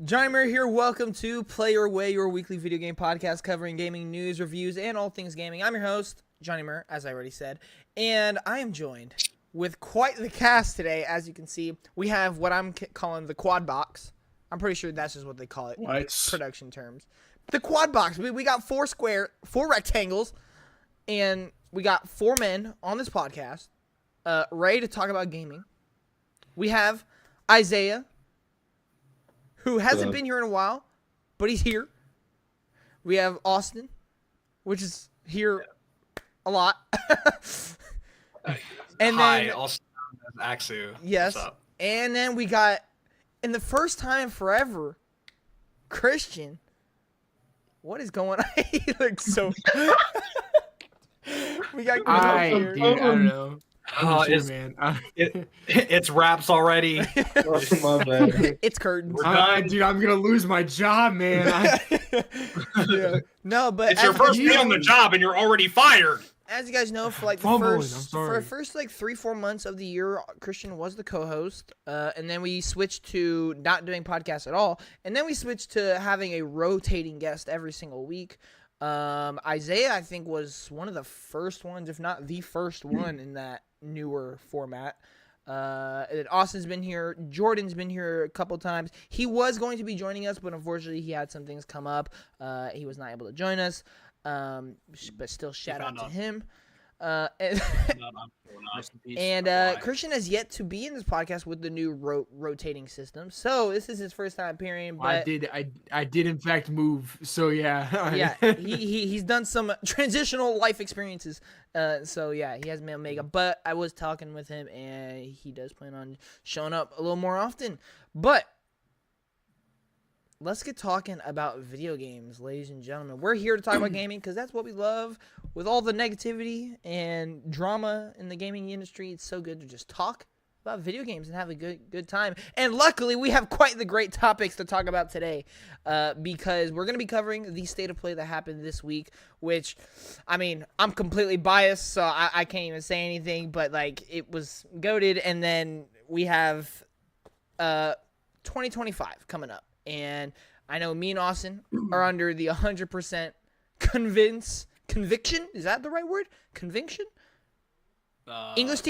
Johnny Murray here. Welcome to Play Your Way, your weekly video game podcast covering gaming news, reviews, and all things gaming. I'm your host, Johnny Murray, as I already said, and I am joined with quite the cast today. As you can see, we have what I'm calling the quad box. I'm pretty sure that's just what they call it in production terms. The quad box. We got four rectangles, and we got four men on this podcast ready to talk about gaming. We have Isaiah, who hasn't been here in a while, but he's here. We have Austin, which is here a lot. And Hi, then, also Axu. yes. What's up? And then we got, in the first time forever, Christian. What is going on? He looks so... We got Christian here. Dude, I don't know. It's wraps already. My bad. It's curtains. We're done. Dude, I'm gonna lose my job, man. Yeah. No, but It's your first day on the job and you're already fired. as you guys know, for like the Fumbling, first, I'm for sorry. the first like 3-4 months of the year, Christian was the co-host, and then we switched to not doing podcasts at all, and then we switched to having a rotating guest every single week. Isaiah, I think, was one of the first ones, if not the first one, in that newer format. And Austin's been here. Jordan's been here a couple times. He was going to be joining us, but unfortunately he had some things come up. He was not able to join us. But still, shout out to him. And Christian has yet to be in this podcast with the new rotating system. So this is his first time appearing. But I did in fact move. So yeah. yeah, he's done some transitional life experiences. So yeah, he has been Omega. But I was talking with him, and he does plan on showing up a little more often. But let's get talking about video games, ladies and gentlemen. We're here to talk about gaming because that's what we love. With all the negativity and drama in the gaming industry, it's so good to just talk about video games and have a good time. And luckily, we have quite the great topics to talk about today, because we're going to be covering the state of play that happened this week, which, I mean, I'm completely biased, so I can't even say anything, but, like, it was goated. And then we have 2025 coming up. And I know me and Austin are under the 100% conviction. Is that the right word? Conviction? English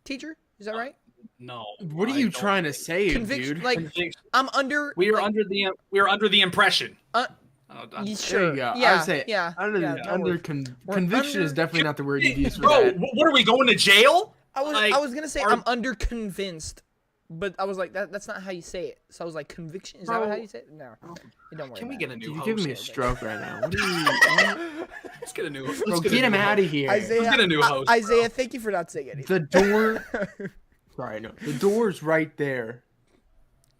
teacher? Is that right? No. What are you trying to say, Conviction. dude? Like, Conviction. I'm under. We are like, under the impression. Sure. There you go. Yeah. I would say yeah. We're conviction is definitely not the word you'd use for Bro, that. what are we going to jail? I was gonna say are- I'm under convinced, but I was like that's not how you say it. So I was like, conviction. Is that how you say it? No. Don't worry. Can we about get it. a new Dude, you're host? giving me a stroke right now. What are you? Let's get a new. Bro, get him out of here. Isaiah, Let's get a new host, Isaiah, thank you for not saying anything. The door. Sorry, no. The door's right there.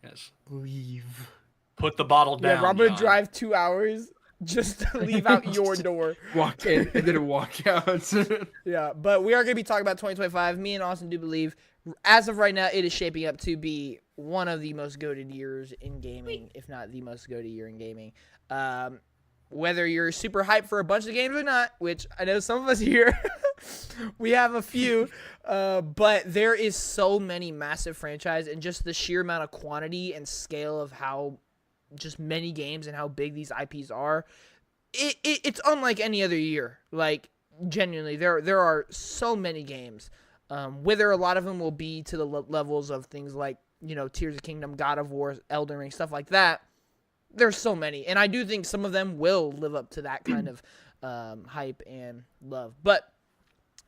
Yes. Leave. Put the bottle down. Yeah, I'm gonna John. drive 2 hours just to leave out your door. Walk in and then walk out. Yeah, but we are going to be talking about 2025. Me and Austin do believe, as of right now, it is shaping up to be one of the most goated years in gaming, if not the most goated year in gaming. Whether you're super hyped for a bunch of games or not, which I know some of us here, we have a few, but there is so many massive franchises, and just the sheer amount of quantity and scale of how just many games and how big these IPs are, it's unlike any other year. Like, genuinely, there are so many games. Whether a lot of them will be to the levels of things like, you know, Tears of Kingdom, God of War, Elden Ring, stuff like that. There's so many, and I do think some of them will live up to that kind of hype and love. But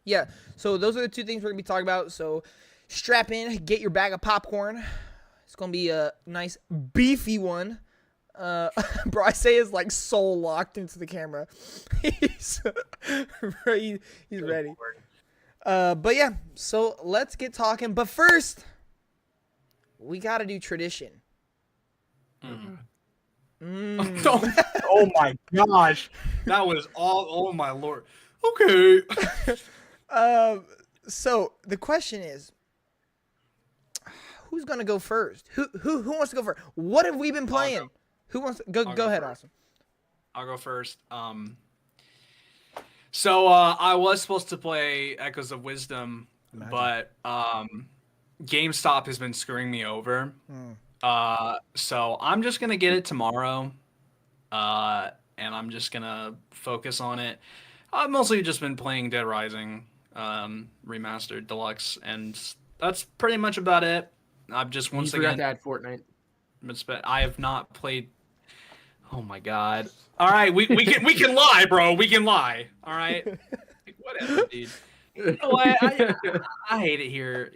yeah, so those are the two things we're gonna be talking about. So strap in, get your bag of popcorn. It's gonna be a nice beefy one. Bro, I say is like soul locked into the camera. He's ready. But yeah, so let's get talking. But first, we gotta do tradition. Oh my gosh, that was all. Oh my lord. Okay. So the question is, who's gonna go first? Who wants to go first? What have we been playing? Who wants to go? Go ahead, Austin. I'll go first. So I was supposed to play Echoes of Wisdom, but GameStop has been screwing me over. So I'm just gonna get it tomorrow. And I'm just gonna focus on it. I've mostly just been playing Dead Rising, remastered deluxe, and that's pretty much about it. I've just You once forgot again, to add Fortnite. I have not played. Oh my god! All right, we can lie, bro. We can lie. All right, whatever, dude. You know what? I hate it here.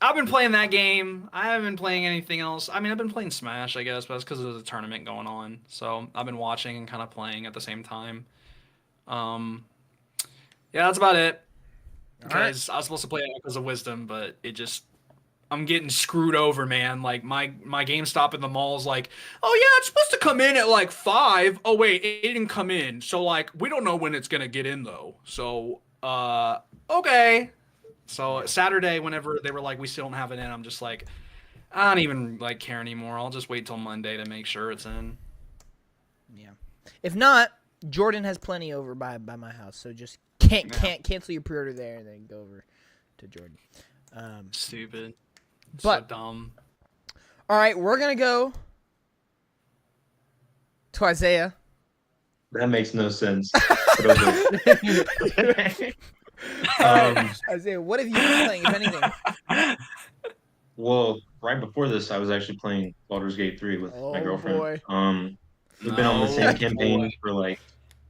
I've been playing that game. I haven't been playing anything else. I mean, I've been playing Smash, I guess, but that's because there's a tournament going on. So I've been watching and kind of playing at the same time. Um, yeah, that's about it. Because I was supposed to play Echoes of Wisdom, but I'm getting screwed over, man. Like my GameStop in the mall is like, oh yeah, it's supposed to come in at like 5. Oh wait, it didn't come in. So like, we don't know when it's gonna get in though. So okay. So Saturday, whenever they were like, we still don't have it in, I'm just like, I don't even like care anymore. I'll just wait till Monday to make sure it's in. Yeah. If not, Jordan has plenty over by my house, so just can't cancel your pre-order there and then go over to Jordan. Stupid. But so dumb. All right, we're gonna go to Isaiah. That makes no sense. But okay. Isaiah, what have you been playing, if anything? Well, right before this, I was actually playing Baldur's Gate 3 with my girlfriend. Boy. We've been on the same campaign for like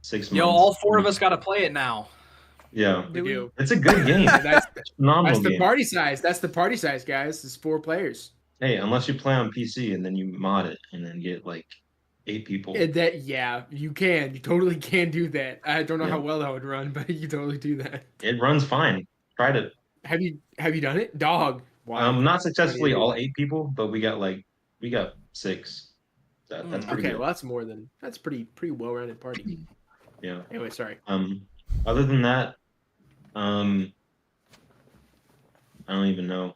6 months. Yo, all 4 of us got to play it now. Yeah, Do we? it's a good game. That's Phenomenal the game. party size. That's the party size, guys. It's 4 players. Hey, unless you play on PC and then you mod it and then get like 8 people. Yeah, you can. You totally can do that. I don't know Yeah. how well that would run, but you totally do that. It runs fine. Tried it. Have you done it? Dog. Wow. Not successfully all 8 people, but we got 6. That's pretty Okay, good. well that's pretty well-rounded party. Yeah. Anyway, sorry. Other than that, I don't even know.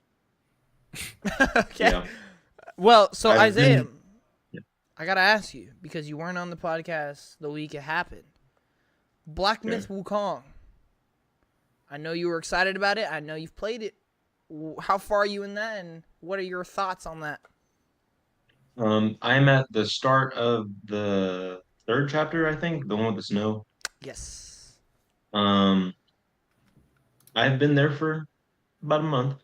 Okay. Yeah. Well, so I've Isaiah, been- Yeah. I gotta ask you because you weren't on the podcast the week it happened. Black Okay. Myth Wukong. I know you were excited about it. I know you've played it. How far are you in that, and what are your thoughts on that? I'm at the start of the 3rd chapter, I think, the one with the snow. Yes. Um, I've been there for about a month.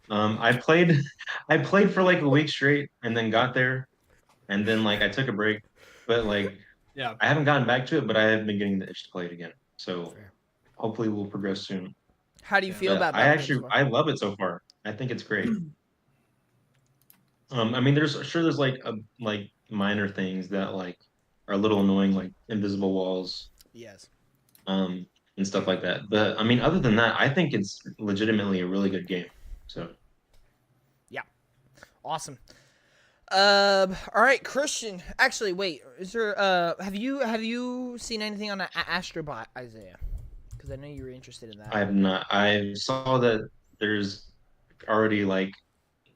I played, I played for like a week straight, and then got there, and then like I took a break, but like Yeah. I haven't gotten back to it, but I have been getting the itch to play it again. So Fair. hopefully we'll progress soon. How do you feel But about I Black actually Myth? I love it so far. I think it's great. I mean, there's like minor things that like are a little annoying, like invisible walls, Yes. and stuff like that. But I mean, other than that, I think it's legitimately a really good game. So Awesome. All right, Christian. Actually, wait. Is there? Have you seen anything on Astrobot, Isaiah? Because I know you were interested in that. I have not. I saw that there's already like,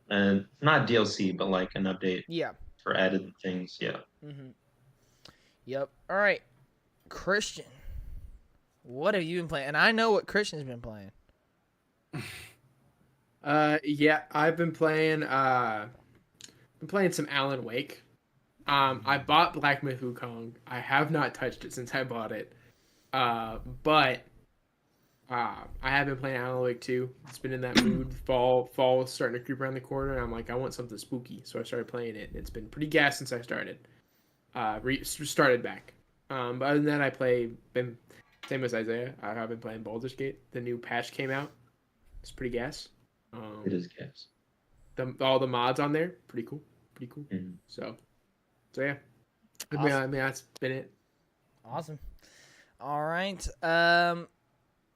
not DLC, but like an update Yeah. for added things. Yeah. Mm-hmm. Yep. All right, Christian. What have you been playing? And I know what Christian's been playing. Yeah, I've been playing some Alan Wake. I bought Black Myth Wukong. I have not touched it since I bought it. But I have been playing Alan Wake 2. It's been in that mood. Fall is starting to creep around the corner, and I'm like, I want something spooky, so I started playing it. It's been pretty gas since I started. Started back. But other than that, been same as Isaiah. I have been playing Baldur's Gate. The new patch came out. It's pretty gas. It is gas. All the mods on there, pretty cool. Mhm. So yeah. Awesome. I mean, that's been it. Awesome. All right.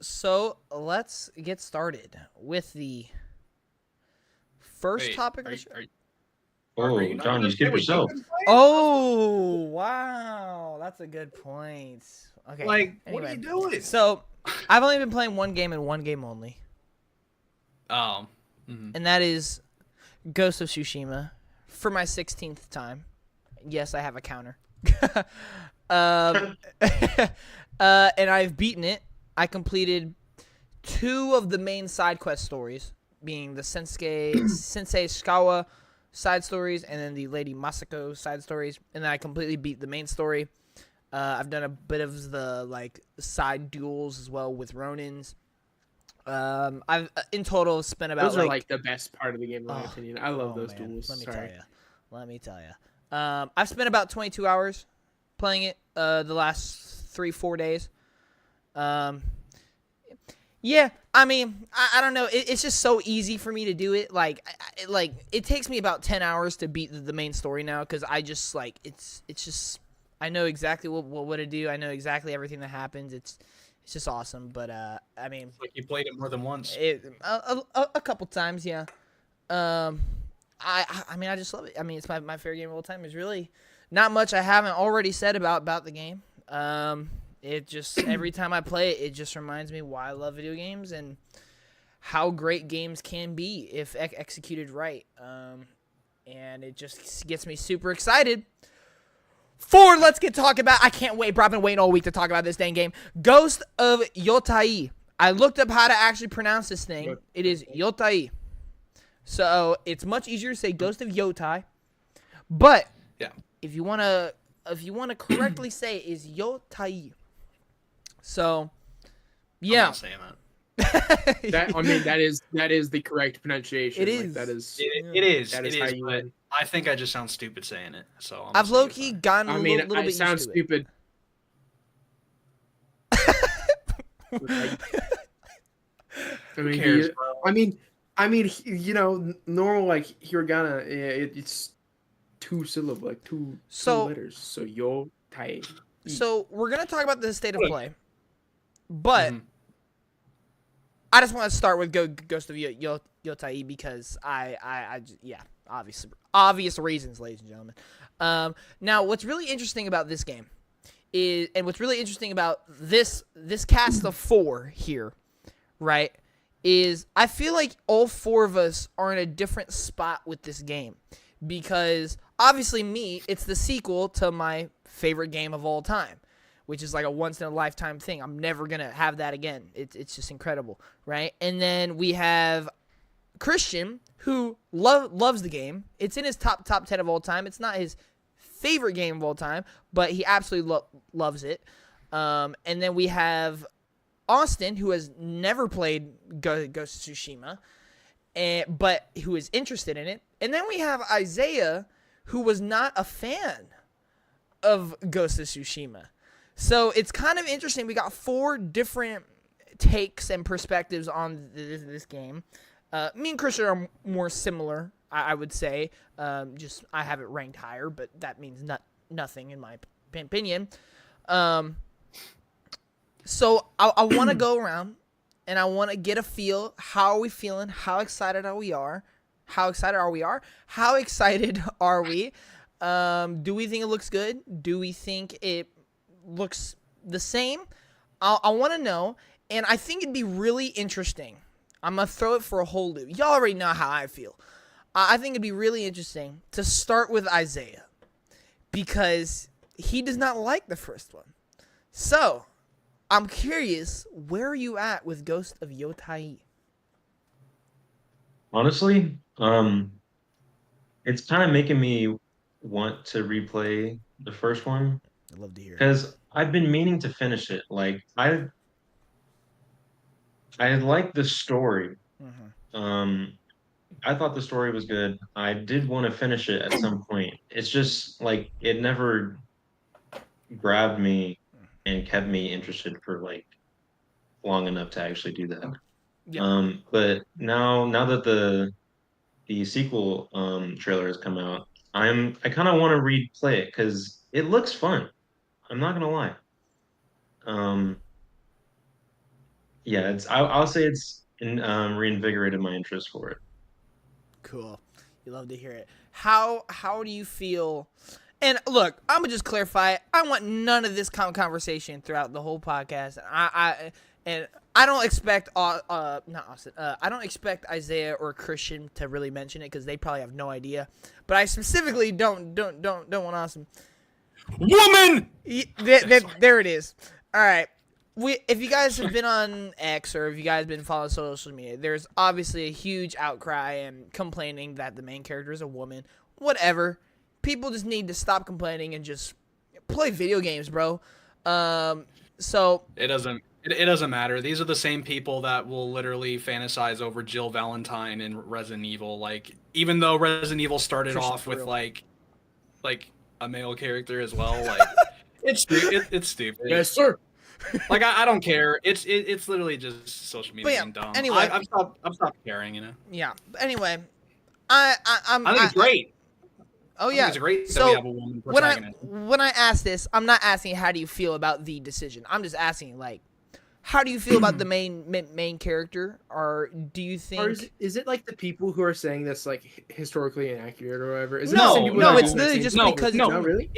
So let's get started with the first Wait, topic. are of you- the show. are you- Oh, are you not John, gonna you say skipped what yourself. you've been playing? Oh, wow. That's a good point. Okay. Like, what are anyway. you doing? So, I've only been playing one game and one game only, Oh. Mhm. and that is Ghost of Tsushima for my 16th time. Yes, I have a counter. And I've beaten it. I completed 2 of the main side quest stories, being the Sensei side stories and then the Lady Masako side stories, and then I completely beat the main story. I've done a bit of the like side duels as well with Ronins. I've in total spent about Those are like the best part of the game, in my opinion. I love those man. duels. Let me tell you. I've spent about 22 hours playing it the last 3-4 days. Yeah, I mean, I don't know. It's just so easy for me to do it. Like it takes me about 10 hours to beat the main story now because I just like it's just I know exactly what to do. I know exactly everything that happens. It's just awesome. But I mean, Like you played it more than once. A couple times, yeah. I mean, I just love it. I mean, it's my favorite game of all time. There's really not much I haven't already said about the game. It just every time I play it, it just reminds me why I love video games and how great games can be if executed right. And it just gets me super excited. Let's get talking about. I can't wait, bro. I've been waiting all week to talk about this dang game. Ghost of Yotei. I looked up how to actually pronounce this thing. It is Yotei. So it's much easier to say Ghost of Yotei. But yeah, if you wanna correctly say it, is Yotei. So yeah. I'm not saying that. That is the correct pronunciation. It is. That is. It is. That is it how is. you But win. I think I just sound stupid saying it. So I've low key gotten a little I bit sound used to stupid. I mean, cares, you know, normal like hiragana, it's two syllables, like two letters. So yo tai. So we're gonna talk about the state of play, but I just want to start with Ghost of Yotei because obvious reasons, ladies and gentlemen. Now, what's really interesting about this game is, and what's really interesting about this cast of 4 here, right, is I feel like all 4 of us are in a different spot with this game because obviously me, it's the sequel to my favorite game of all time, which is like a once-in-a-lifetime thing. I'm never going to have that again. It's just incredible, right? And then we have Christian, who loves the game. It's in his top 10 of all time. It's not his favorite game of all time, but he absolutely loves it. And then we have Austin, who has never played Ghost of Tsushima, but who is interested in it. And then we have Isaiah, who was not a fan of Ghost of Tsushima. So it's kind of interesting. We got 4 different takes and perspectives on this game. Me and Christian are more similar, I would say. Just I have it ranked higher, but that means nothing in my opinion. So I want to go around and I want to get a feel. How are we feeling? How excited are we? How excited are we? Do we think it looks good? Do we think it looks the same? I want to know, and I think it'd be really interesting. I'm going to throw it for a whole loop. Y'all already know how I feel. I think it'd be really interesting to start with Isaiah because he does not like the first one. So, I'm curious, where are you at with Ghost of Yotei? Honestly, it's kind of making me want to replay the first one I'd love to hear it. because I've been meaning to finish it. Like I like the story. I thought the story was good. I did want to finish it at some point. It's just like it never grabbed me and kept me interested for like long enough to actually do that. Yeah. But now that the sequel trailer has come out, I kind of want to replay it because it looks fun. I'm not gonna lie. Yeah, I'll say it's reinvigorated my interest for it. Cool. You love to hear it. How do you feel? And look, I'm gonna just clarify. I want none of this conversation throughout the whole podcast. I don't expect not Austin. I don't expect Isaiah or Christian to really mention it because they probably have no idea. But I specifically don't want Austin. Woman. There it is. All right. if you guys have been on X or if you guys have been following social media, there's obviously a huge outcry and complaining that the main character is a woman. Whatever. People just need to stop complaining and just play video games, bro. So It doesn't matter. These are the same people that will literally fantasize over Jill Valentine in Resident Evil. Like, even though Resident Evil started Christian off with Bale. like a male character as well, like it's stupid. Yes, sir. Like I don't care. It's literally just social media But yeah, being dumb. anyway. I've stopped caring. You know. yeah. But anyway, I I think it's great. Oh I think yeah. it's great that So, we have a woman protagonist. When I ask this, I'm not asking how do you feel about the decision. I'm just asking like, how do you feel about the main character, or do you think? Or is it like the people who are saying that's like historically inaccurate or whatever? Is it No, the same people no, that it's are literally saying- just no, because no, No, really?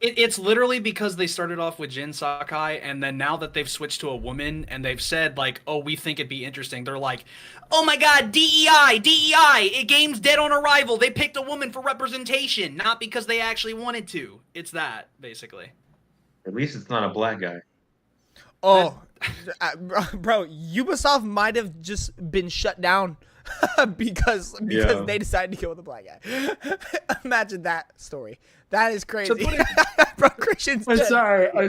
It's literally because they started off with Jin Sakai, and then now that they've switched to a woman, and they've said like, "Oh, we think it'd be interesting." They're like, "Oh my God, DEI! Game's dead on arrival. They picked a woman for representation, not because they actually wanted to." It's that basically. At least it's not a black guy. Oh, bro, Ubisoft might have just been shut down because Yeah. they decided to kill the black guy. Imagine that story. That is crazy. put it- Bro, Christian's I'm dead. sorry. I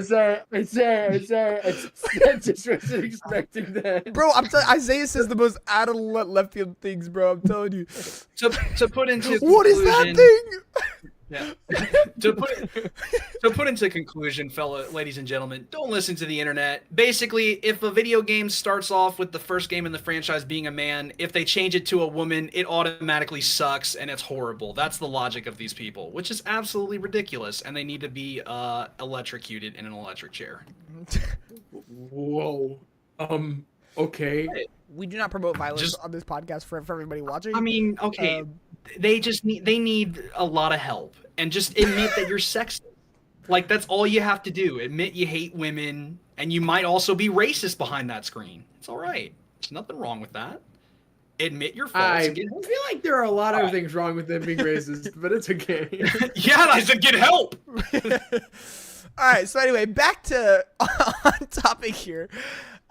just wasn't expecting that. Bro, I'm telling Isaiah says the most out of left field things, bro. I'm telling you. To put into What is that conclusion- thing? Yeah. to put into conclusion, ladies and gentlemen, don't listen to the internet. Basically, if a video game starts off with the first game in the franchise being a man, if they change it to a woman, it automatically sucks and it's horrible. That's the logic of these people, which is absolutely ridiculous, and they need to be electrocuted in an electric chair. Whoa. Okay. We do not promote violence Just- on this podcast for everybody watching. I mean, okay, they need a lot of help, and just admit that you're sexist. Like, that's all you have to do. Admit you hate women, and you might also be racist behind that screen. It's all right. There's nothing wrong with that. Admit your faults. I and feel get help. like there are a lot of things wrong with them being racist, but it's okay. Yeah, I said get help. All right. So anyway, back to on topic here.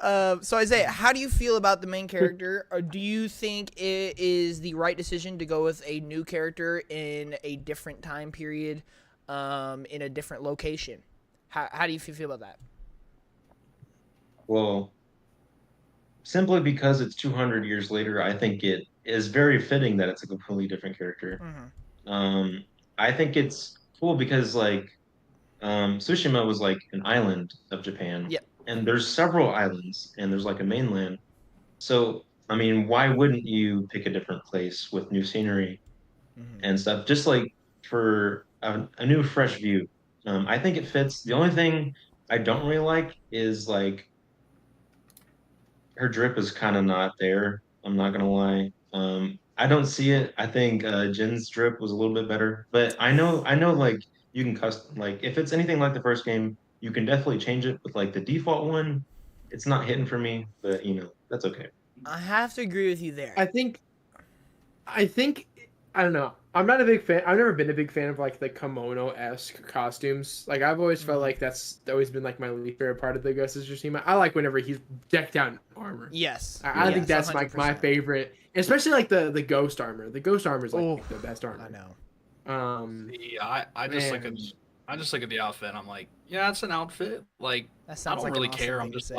So Isaiah, how do you feel about the main character? Or do you think it is the right decision to go with a new character in a different time period, in a different location? How do you feel about that? Well, simply because it's 200 years later, I think it is very fitting that it's a completely different character. Mm-hmm. I think it's cool because like Tsushima was like an island of Japan. Yep. And there's several islands and there's like a mainland. So, I mean, why wouldn't you pick a different place with new scenery Mm-hmm. and stuff? Just like for a new, fresh view. I think it fits. The only thing I don't really like is like her drip is kind of not there. I'm not gonna lie. I don't see it. I think Jin's drip was a little bit better, but I know, like you can custom, like if it's anything like the first game, you can definitely change it. But like the default one, it's not hitting for me. But you know, that's okay. I have to agree with you there. I think I don't know. I'm not a big fan. I've never been a big fan of like the kimono-esque costumes. Like I've always felt like that's always been like my least favorite part of the Ghost of Tsushima. I like whenever he's decked out in armor. Yes. I Yes, think that's like my 100%. favorite, especially like the ghost armor. The ghost armor is like Oh, the best armor. I know. Yeah, I just look at Man. I just look at the outfit. I'm like, yeah, it's an outfit. Like That I sounds don't like an really awesome care. thing I'm to just say.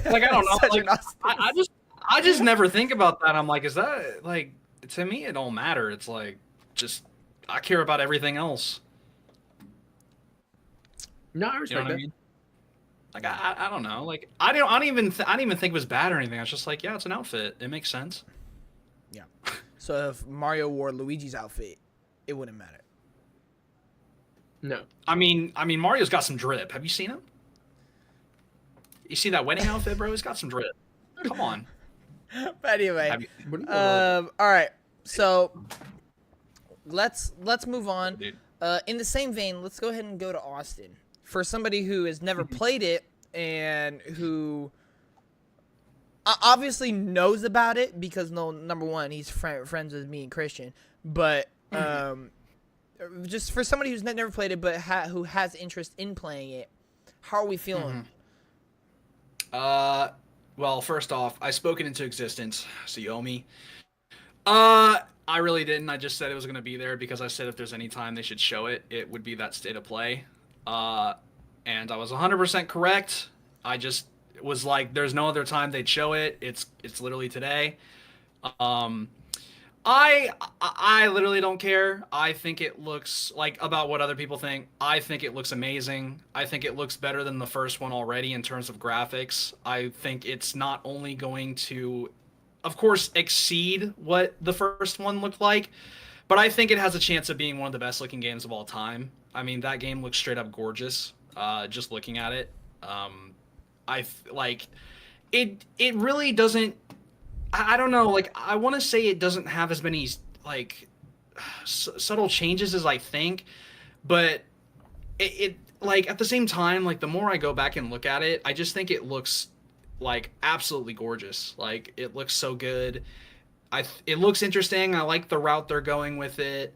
like I don't know. Such Like, an awesome thing to say. I just never think about that. I'm like, is that like to me? It don't matter. It's like just I care about everything else. No, I You know respect what I that. mean? Like I don't know. Like I don't even think it was bad or anything. I was just like, yeah, it's an outfit. It makes sense. Yeah. So if Mario wore Luigi's outfit, it wouldn't matter. No. I mean Mario's got some drip. Have you seen him? You see that wedding outfit, bro? He's got some drip. Come on. But anyway, Have you, What are you doing? all right. So let's move on. dude? In the same vein, let's go ahead and go to Austin. For somebody who has never played it and who obviously knows about it because number one, he's friends with me and Christian. But just for somebody who's never played it but who has interest in playing it, how are we feeling? Well, first off, I spoke it into existence, so you owe me. I really didn't. I just said it was going to be there because I said if there's any time they should show it, it would be that state of play. Uh, and I was 100% correct. I just was like, there's no other time they'd show it. It's literally today. Um, I literally don't care. I think it looks like about what other people think. I think it looks amazing. I think it looks better than the first one already in terms of graphics. I think it's not only going to, of course, exceed what the first one looked like, but I think it has a chance of being one of the best looking games of all time. I mean, that game looks straight up gorgeous. Just looking at it, like it. It really doesn't. I don't know. Like, I want to say it doesn't have as many like subtle changes as I think, but it like at the same time, like the more I go back and look at it, I just think it looks like absolutely gorgeous. Like it looks so good. It looks interesting. I like the route they're going with it.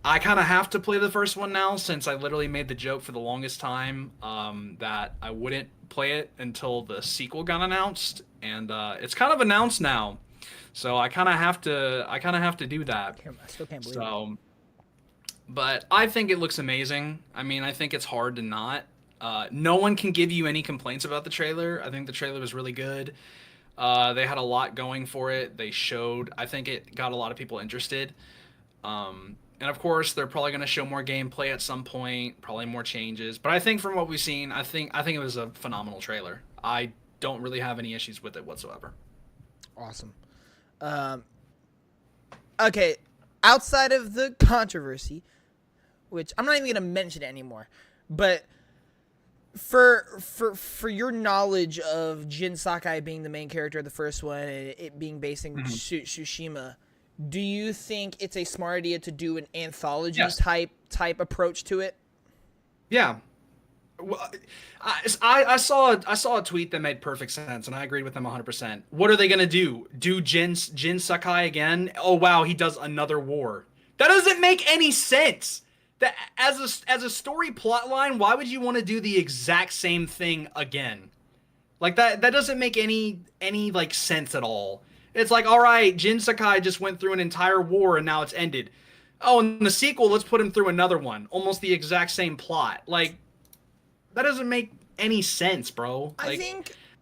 I kind of have to play the first one now since I literally made the joke for the longest time that I wouldn't play it until the sequel got announced, and it's kind of announced now, so I kind of have to. I kind of have to do that. I still can't believe it. So, but I think it looks amazing. I mean, I think it's hard to not. No one can give you any complaints about the trailer. I think the trailer was really good. They had a lot going for it. They showed. I think it got a lot of people interested. And of course, they're probably going to show more gameplay at some point, probably more changes. But I think from what we've seen, I think it was a phenomenal trailer. I don't really have any issues with it whatsoever. Awesome. Okay, outside of the controversy, which I'm not even going to mention it anymore, but for your knowledge of Jin Sakai being the main character of the first one and it being based in Tsushima, do you think it's a smart idea to do an anthology type approach to it? Yeah. Well, I saw a tweet that made perfect sense, and I agreed with them 100%. What are they gonna do? Do Jin Sakai again? Oh wow, he does another war. That doesn't make any sense. That as a story plot line, why would you want to do the exact same thing again? Like that doesn't make any like sense at all. It's like, all right, Jin Sakai just went through an entire war and now it's ended. Oh, in the sequel, let's put him through another one. Almost the exact same plot. Like, that doesn't make any sense, bro. Like,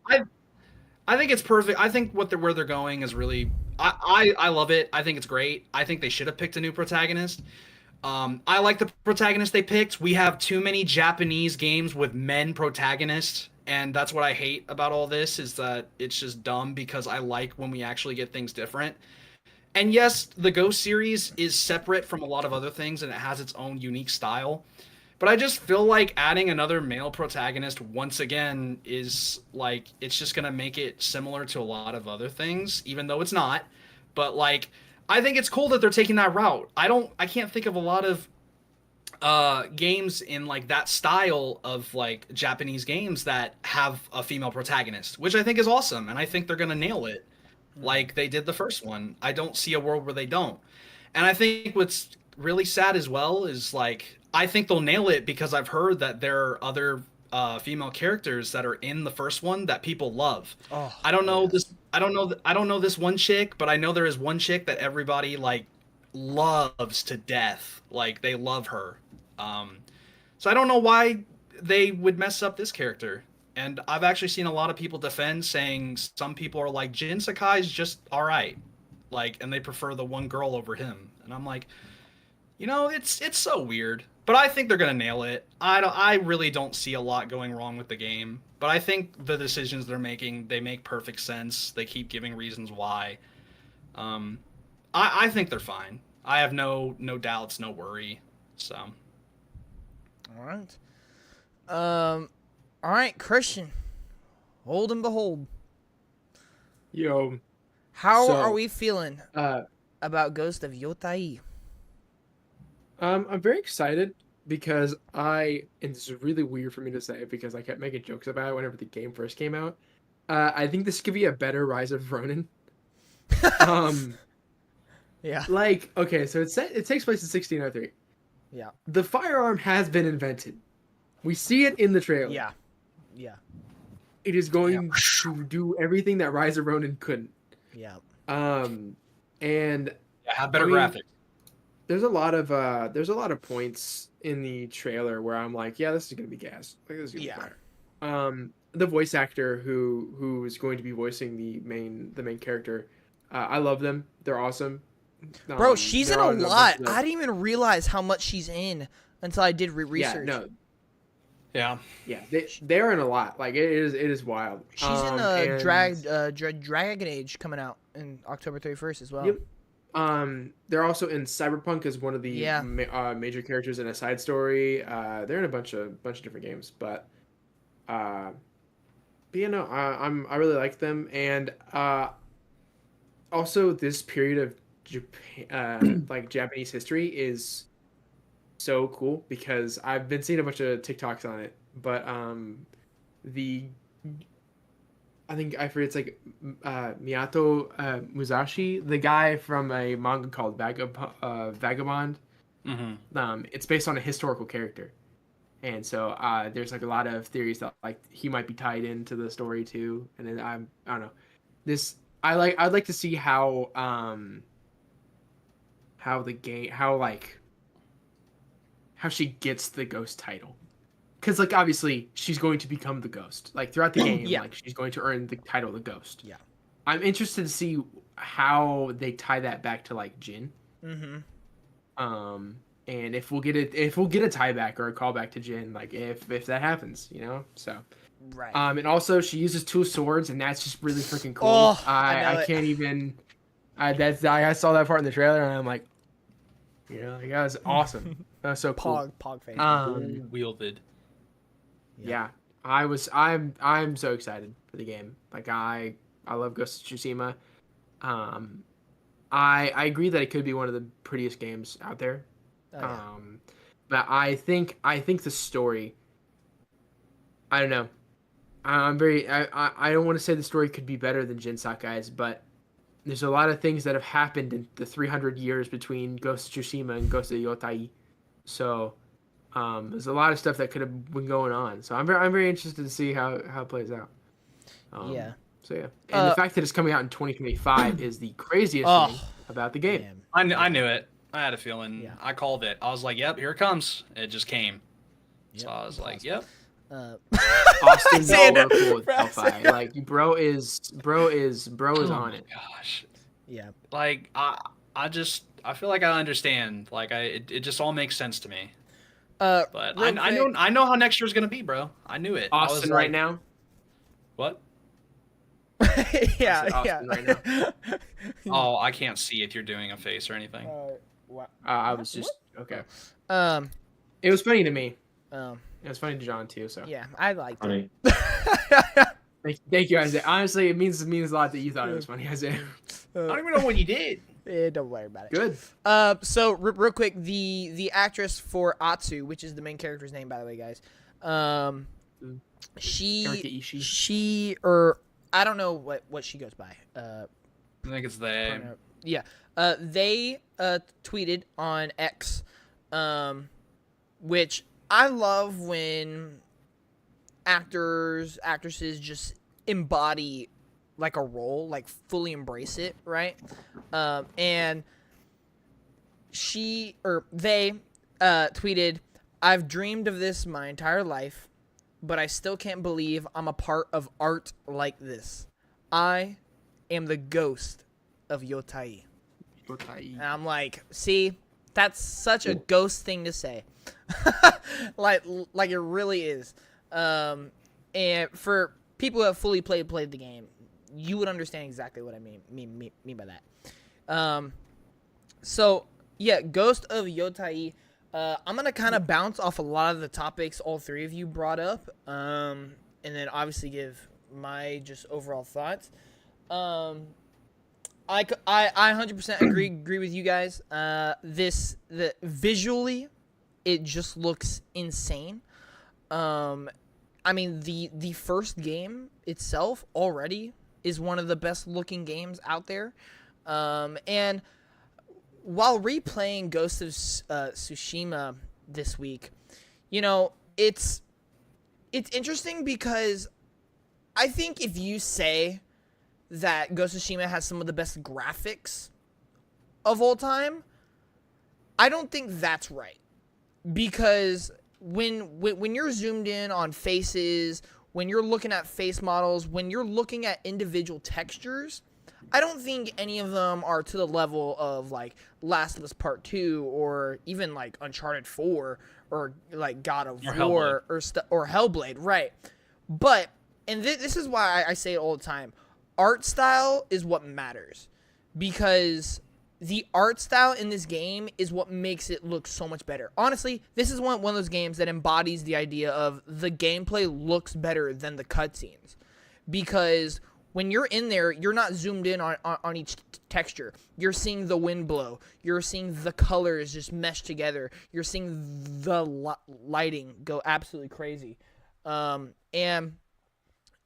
I think it's perfect. I think where they're going is really... I love it. I think it's great. I think they should have picked a new protagonist. I like the protagonist they picked. We have too many Japanese games with men protagonists. And that's what I hate about all this, is that it's just dumb because I like when we actually get things different. And yes, the Ghost series is separate from a lot of other things and it has its own unique style. But I just feel like adding another male protagonist once again is like, it's just going to make it similar to a lot of other things, even though it's not. But like, I think it's cool that they're taking that route. I can't think of a lot of games in like that style of like Japanese games that have a female protagonist, which I think is awesome, and I think they're gonna nail it like they did the first one. I don't see a world where they don't. And I think what's really sad as well is like I think they'll nail it because I've heard that there are other female characters that are in the first one that people love. I don't know this one chick, but I know there is one chick that everybody like loves to death. Like they love her. So I don't know why they would mess up this character. And I've actually seen a lot of people defend, saying some people are like, Jin Sakai's just all right, like, and they prefer the one girl over him. And I'm like, you know, it's so weird. But I think they're gonna nail it. I really don't see a lot going wrong with the game. But I think the decisions they're making, they make perfect sense. They keep giving reasons why. I think they're fine. I have no doubts, no worry. So. All right. All right, Christian. Hold and behold. Yo. How are we feeling about Ghost of Yotei? I'm very excited because and this is really weird for me to say because I kept making jokes about it whenever the game first came out. I think this could be a better Rise of Ronin. Yeah. Like, okay, so it takes place in 1603. Yeah. The firearm has been invented. We see it in the trailer. Yeah. Yeah. It is going to do everything that Rise of Ronin couldn't. Yeah. And Yeah, have better I mean, graphics. there's a lot of points in the trailer where I'm like, yeah, this is gonna be gas. Like, this is gonna be fire. The voice actor who is going to be voicing the main character, I love them. They're awesome. Bro, she's in they're a on bunch lot. of the- I didn't even realize how much she's in until I did research. Yeah. Yeah, they're in a lot. Like it is wild. She's in and- Dragon Age coming out in October 31st as well. Yep. They're also in Cyberpunk as one of the Yeah. major characters in a side story. They're in a bunch of different games, but you know, I really like them, and also this period of Japan, like Japanese history, is so cool because I've been seeing a bunch of TikToks on it, but I think I forget, it's like Miyato Musashi, the guy from a manga called Vagabond. Mm-hmm. It's based on a historical character, and so there's like a lot of theories that like he might be tied into the story too. And then I don't know. I'd like to see how she gets the ghost title. Because, like, obviously, she's going to become the ghost. Like, throughout the game, Yeah. like, she's going to earn the title the ghost. Yeah. I'm interested to see how they tie that back to, like, Jin. Mm-hmm. And if we'll get a tie back or a callback to Jin, like, if that happens, you know? So. Right. And also, she uses 2 swords, and that's just really freaking cool. Oh, I know I it. can't even... I saw that part in the trailer, and I'm like, you know, like, that was awesome. That was so cool. Pog face. Wielded. Yeah, I'm so excited for the game. Like I love Ghost of Tsushima. I agree that it could be one of the prettiest games out there. Oh, yeah. But I think the story. I don't know. I don't want to say the story could be better than Jin Sakai's, but there's a lot of things that have happened in the 300 years between Ghost of Tsushima and Ghost of Yotei. So. There's a lot of stuff that could have been going on, so I'm very interested to see how it plays out. Yeah. So yeah, and the fact that it's coming out in 2025 is the craziest thing about the game. Man. I knew it. I had a feeling. Yeah. I called it. I was like, "Yep, here it comes." It just came. Yep. So I was like, "Yep." Austin Saying Bell it. cool with Delphi. Like bro is on it. Gosh. Yeah. Like I feel like I understand. Like it just all makes sense to me. But I know how next year's gonna be, bro. I knew it. Austin right now. What? Yeah. Austin right now. Oh, I can't see if you're doing a face or anything. I was just okay. Um. It was funny to me. Um. It was funny to John too. So Yeah, I liked it. Funny. thank you, Isaiah. Honestly, it means a lot that you thought it was funny, Isaiah. I don't even know what you did. Don't worry about it. Good. So real quick, the actress for Atsu, which is the main character's name, by the way, guys. Erika Ishii. She or I don't know what she goes by. I think it's they. Yeah. They tweeted on X, which I love when actresses just embody like a role, like fully embrace it, right? And they tweeted, "I've dreamed of this my entire life, but I still can't believe I'm a part of art like this. I am the ghost of Yotei." And I'm like, see, that's such a ghost thing to say. like it really is. And for people who have fully played the game, you would understand exactly what I mean by that. So yeah, Ghost of Yotei. I'm gonna kind of bounce off a lot of the topics all three of you brought up, and then obviously give my just overall thoughts. I 100% agree with you guys. Visually, it just looks insane. I mean, the first game itself already is one of the best looking games out there. And while replaying Ghost of Tsushima this week, you know, it's interesting because I think if you say that Ghost of Tsushima has some of the best graphics of all time, I don't think that's right. Because when you're zoomed in on faces, when you're looking at face models, when you're looking at individual textures, I don't think any of them are to the level of like Last of Us Part 2 or even like Uncharted 4 or like God of War or Hellblade, right? But and this is why I say it all the time. Art style is what matters, because the art style in this game is what makes it look so much better. Honestly, this is one of those games that embodies the idea of the gameplay looks better than the cutscenes, because when you're in there, you're not zoomed in on each texture. You're seeing the wind blow. You're seeing the colors just mesh together. You're seeing the lighting go absolutely crazy. And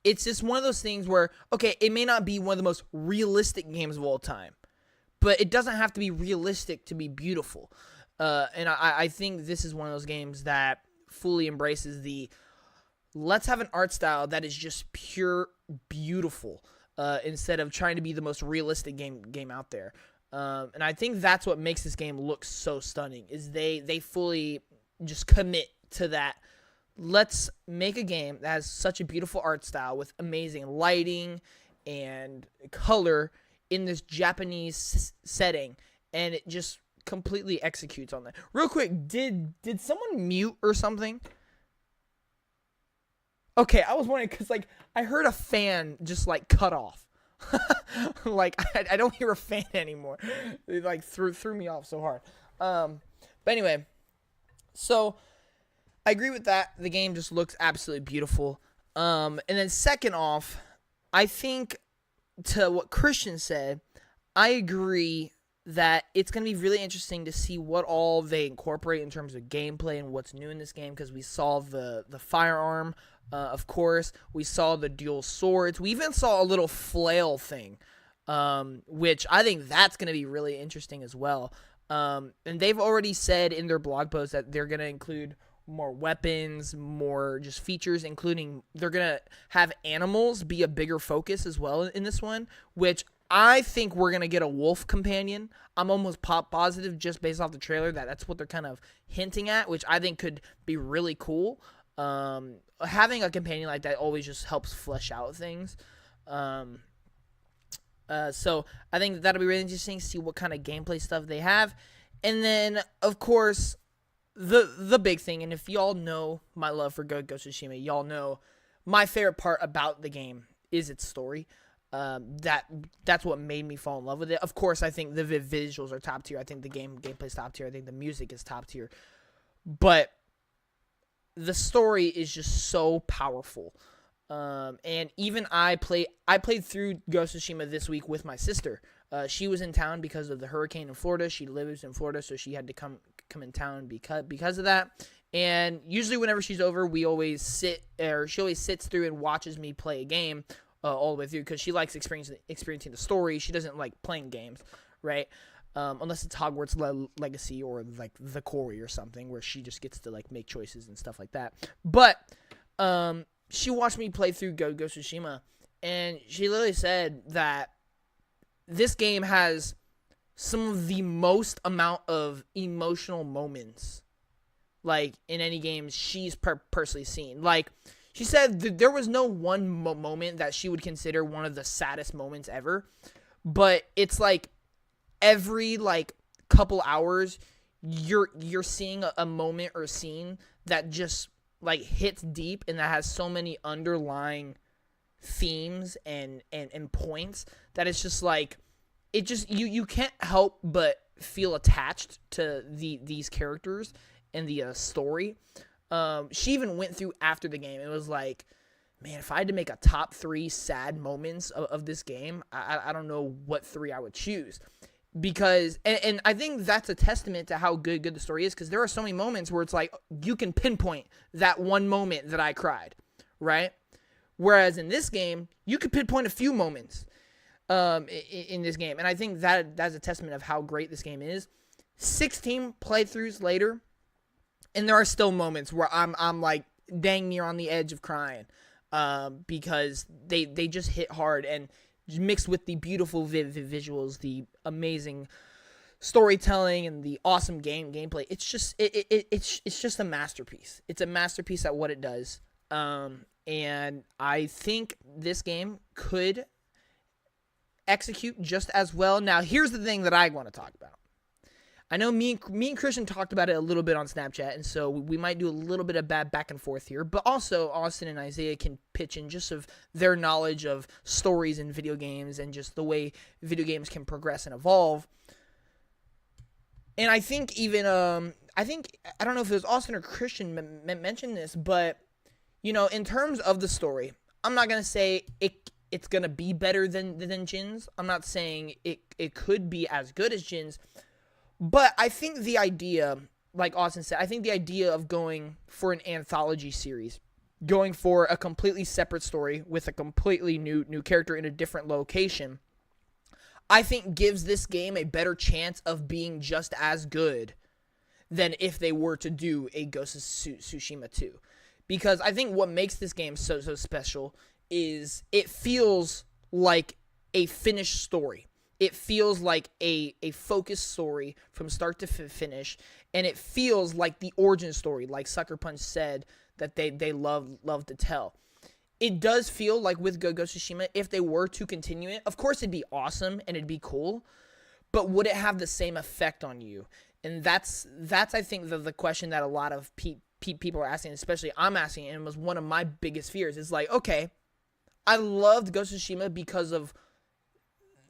it's just one of those things where, okay, it may not be one of the most realistic games of all time, but it doesn't have to be realistic to be beautiful. And I think this is one of those games that fully embraces the let's have an art style that is just pure beautiful, instead of trying to be the most realistic game out there. And I think that's what makes this game look so stunning, is they fully just commit to that. Let's make a game that has such a beautiful art style with amazing lighting and color in this Japanese setting, and it just completely executes on that. Real quick, did someone mute or something? Okay, I was wondering because like I heard a fan just like cut off. Like I don't hear a fan anymore. It like threw me off so hard. But anyway, so I agree with that. The game just looks absolutely beautiful. And then second off, I think to what Christian said, I agree that it's going to be really interesting to see what all they incorporate in terms of gameplay and what's new in this game, because we saw the firearm, of course. We saw the dual swords. We even saw a little flail thing, which I think that's going to be really interesting as well. And they've already said in their blog post that they're going to include more weapons, more just features, including they're going to have animals be a bigger focus as well in this one, which I think we're going to get a wolf companion. I'm almost positive just based off the trailer that that's what they're kind of hinting at, which I think could be really cool. Having a companion like that always just helps flesh out things. So I think that'll be really interesting to see what kind of gameplay stuff they have. And then, of course, the big thing, and if y'all know my love for Ghost of Tsushima, y'all know my favorite part about the game is its story. That's what made me fall in love with it. Of course, I think the visuals are top tier. I think the gameplay is top tier. I think the music is top tier. But the story is just so powerful. And even I played through Ghost of Tsushima this week with my sister. She was in town because of the hurricane in Florida. She lives in Florida, so she had to come in town because of that. And usually whenever she's over, she always sits through and watches me play a game all the way through, because she likes experiencing the story. She doesn't like playing games, right? Unless it's Hogwarts Legacy or like The Quarry or something, where she just gets to like make choices and stuff like that. But she watched me play through Ghost of Tsushima, and she literally said that this game has some of the most amount of emotional moments, like, in any game she's personally seen. Like, she said there was no one moment that she would consider one of the saddest moments ever, but it's like every like couple hours you're seeing a moment or scene that just like hits deep and that has so many underlying themes and points that it's just like it just you can't help but feel attached to these characters and the story. She even went through after the game. It was like, man, if I had to make a top 3 sad moments of this game, I don't know what 3 I would choose. Because, and I think that's a testament to how good the story is, because there are so many moments where it's like, you can pinpoint that one moment that I cried, right? Whereas in this game, you could pinpoint a few moments in this game. And I think that's a testament of how great this game is. 16 playthroughs later, and there are still moments where I'm like dang near on the edge of crying. because they just hit hard, and mixed with the beautiful visuals, the amazing storytelling, and the awesome gameplay. It's just a masterpiece. It's a masterpiece at what it does. And I think this game could execute just as well. Now, here's the thing that I want to talk about. I know me and Christian talked about it a little bit on Snapchat, and so we might do a little bit of bad back and forth here, but also Austin and Isaiah can pitch in just of their knowledge of stories in video games and just the way video games can progress and evolve. And I think even, I don't know if it was Austin or Christian mentioned this, but, you know, in terms of the story, I'm not going to say it's going to be better than Jin's. I'm not saying it could be as good as Jin's. But I think the idea, like Austin said, I think the idea of going for an anthology series, going for a completely separate story with a completely new character in a different location, I think gives this game a better chance of being just as good than if they were to do a Ghost of Tsushima 2. Because I think what makes this game so special is it feels like a finished story. It feels like a focused story from start to finish, and it feels like the origin story, like Sucker Punch said, that they love to tell. It does feel like with Ghost of Tsushima, if they were to continue it, of course it'd be awesome and it'd be cool, but would it have the same effect on you? And that's I think the question that a lot of people are asking, especially I'm asking, and it was one of my biggest fears. It's like, okay, I loved Ghost of Tsushima because of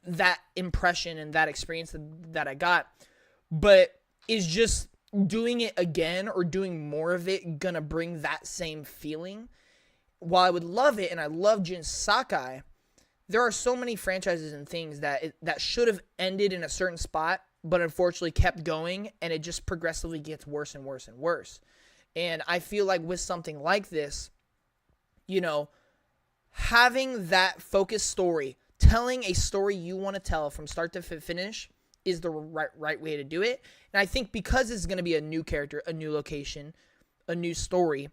that impression and that experience that I got, but is just doing it again or doing more of it gonna bring that same feeling? While I would love it, and I love Jin Sakai, there are so many franchises and things that should have ended in a certain spot, but unfortunately kept going, and it just progressively gets worse and worse and worse. And I feel like with something like this, you know, having that focused story, telling a story you want to tell from start to finish is the right way to do it. And I think because it's going to be a new character, a new location, a new story,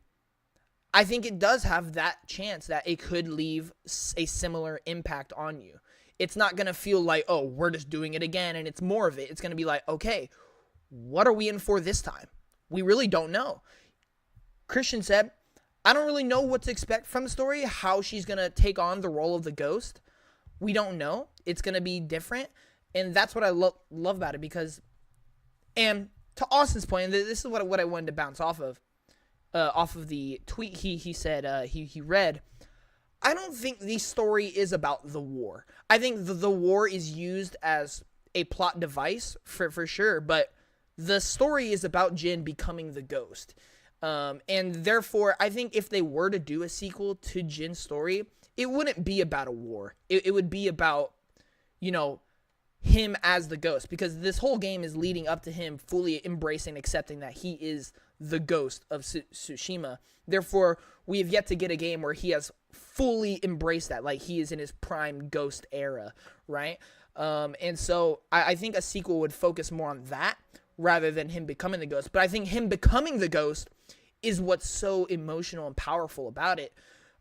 I think it does have that chance that it could leave a similar impact on you. It's not going to feel like, oh, we're just doing it again, and it's more of it. It's going to be like, okay, what are we in for this time? We really don't know. Christian said, I don't really know what to expect from the story, how she's going to take on the role of the ghost. We don't know. It's going to be different. And that's what I love about it, because, and to Austin's point, this is what I wanted to bounce off of the tweet he said he read. I don't think the story is about the war. I think the war is used as a plot device for sure, but the story is about Jin becoming the ghost. And therefore, I think if they were to do a sequel to Jin's story, it wouldn't be about a war. It would be about, you know, him as the ghost, because this whole game is leading up to him fully embracing, accepting that he is the ghost of Tsushima. Therefore, we have yet to get a game where he has fully embraced that, like he is in his prime ghost era, right? And so I think a sequel would focus more on that rather than him becoming the ghost. But I think him becoming the ghost is what's so emotional and powerful about it.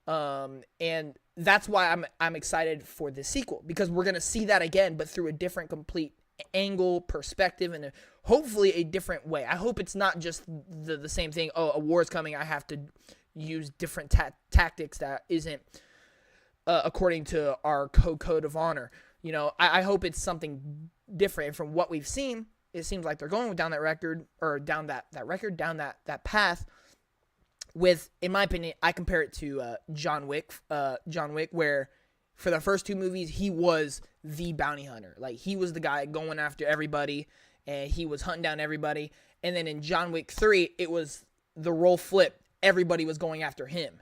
And that's why I'm excited for this sequel, because we're going to see that again, but through a different complete angle, perspective, and hopefully a different way. I hope it's not just the same thing. Oh, a war is coming, I have to use different tactics that isn't according to our code of honor. You know, I hope it's something different. And from what we've seen, it seems like they're going down that path. With, in my opinion, I compare it to John Wick, where for the first two movies, he was the bounty hunter. Like, he was the guy going after everybody, and he was hunting down everybody. And then in John Wick 3, it was the role flip. Everybody was going after him.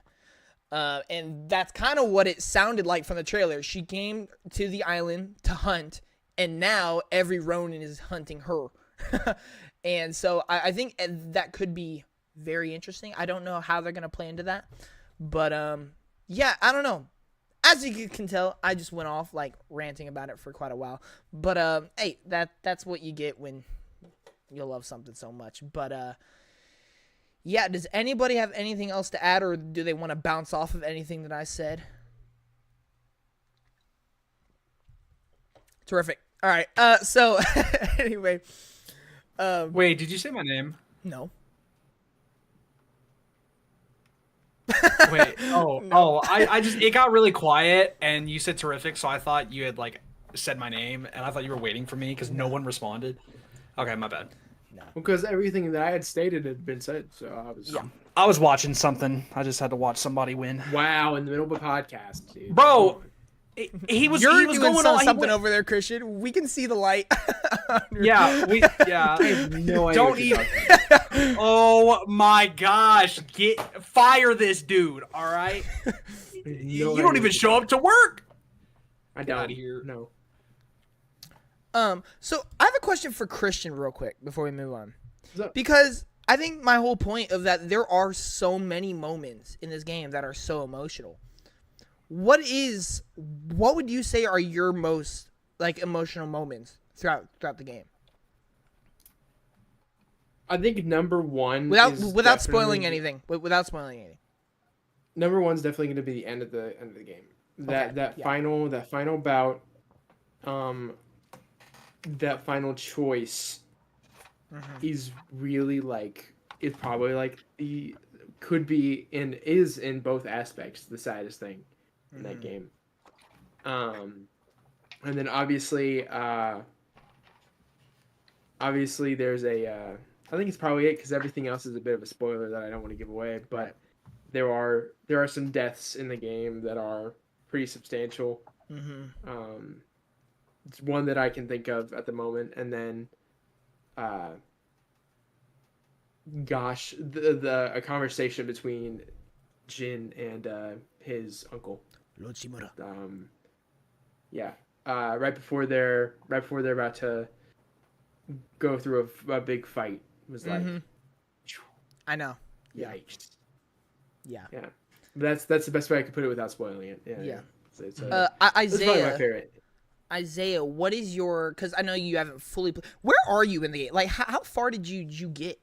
And that's kind of what it sounded like from the trailer. She came to the island to hunt, and now every Ronin is hunting her. And so I think that could be very interesting. I don't know how they're going to play into that. But, yeah, I don't know. As you can tell, I just went off, like, ranting about it for quite a while. But, hey, that's what you get when you love something so much. But, Yeah, does anybody have anything else to add, or do they want to bounce off of anything that I said? Terrific. All right. So anyway, Wait, did you say my name? no. Wait. Oh. I just it got really quiet, and you said terrific, so I thought you had like said my name, and I thought you were waiting for me because no one responded. Okay, my bad. Because everything that I had stated had been said, so I was. Yeah. I was watching something. I just had to watch somebody win. Wow, in the middle of a podcast, dude. Bro, he was You're he was doing going some- on something over there, Christian. We can see the light. Yeah, I have no idea. Don't what you're even. talking about. Oh my gosh! Fire this dude! All right. I have no You idea. don't even show up to work. I Get don't. outta here. No. So I have a question for Christian real quick before we move on. What's up? Because I think my whole point of that, there are so many moments in this game that are so emotional. What would you say are your most like emotional moments throughout the game? I think number one. Without is spoiling definitely- anything. Without spoiling anything. Number one's definitely going to be the end of the game. That yeah. final bout, that final choice is really like it's probably like could be and is in both aspects the saddest thing in that game. And then obviously there's a I think it's probably it because everything else is a bit of a spoiler that I don't want to give away, but there are some deaths in the game that are pretty substantial. It's one that I can think of at the moment, and then a conversation between Jin and his uncle. Lord Shimura. Right before they're about to go through a big fight was like, I know. Yeah. yikes. Yeah. Yeah, that's the best way I could put it without spoiling it. Yeah. It's that's probably my Isaiah, favorite. what is your? Because I know you haven't fully. Where are you in the game? Like, how far did you get?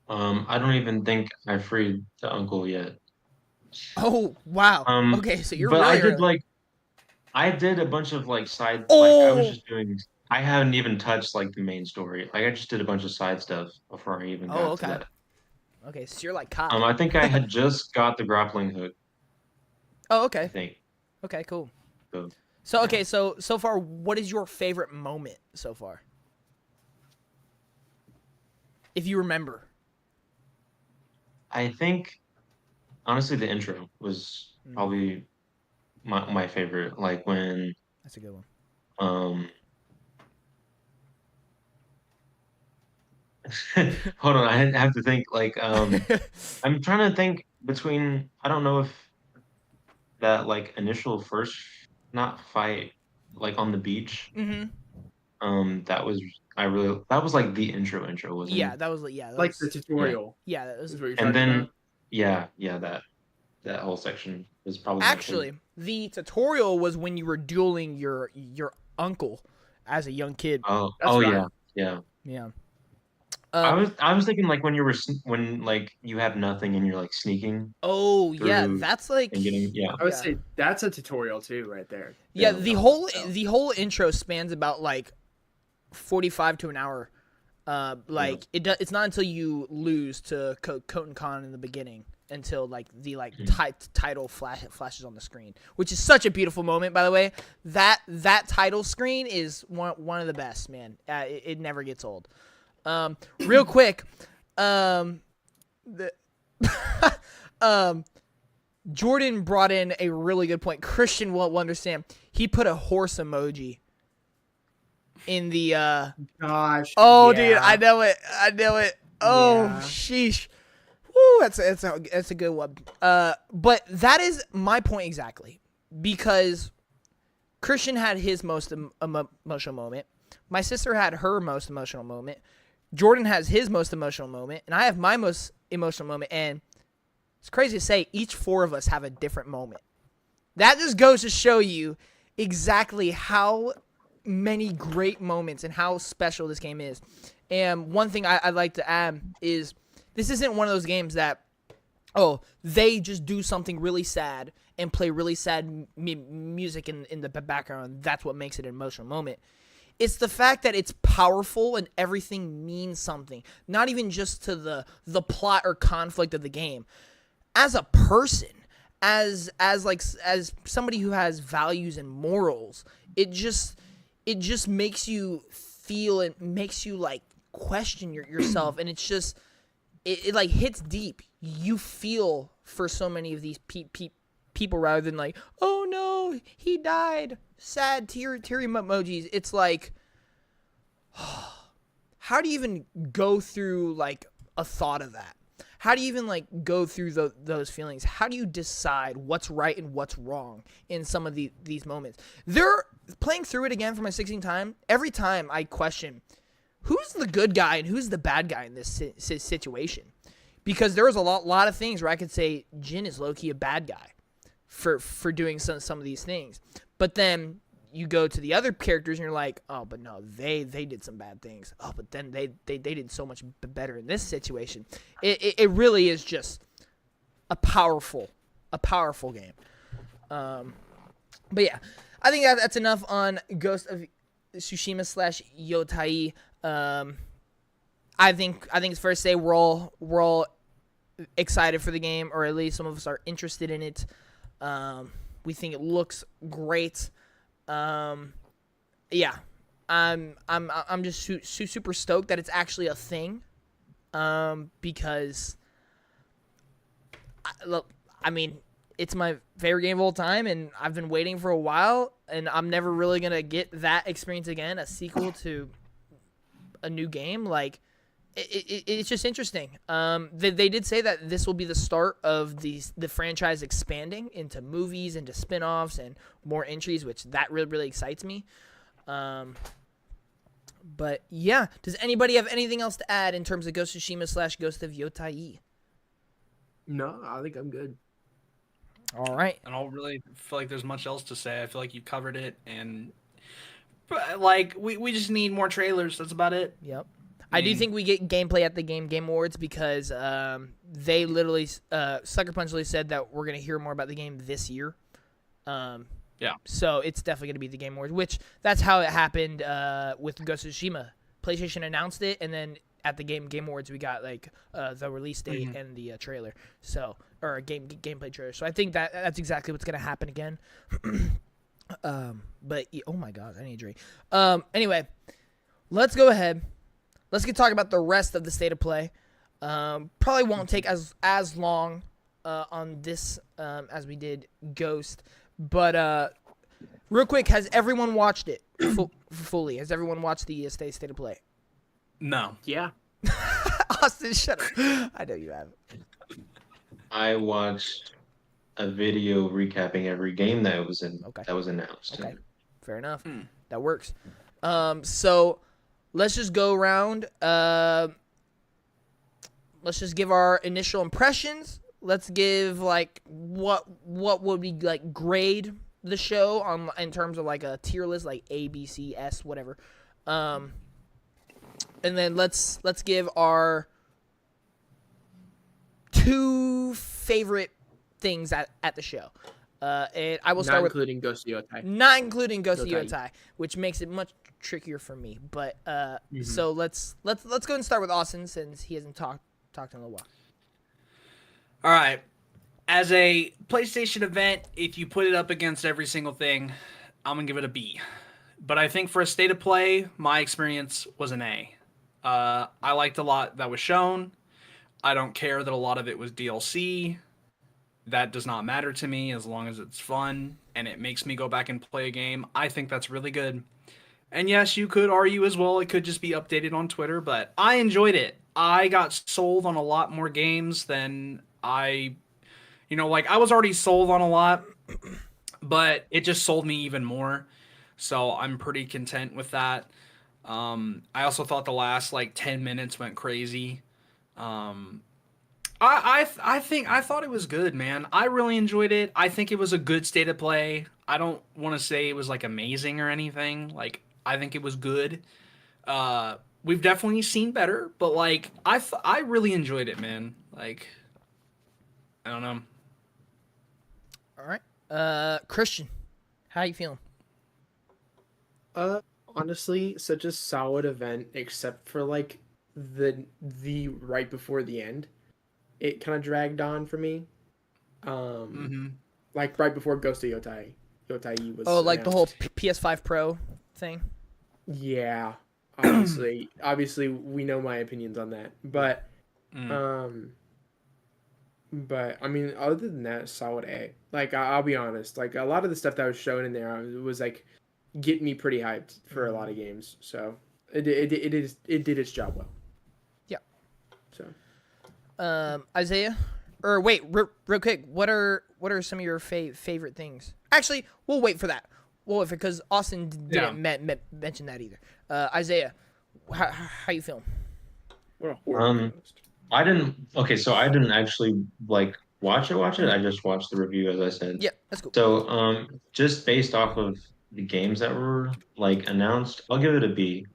I don't even think I freed the uncle yet. Oh wow. Um, Okay, so you're but really I did early. I did a bunch of like side Oh. I was just doing I haven't even touched like the main story. Like I just did a bunch of side stuff before I even got Okay. to that. Okay, so you're like Kai. I think I had just got the grappling hook, Oh I okay. think. Okay, cool. So So okay, so far, what is your favorite moment so far? If you remember. I think honestly the intro was probably my favorite. Like when That's a good one. hold on, I have to think like I'm trying to think between I don't know if that like initial first not fight like on the beach that was that was like the intro wasn't Yeah, it? that was that Like was, the tutorial. yeah, that was Is what you're And talking then about? yeah that whole section was probably my actually favorite. the tutorial was when you were dueling your uncle as a young kid. Oh That's oh right. yeah Yeah. I was thinking like when you were when like you have nothing and you're like sneaking Oh yeah, through that's like and getting I would yeah. say that's a tutorial too, right there. Yeah, Yeah. the whole intro spans about like 45 to an hour. It's not until you lose to Koten Khan in the beginning until like the title flashes on the screen, which is such a beautiful moment. By the way, that title screen is one of the best, man. It never gets old. Real quick, Jordan brought in a really good point. Christian will understand. He put a horse emoji in the Gosh. Oh, yeah. dude, I know it. Oh, Yeah. sheesh. Woo, that's a good one. But that is my point exactly, because Christian had his most emotional moment. My sister had her most emotional moment. Jordan has his most emotional moment, and I have my most emotional moment. And it's crazy to say, each four of us have a different moment. That just goes to show you exactly how many great moments and how special this game is. And one thing I'd like to add is This isn't one of those games that, oh, they just do something really sad and play really sad music in the background. That's what makes it an emotional moment. It's the fact that it's powerful and everything means something. Not even just to the plot or conflict of the game. As a person, as somebody who has values and morals, it just makes you feel, it makes you like question yourself, and it's just it like hits deep. You feel for so many of these people rather than like, oh no, he died, sad teary emojis. It's like, how do you even go through like a thought of that? How do you even like go through those feelings? How do you decide what's right and what's wrong in some of these moments? They're playing through it again for my 16th time. Every time I question who's the good guy and who's the bad guy in this situation, because there was a lot of things where I could say Jin is low-key a bad guy for doing some of these things, but then you go to the other characters and you're like, oh, but no, they did some bad things. Oh, but then they did so much better in this situation. It really is just a powerful game. But yeah, I think that's enough on Ghost of Tsushima / Yotei. I think it's fair to say we're all excited for the game, or at least some of us are interested in it. We think it looks great. Yeah, I'm just super stoked that it's actually a thing. Because I mean, it's my favorite game of all time, and I've been waiting for a while, and I'm never really gonna get that experience again, a sequel to a new game. Like, it's just interesting. They did say that this will be the start of the franchise expanding into movies, into spin-offs, and more entries, which that really excites me. But yeah, does anybody have anything else to add in terms of Ghost of Tsushima / Ghost of Yotei? No, I think I'm good. All right. I don't really feel like there's much else to say. I feel like you covered it, and like we just need more trailers. That's about it. Yep. I do think we get gameplay at the Game Awards, because they literally Sucker Punch literally said that we're gonna hear more about the game this year. Yeah. So it's definitely gonna be the Game Awards, which that's how it happened with Ghost of Tsushima. PlayStation announced it, and then at the Game Awards we got like the release date and the trailer. So, or a gameplay trailer. So I think that's exactly what's gonna happen again. But oh my god, I need a drink. Anyway, let's go ahead. Let's get talk about the rest of the state of play. Probably won't take as long on this as we did Ghost. But real quick, has everyone watched it fully? Has everyone watched the state of play? No. Yeah. Austin, shut up. I know you have. I watched a video recapping every game that was announced. Okay, fair enough. That works. So let's just go around. Let's just give our initial impressions. Let's give like what would we like grade the show on in terms of like a tier list, like A, B, C, S, whatever. And then let's give our 2 favorite things at the show. And I will start with including Ghost of Yotei. Not including Ghost of Yotei, which makes it much trickier for me. But so let's go and start with Austin, since he hasn't talked in a little while. All right. As a PlayStation event, if you put it up against every single thing, I'm gonna give it a B. But I think for a state of play, my experience was an A. I liked a lot that was shown. I don't care that a lot of it was DLC. That does not matter to me as long as it's fun and it makes me go back and play a game. I think that's really good. And yes, you could argue as well, it could just be updated on Twitter, but I enjoyed it. I got sold on a lot more games than I was already sold on a lot, but it just sold me even more. So I'm pretty content with that. I also thought the last 10 minutes went crazy. I thought it was good, man. I really enjoyed it. I think it was a good state of play. I don't want to say it was amazing or anything. I think it was good. We've definitely seen better, but like I really enjoyed it, man. Like, I don't know. All right. Christian, how you feeling? Honestly, such a solid event, except for like the right before the end. It kind of dragged on for me. Um, Mm-hmm. like right before Ghost of Yotei. Yotei was Oh, like the whole announced. PS5 Pro thing. Yeah, obviously we know my opinions on that, Mm. um, but I mean, other than that, solid A. Like I'll be honest, like a lot of the stuff that was shown in there was like getting me pretty hyped for a lot of games. So it did its job well. Yeah. So Isaiah, or wait, real quick, what are some of your favorite things? Actually, we'll wait for that. Well, because Austin didn't mention that either. Isaiah, how you feeling? what a horrible post. I didn't. Okay, so I didn't actually like watch it. I just watched the review, as I said. Yeah, that's cool. So, just based off of the games that were like announced, I'll give it a B.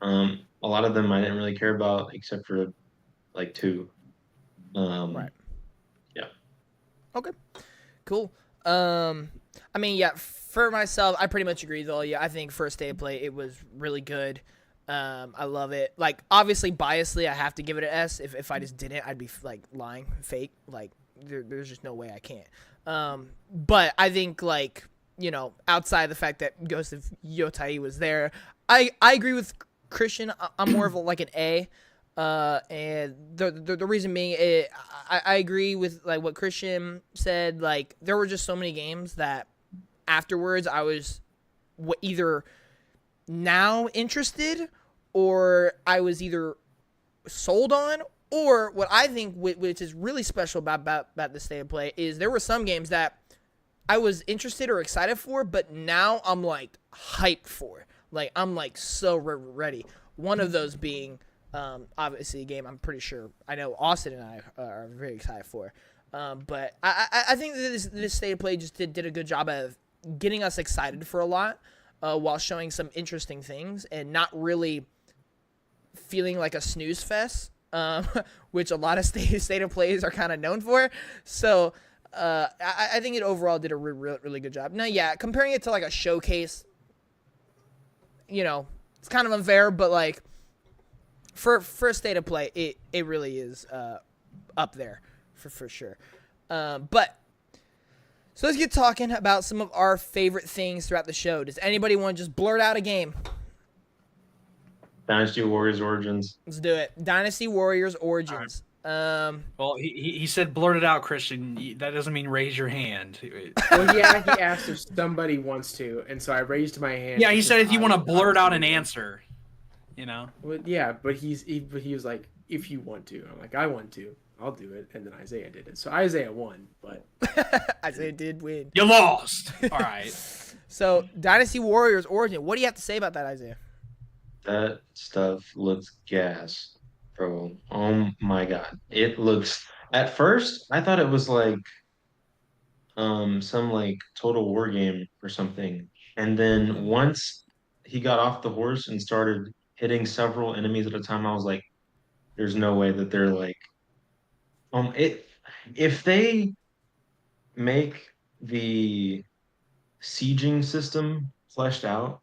A lot of them I didn't really care about, except for like two. Right. Yeah. Okay. Cool. I mean, yeah, for myself, I pretty much agree with all you. I think first day of play, it was really good. I love it. Like, obviously, biasly, I have to give it an S. If I just didn't, I'd be like lying, fake. Like, there's just no way I can't. But I think like, outside the fact that Ghost of Yotei was there, I agree with Christian. I'm more of like an A. And the reason being, I agree with like what Christian said. Like, there were just so many games that afterwards I was either now interested, or I was either sold on, or what I think which is really special about the state of play is there were some games that I was interested or excited for, but now I'm like hyped for. Like, I'm like so ready. One of those being obviously a game I'm pretty sure I know Austin and I are very excited for. But I think that this state of play just did a good job of getting us excited for a lot, while showing some interesting things and not really feeling like a snooze fest, which a lot of state of plays are kind of known for. So I think it overall did a really good job. Now, yeah, comparing it to like a showcase, it's kind of unfair, but like for state of play, it really is up there for sure. But so let's get talking about some of our favorite things throughout the show. Does anybody want to just blurt out a game? Dynasty Warriors Origins. Let's do it. Dynasty Warriors Origins. Well, he said blurt it out, Christian. That doesn't mean raise your hand. Well, yeah, he asked if somebody wants to, and so I raised my hand. Yeah, he said if you want to blurt out an answer, Well, yeah, but he was like, if you want to. I'm like, I want to. I'll do it. And then Isaiah did it. So Isaiah won, but Isaiah did win. You lost. All right. So Dynasty Warriors Origin. What do you have to say about that, Isaiah? That stuff looks gas, bro. Oh my god. It looks, at first I thought it was like some like total war game or something. And then once he got off the horse and started hitting several enemies at a time, I was like, there's no way that they're like it if they make the sieging system fleshed out,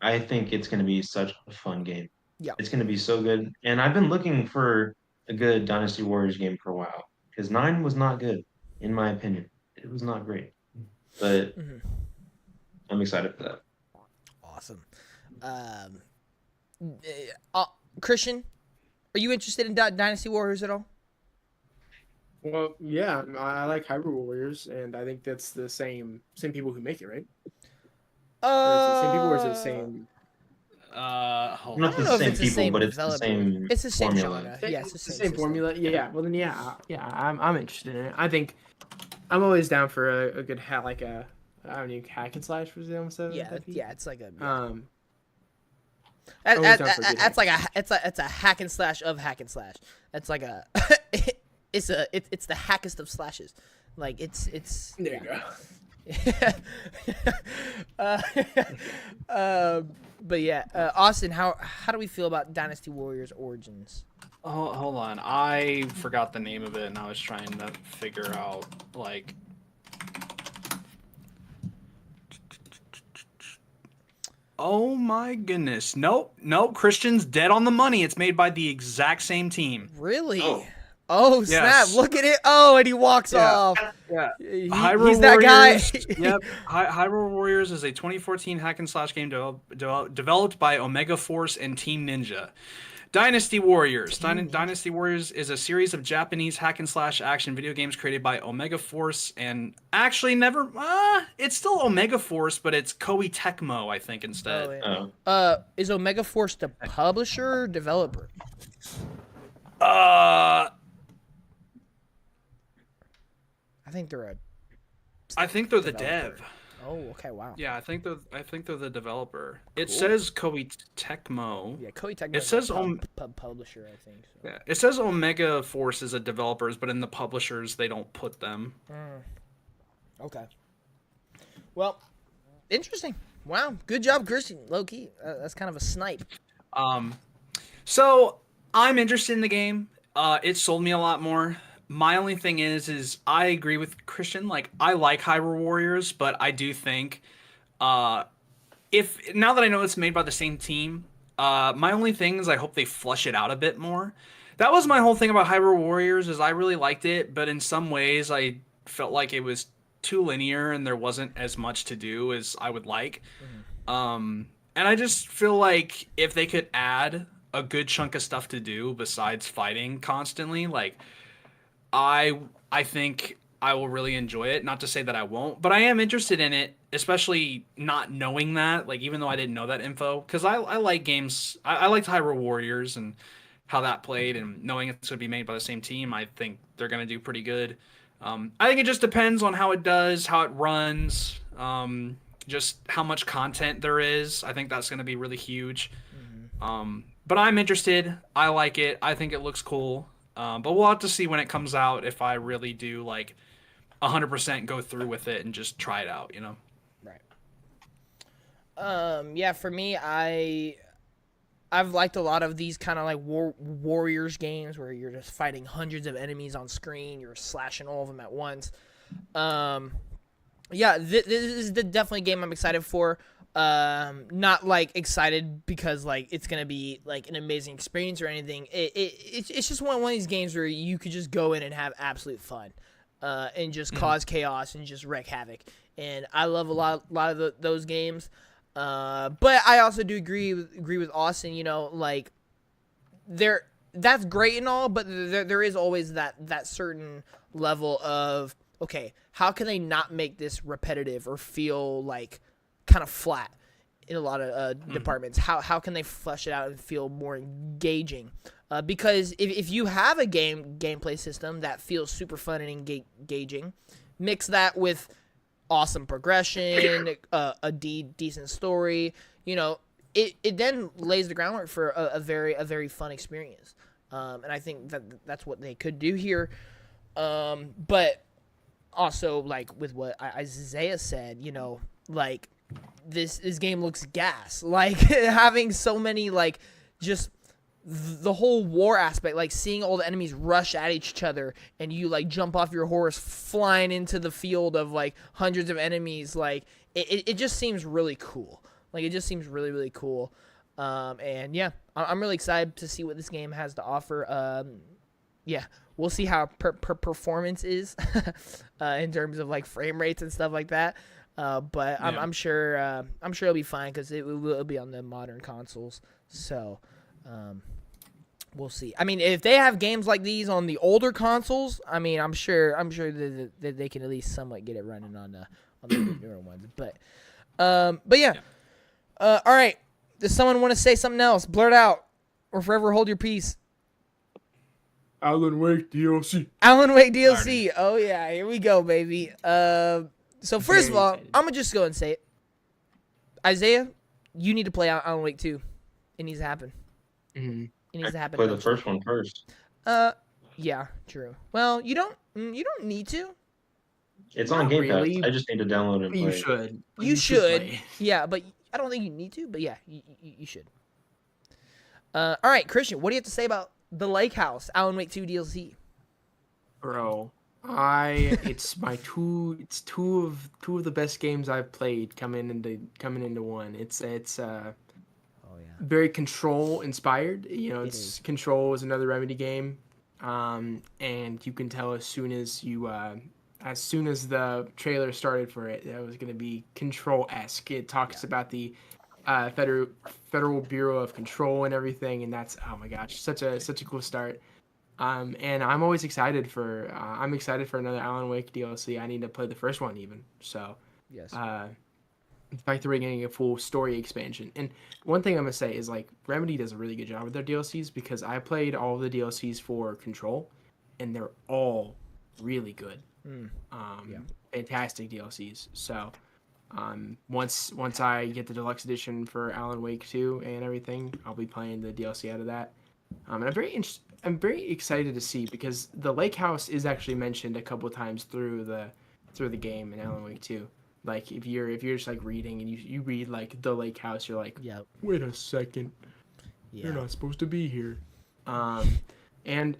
I think it's going to be such a fun game. Yeah. It's going to be so good. And I've been looking for a good Dynasty Warriors game for a while because 9 was not good, in my opinion. It was not great. But I'm excited for that. Awesome. Christian, are you interested in Dynasty Warriors at all? well, yeah, I like Hyrule Warriors, and I think that's the same people who make it, right? Or is it the same people, or is it the same? Hold Not on. the same people, but it's the developer. same It's the same formula. genre. Yeah, it's the same system. formula. Yeah. Well, then, I'm interested in it. I think I'm always down for a good I don't know, hack and slash was the almost Yeah, it's like a always down for a good that's like hack it's a hack and slash of hack and slash. That's like a it's the hackest of slashes. Like it's there you go. uh, but yeah, Austin, how do we feel about Dynasty Warriors Origins? Oh, hold on. I forgot the name of it, and I was trying to figure out like. Oh my goodness! Nope. Christian's dead on the money. It's made by the exact same team. Really? Oh. Oh snap! Yes. Look at it! Oh, and he walks Yeah. off. Yeah. He's that guy. Yep. Hyrule Warriors is a 2014 hack and slash game developed by Omega Force and Team Ninja. Dynasty Warriors. Dynasty Warriors is a series of Japanese hack and slash action video games created by Omega Force and actually it's still Omega Force, but it's Koei Tecmo, I think, instead. Oh, yeah. Is Omega Force the publisher or developer? I think they're the dev. Oh, okay, wow. Yeah, I think they're the developer. It says Koei Tecmo. Yeah, Koei Tecmo. It says publisher, I think. So. Yeah, it says Omega Force is a developers, but in the publishers they don't put them. Okay. Well, interesting. Wow, good job, Christian. Low key, that's kind of a snipe. So I'm interested in the game. It sold me a lot more. My only thing is I agree with Christian. Like, I like Hyrule Warriors, but I do think, if now that I know it's made by the same team, my only thing is I hope they flush it out a bit more. That was my whole thing about Hyrule Warriors is I really liked it, but in some ways I felt like it was too linear and there wasn't as much to do as I would like. And I just feel like if they could add a good chunk of stuff to do besides fighting constantly, like. I think I will really enjoy it. Not to say that I won't, but I am interested in it, especially not knowing that, like, even though I didn't know that info, because I like games. I liked Hyrule Warriors and how that played, and knowing it's going to be made by the same team, I think they're going to do pretty good. I think it just depends on how it does, how it runs, just how much content there is. I think that's going to be really huge. But I'm interested. I like it. I think it looks cool. But we'll have to see when it comes out if I really do like 100% go through with it and just try it out, you know? Right. Yeah, for me, I've liked a lot of these kind of like Warriors games where you're just fighting hundreds of enemies on screen. You're slashing all of them at once. Yeah, this is definitely a game I'm excited for. Not like excited because like it's gonna be like an amazing experience or anything. It's just one of these games where you could just go in and have absolute fun, and just cause chaos and just wreak havoc. And I love a lot of those games. But I also do agree with Austin. You know, like that's great and all, but there is always that certain level of, okay, how can they not make this repetitive or feel like kind of flat in a lot of departments? How can they flesh it out and feel more engaging? Because if you have a gameplay system that feels super fun and engaging, mix that with awesome progression, a decent story, you know, it then lays the groundwork for a very fun experience. And I think that's what they could do here. But also, like with what Isaiah said, you know, like this game looks gas. Like having so many, like, just the whole war aspect, like seeing all the enemies rush at each other and you like jump off your horse flying into the field of like hundreds of enemies, like it just seems really cool. Like it just seems really cool. And yeah, I'm really excited to see what this game has to offer. Yeah, we'll see how performance is in terms of like frame rates and stuff like that. But yeah. I'm sure it'll be fine because it will be on the modern consoles. So we'll see. I mean, if they have games like these on the older consoles, I mean, I'm sure that they can at least somewhat get it running on the newer ones. But yeah. All right. Does someone want to say something else? Blurt out or forever hold your peace. Alan Wake DLC. Alan Wake DLC. Oh yeah, here we go, baby. So first of all, I'm gonna just go and say it. Isaiah, you need to play Alan Wake 2. It needs to happen. Mm-hmm. It needs to happen. Play the first one first. Yeah, true. Well, you don't need to. It's on Not Game really. Pass. I just need to download it and You play it. should. You should. play. Yeah, but I don't think you need to. But yeah, you should. All right, Christian, what do you have to say about the Lake House Alan Wake 2 DLC? Bro, it's two of the best games I've played coming into one. It's Oh yeah. very Control inspired. It It's is. Control is another Remedy game, and you can tell as soon as the trailer started for it, that it was going to be Control-esque. It talks about the Federal Bureau of Control and everything, and that's, oh my gosh, such a cool start. And I'm always excited for another Alan Wake DLC. I need to play the first one even. So, Yes. the fact that we're getting a full story expansion. And one thing I'm gonna say is like Remedy does a really good job with their DLCs because I played all of the DLCs for Control, and they're all really good. Yeah. Fantastic DLCs. So, once I get the deluxe edition for Alan Wake 2 and everything, I'll be playing the DLC out of that. And I'm very excited to see because the lake house is actually mentioned a couple of times through the game in Alan Wake 2. Like if you're just like reading and you read like the lake house, you're like, Yep. wait a second, Yeah. you're not supposed to be here. And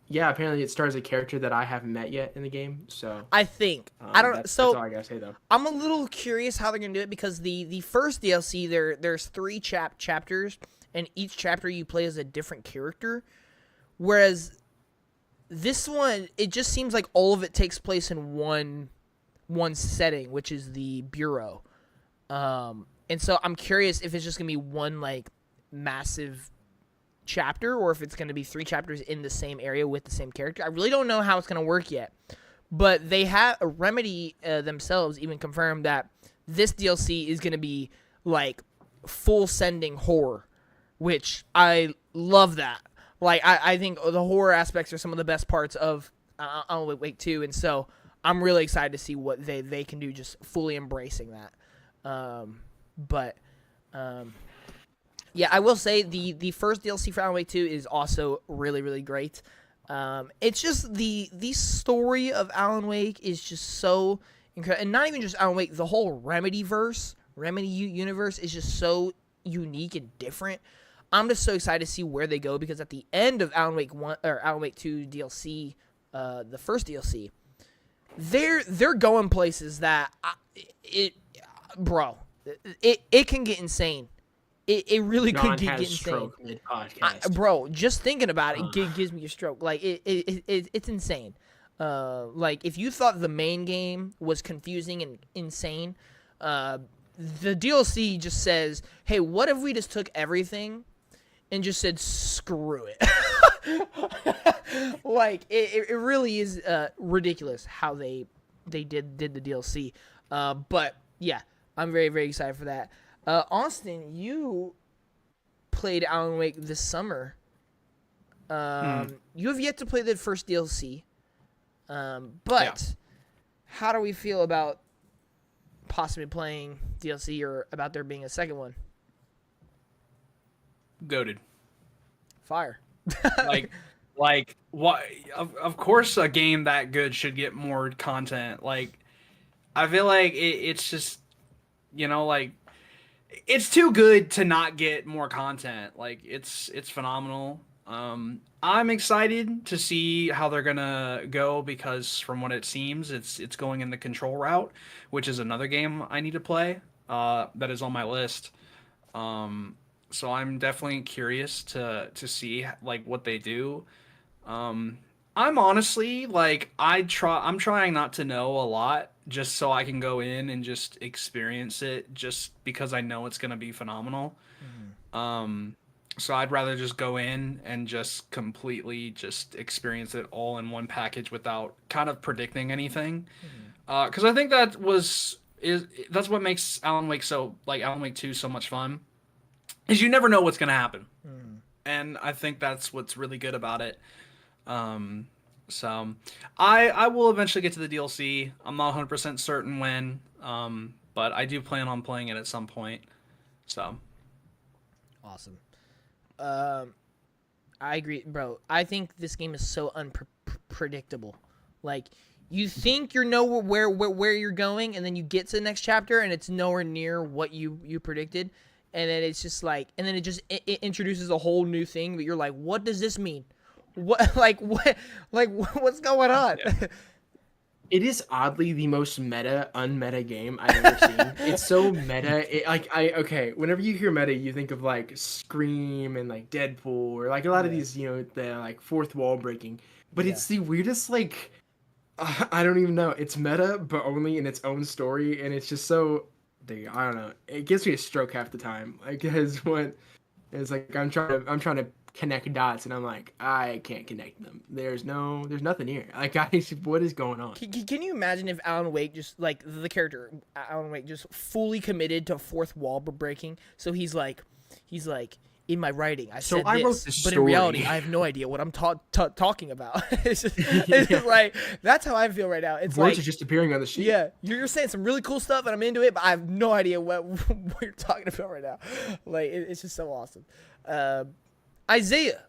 yeah, apparently it stars a character that I haven't met yet in the game. So I think I don't. That's So all I gotta say though. I'm a little curious how they're gonna do it because the first DLC there's 3 chapters, and each chapter you play as a different character, whereas this one it just seems like all of it takes place in one setting, which is the bureau. And so I'm curious if it's just gonna be one like massive chapter or if it's gonna be 3 chapters in the same area with the same character. I really don't know how it's gonna work yet. But they have a Remedy themselves even confirmed that this DLC is going to be like full sending horror, which I love that. Like I think the horror aspects are some of the best parts of Alan Wake 2, and so I'm really excited to see what they can do, just fully embracing that. Yeah, I will say the first DLC for Alan Wake 2 is also really, really great. It's just the story of Alan Wake is just so incredible, and not even just Alan Wake. The whole Remedy universe is just so unique and different. I'm just so excited to see where they go because at the end of Alan Wake 1 or Alan Wake 2 DLC, the first DLC, they're going places that it can get insane. It really could get insane. Bro, just thinking about it gives me a stroke. Like it's insane. Like if you thought the main game was confusing and insane, the DLC just says, "Hey, what if we just took everything and just said screw it?" Like it really is ridiculous how they did the DLC. But yeah, I'm very, very excited for that. Austin, you played Alan Wake this summer. You have yet to play the first DLC. But how do we feel about possibly playing DLC or about there being a second one? Goated. Fire. like what? Of course, a game that good should get more content. Like, I feel like it's just, like. It's too good to not get more content. Like it's phenomenal. I'm excited to see how they're gonna go because from what it seems, it's going in the Control route, which is another game I need to play. That is on my list. So I'm definitely curious to see like what they do. I'm honestly like I'm trying not to know a lot just so I can go in and just experience it just because I know it's gonna be phenomenal. So I'd rather just go in and just completely just experience it all in one package without kind of predicting anything. Because I think that's what makes Alan Wake Alan Wake 2 so much fun. Is you never know what's gonna happen. And I think that's what's really good about it. So I will eventually get to the DLC. I'm not 100% certain when, but I do plan on playing it at some point. So Awesome. I agree, bro. I think this game is so unpredictable. Like you think you know where you're going, and then you get to the next chapter, and it's nowhere near what you predicted, and then it's just like, and then it introduces a whole new thing, but you're like, what does this mean? What's going on? Yeah. It is oddly the most unmeta game I've ever seen. It's so meta. Okay, whenever you hear meta, you think of like Scream and like Deadpool or like a lot of these, the like fourth wall breaking. But it's the weirdest like I don't even know. It's meta, but only in its own story, and it's just so. I don't know. It gives me a stroke half the time. Like, because it's like I'm trying to connect dots, and I'm like, I can't connect them. There's nothing here. Like, guys, what is going on? Can you imagine if Alan Wake just like the character Alan Wake just fully committed to fourth wall breaking? So he's like, in my writing, I said I this, wrote this but in story. reality, I have no idea what I'm talking about. It's just like that's how I feel right now. It's Words like are just appearing on the sheet. yeah, you're saying some really cool stuff, and I'm into it, but I have no idea what you're talking about right now. Like it's just so awesome. Isaiah,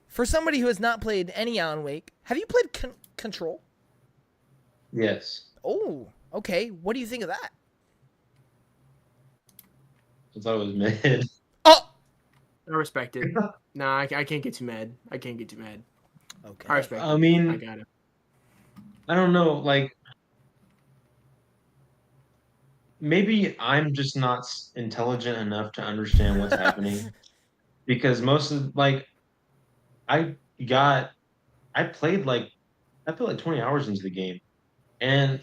for somebody who has not played any Alan Wake, have you played Control? Yes. Oh, okay. What do you think of that? I thought it was mid. Oh, I respect it. Nah, I can't get too mad. okay. I respect I it. mean, I got it. I don't know. Like, maybe I'm just not intelligent enough to understand what's happening. Because most of like, I got, I played like, I put like 20 hours into the game, and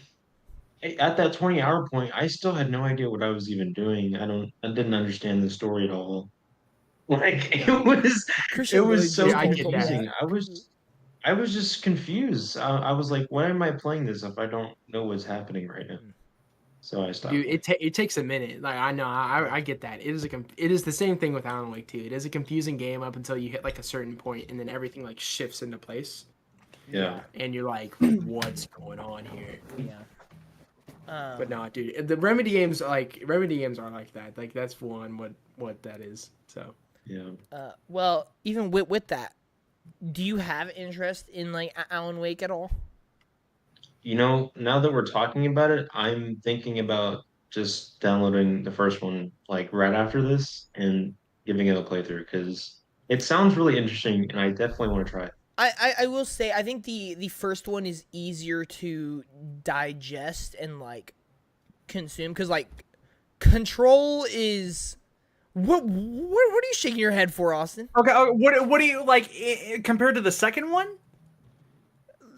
at that 20-hour point, I still had no idea what I was even doing. I didn't understand the story at all. Like Christian it really was so just I get that. confusing. I was just confused. I was like, why am I playing this if I don't know what's happening right now? So I stopped. Dude, it takes a minute. Like I know, I get that. It is the same thing with Alan Wake 2. It is a confusing game up until you hit like a certain point, and then everything like shifts into place, Yeah. and you're like, what's going on here? Yeah. But no, dude, the Remedy games are like that. Like that's what that is. So Yeah. Well, even with that, do you have interest in like Alan Wake at all? You know, now that we're talking about it, I'm thinking about just downloading the first one like right after this and giving it a playthrough because it sounds really interesting and I definitely want to try it. I will say I think the first one is easier to digest and like consume because like Control is what are you shaking your head for, Austin? Okay, what do you like compared to the second one?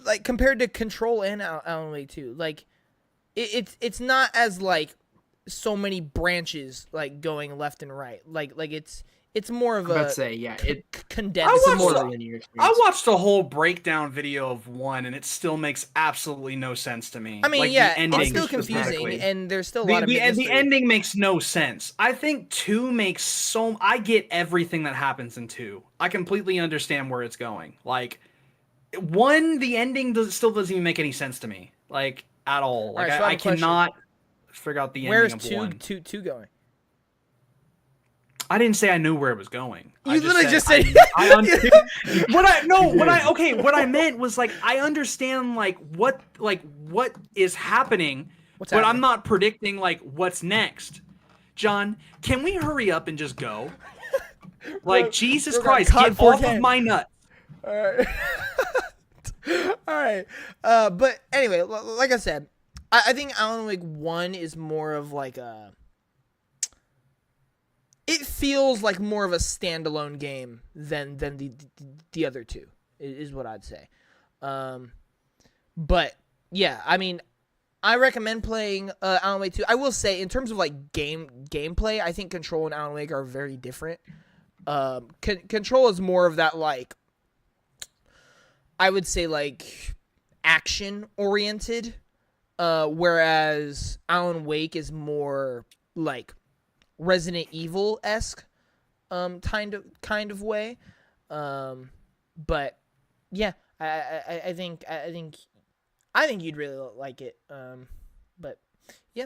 Like compared to Control and Alan Wake 2, like it's not as like so many branches like going left and right. Like it's more of let's say condensed. it's a watched more the- linear experience. I watched a whole breakdown video of one, and it still makes absolutely no sense to me. I mean, Like, yeah, the ending it's still specifically. confusing, and there's still a The, lot of the, mystery. the ending makes no sense. I think 2 makes so. I get everything that happens in 2. I completely understand where it's going. Like 1, the ending still doesn't even make any sense to me, like at all. Like Alright, so I I have a question. cannot figure out the Where's ending of 1. two going? I didn't say I knew where it was going. You literally just said. What I meant was like I understand like what is happening, What's but I'm happening? not predicting like what's next. John, can we hurry up and just go? Like Jesus we're gonna Christ, cut get off 4K. of my nut. All right. All right. But anyway, like I said, I think Alan Wake 1 is more of like a. It feels like more of a standalone game than the other two is what I'd say. But yeah, I mean, I recommend playing Alan Wake 2. I will say in terms of like gameplay, I think Control and Alan Wake are very different. Control is more of that like I would say like action oriented, whereas Alan Wake is more like Resident Evil-esque kind of way. But yeah, I think you'd really like it. But yeah.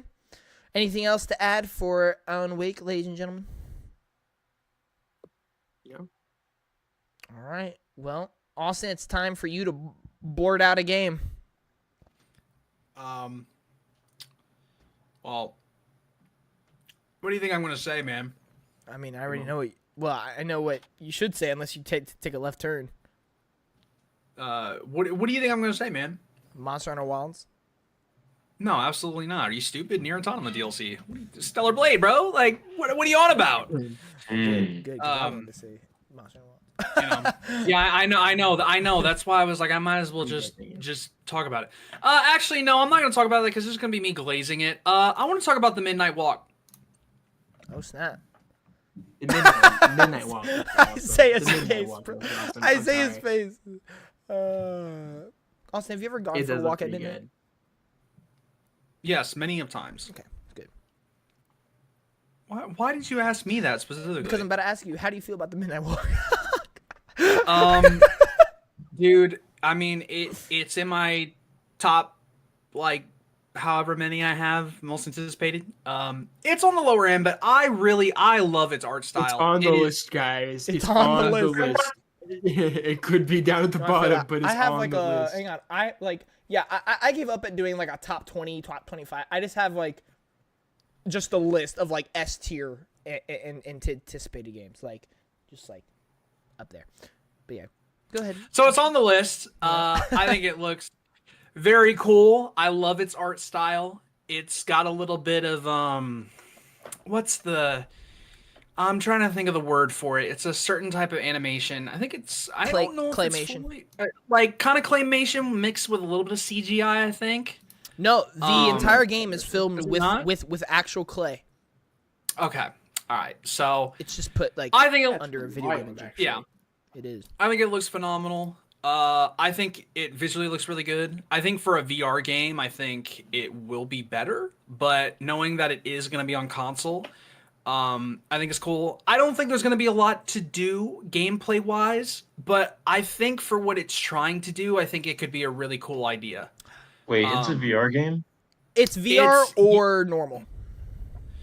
Anything else to add for Alan Wake, ladies and gentlemen? Yeah. All right. Well, Austin, it's time for you to board out a game. Well, what do you think I'm gonna say, man? I mean, I already know what. Well, I know what you should say unless you take a left turn. What do you think I'm gonna say, man? Monster Hunter Wilds. No, absolutely not. Are you stupid? Nier Automata DLC, Stellar Blade, bro. Like, what are you on about? Good. 'Cause I wanted to say Monster Hunter Wilds. You know, yeah, I know. That's why I was like, I might as well just talk about it. Actually, no, I'm not gonna talk about it because this is gonna be me glazing it. I want to talk about the Midnight Walk. Oh snap! Midnight Walk. Isaiah's The Midnight face, Walk bro. was awesome. I'm Isaiah's sorry. face. Austin, have you ever gone It for a does walk look at pretty midnight? good. Yes, many of times. Okay, good. Why did you ask me that specifically? Because I'm about to ask you, how do you feel about the midnight walk? Dude, I mean, it's in my top, like, however many I have most anticipated. It's on the lower end, but I love its art style. It's on the list, guys. It's on the list. It could be down at the bottom, but it's I have on like the a list. hang on. I gave up at doing like a top 20, top 25. I just have like just a list of like S tier and anticipated games, like just like up there. But yeah, go ahead. So it's on the list. I think it looks very cool. I love its art style. It's got a little bit of I'm trying to think of the word for it. It's a certain type of animation. I think it's don't know if it's claymation. fully, like kind of claymation mixed with a little bit of CGI. I think. No, the entire game is filmed is it not? with actual clay. Okay. All right. So It's just put like I think under a video game engine. yeah. It is. I think it looks phenomenal. I think it visually looks really good. I think for a VR game, I think it will be better. But knowing that it is going to be on console, I think it's cool. I don't think there's going to be a lot to do gameplay-wise, but I think for what it's trying to do, I think it could be a really cool idea. Wait, it's a VR game? It's VR or normal.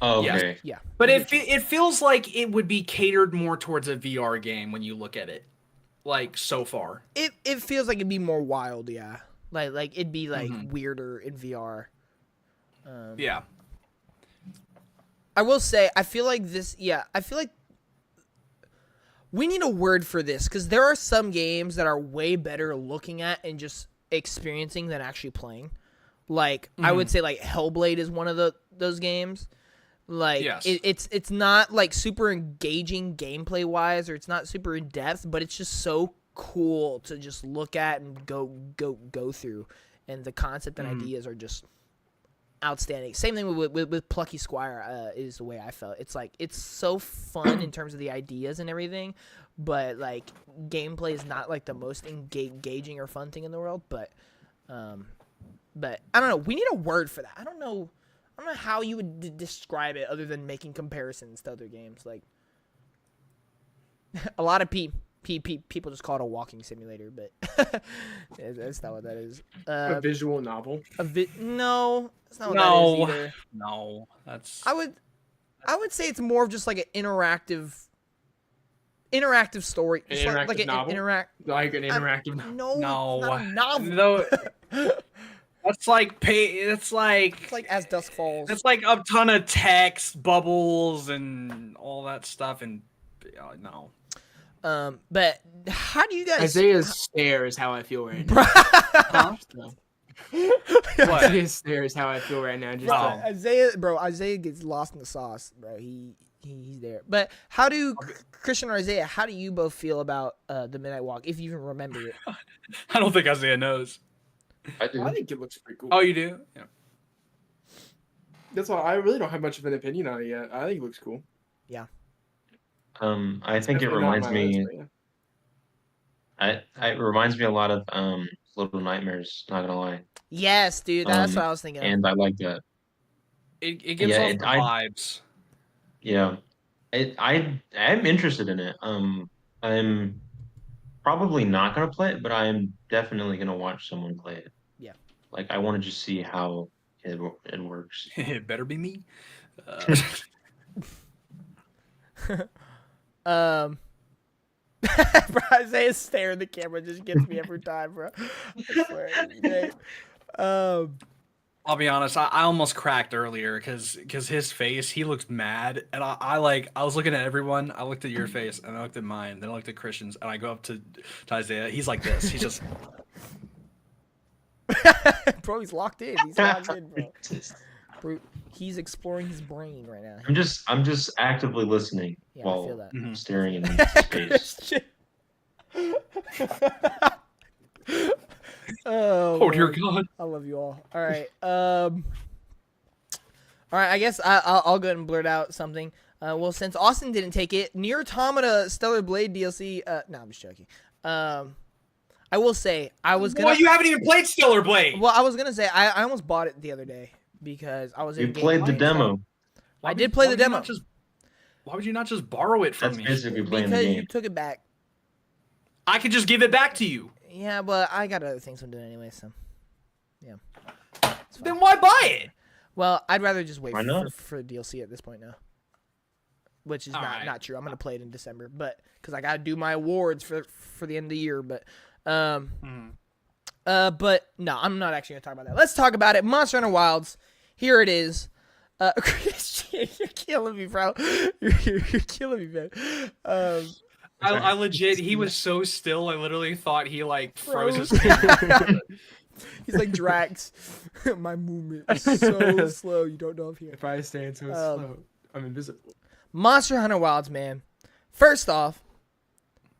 Oh, okay. Yeah. But it feels like it would be catered more towards a VR game when you look at it, like so far. It feels like it'd be more wild, yeah. Like it'd be like weirder in VR. Yeah. I will say, I feel like we need a word for this, because there are some games that are way better looking at and just experiencing than actually playing. Like, I would say, like, Hellblade is one of those games. Like, Yes. it's not, like, super engaging gameplay-wise, or it's not super in-depth, but it's just so cool to just look at and go through. And the concept and ideas are just outstanding. Same thing with Plucky Squire is the way I felt. It's like, it's so fun in terms of the ideas and everything, but like gameplay is not like the most engaging or fun thing in the world. But I don't know. We need a word for that. I don't know how you would describe it other than making comparisons to other games. Like a lot of people just call it a walking simulator, but that's not what that is. A visual novel. No, that's not what that is either. No, that's. I would say it's more of just like an interactive story. An interactive like novel? Like an interactive novel. No, No, it's not a novel. No, that's like It's like As Dusk Falls. It's like a ton of text, bubbles, and all that stuff, and no. But how do you guys? Isaiah's stare is how I feel right now. Huh? What? Isaiah's stare is how I feel right now. Just Isaiah gets lost in the sauce, bro. He's there. But how do Christian or Isaiah? How do you both feel about the Midnight Walk, if you even remember it? I don't think Isaiah knows. I do. I think it looks pretty cool. Oh, you do? Yeah. That's why I really don't have much of an opinion on it yet. I think it looks cool. Yeah. I think it Definitely not reminds my me. list, but yeah. It reminds me a lot of Little Nightmares. Not gonna lie, Yes, dude. That's what I was thinking. and I like that. It gives Yeah, off the vibes. Yeah, I'm interested in it. I'm probably not gonna play it, but I'm definitely gonna watch someone play it. Yeah. Like I want to just see how it works. It better be me. Bro, Isaiah's staring at the camera just gets me every time, bro. I swear. I'll be honest. I almost cracked earlier because his face, he looked mad, and I was looking at everyone. I looked at your face, and I looked at mine. Then I looked at Christian's, and I go up to Isaiah. He's like this. He's just Bro, he's locked in. He's locked in, bro. Bro, he's exploring his brain right now. I'm just actively listening Yeah, I feel while that. staring into space. Oh dear Lord. God. I love you all. All right. All right. I guess I'll go ahead and blurt out something. Well, since Austin didn't take it, Nier Automata Stellar Blade DLC. No, I'm just joking. I will say I was gonna. Well, you haven't even played Stellar Blade. Well, I was gonna say I almost bought it the other day because I was in. You played the demo. I did play the demo. Why would you not just borrow it from That's me? basically playing the Because game. you took it back. I could just give it back to you. Yeah, but I got other things I'm doing anyway, so yeah. Then why buy it? Well, I'd rather just wait Why not? for DLC at this point now. Which is Alright. not true. I'm gonna play it in December, but because I gotta do my awards for the end of the year. But but no, I'm not actually gonna talk about that. Let's talk about it. Monster Hunter Wilds. Here it is. Christian, you're killing me, bro. You're killing me, man. I legit, he was so still. I literally thought he like froze his. He's like Drax. My movement is so slow. You don't know if here. If I stand so slow, I'm invisible. Monster Hunter Wilds, man. First off,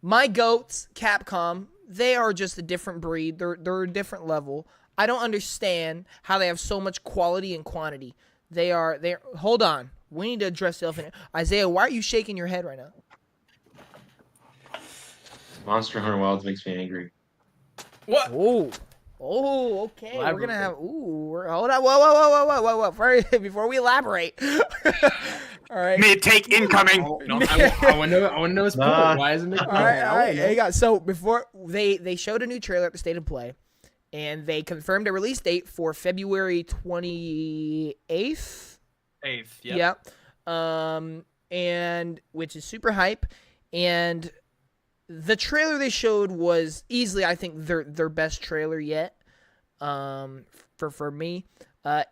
my goats, Capcom, they are just a different breed. They're a different level. I don't understand how they have so much quality and quantity. They're hold on. We need to address the elephant. Isaiah, why are you shaking your head right now? Monster Hunter Wilds makes me angry. What? Oh, okay. We're Elaborate. gonna have. Hold on. Whoa. Before we elaborate. All right. Mid-take incoming. I want to know his point. Nah. Why isn't it? All right. Hey guys. So before they showed a new trailer at the State of Play, and they confirmed a release date for February 28th. 8th. Yeah. Yep. And which is super hype, and the trailer they showed was easily, I think, their best trailer yet. For me, I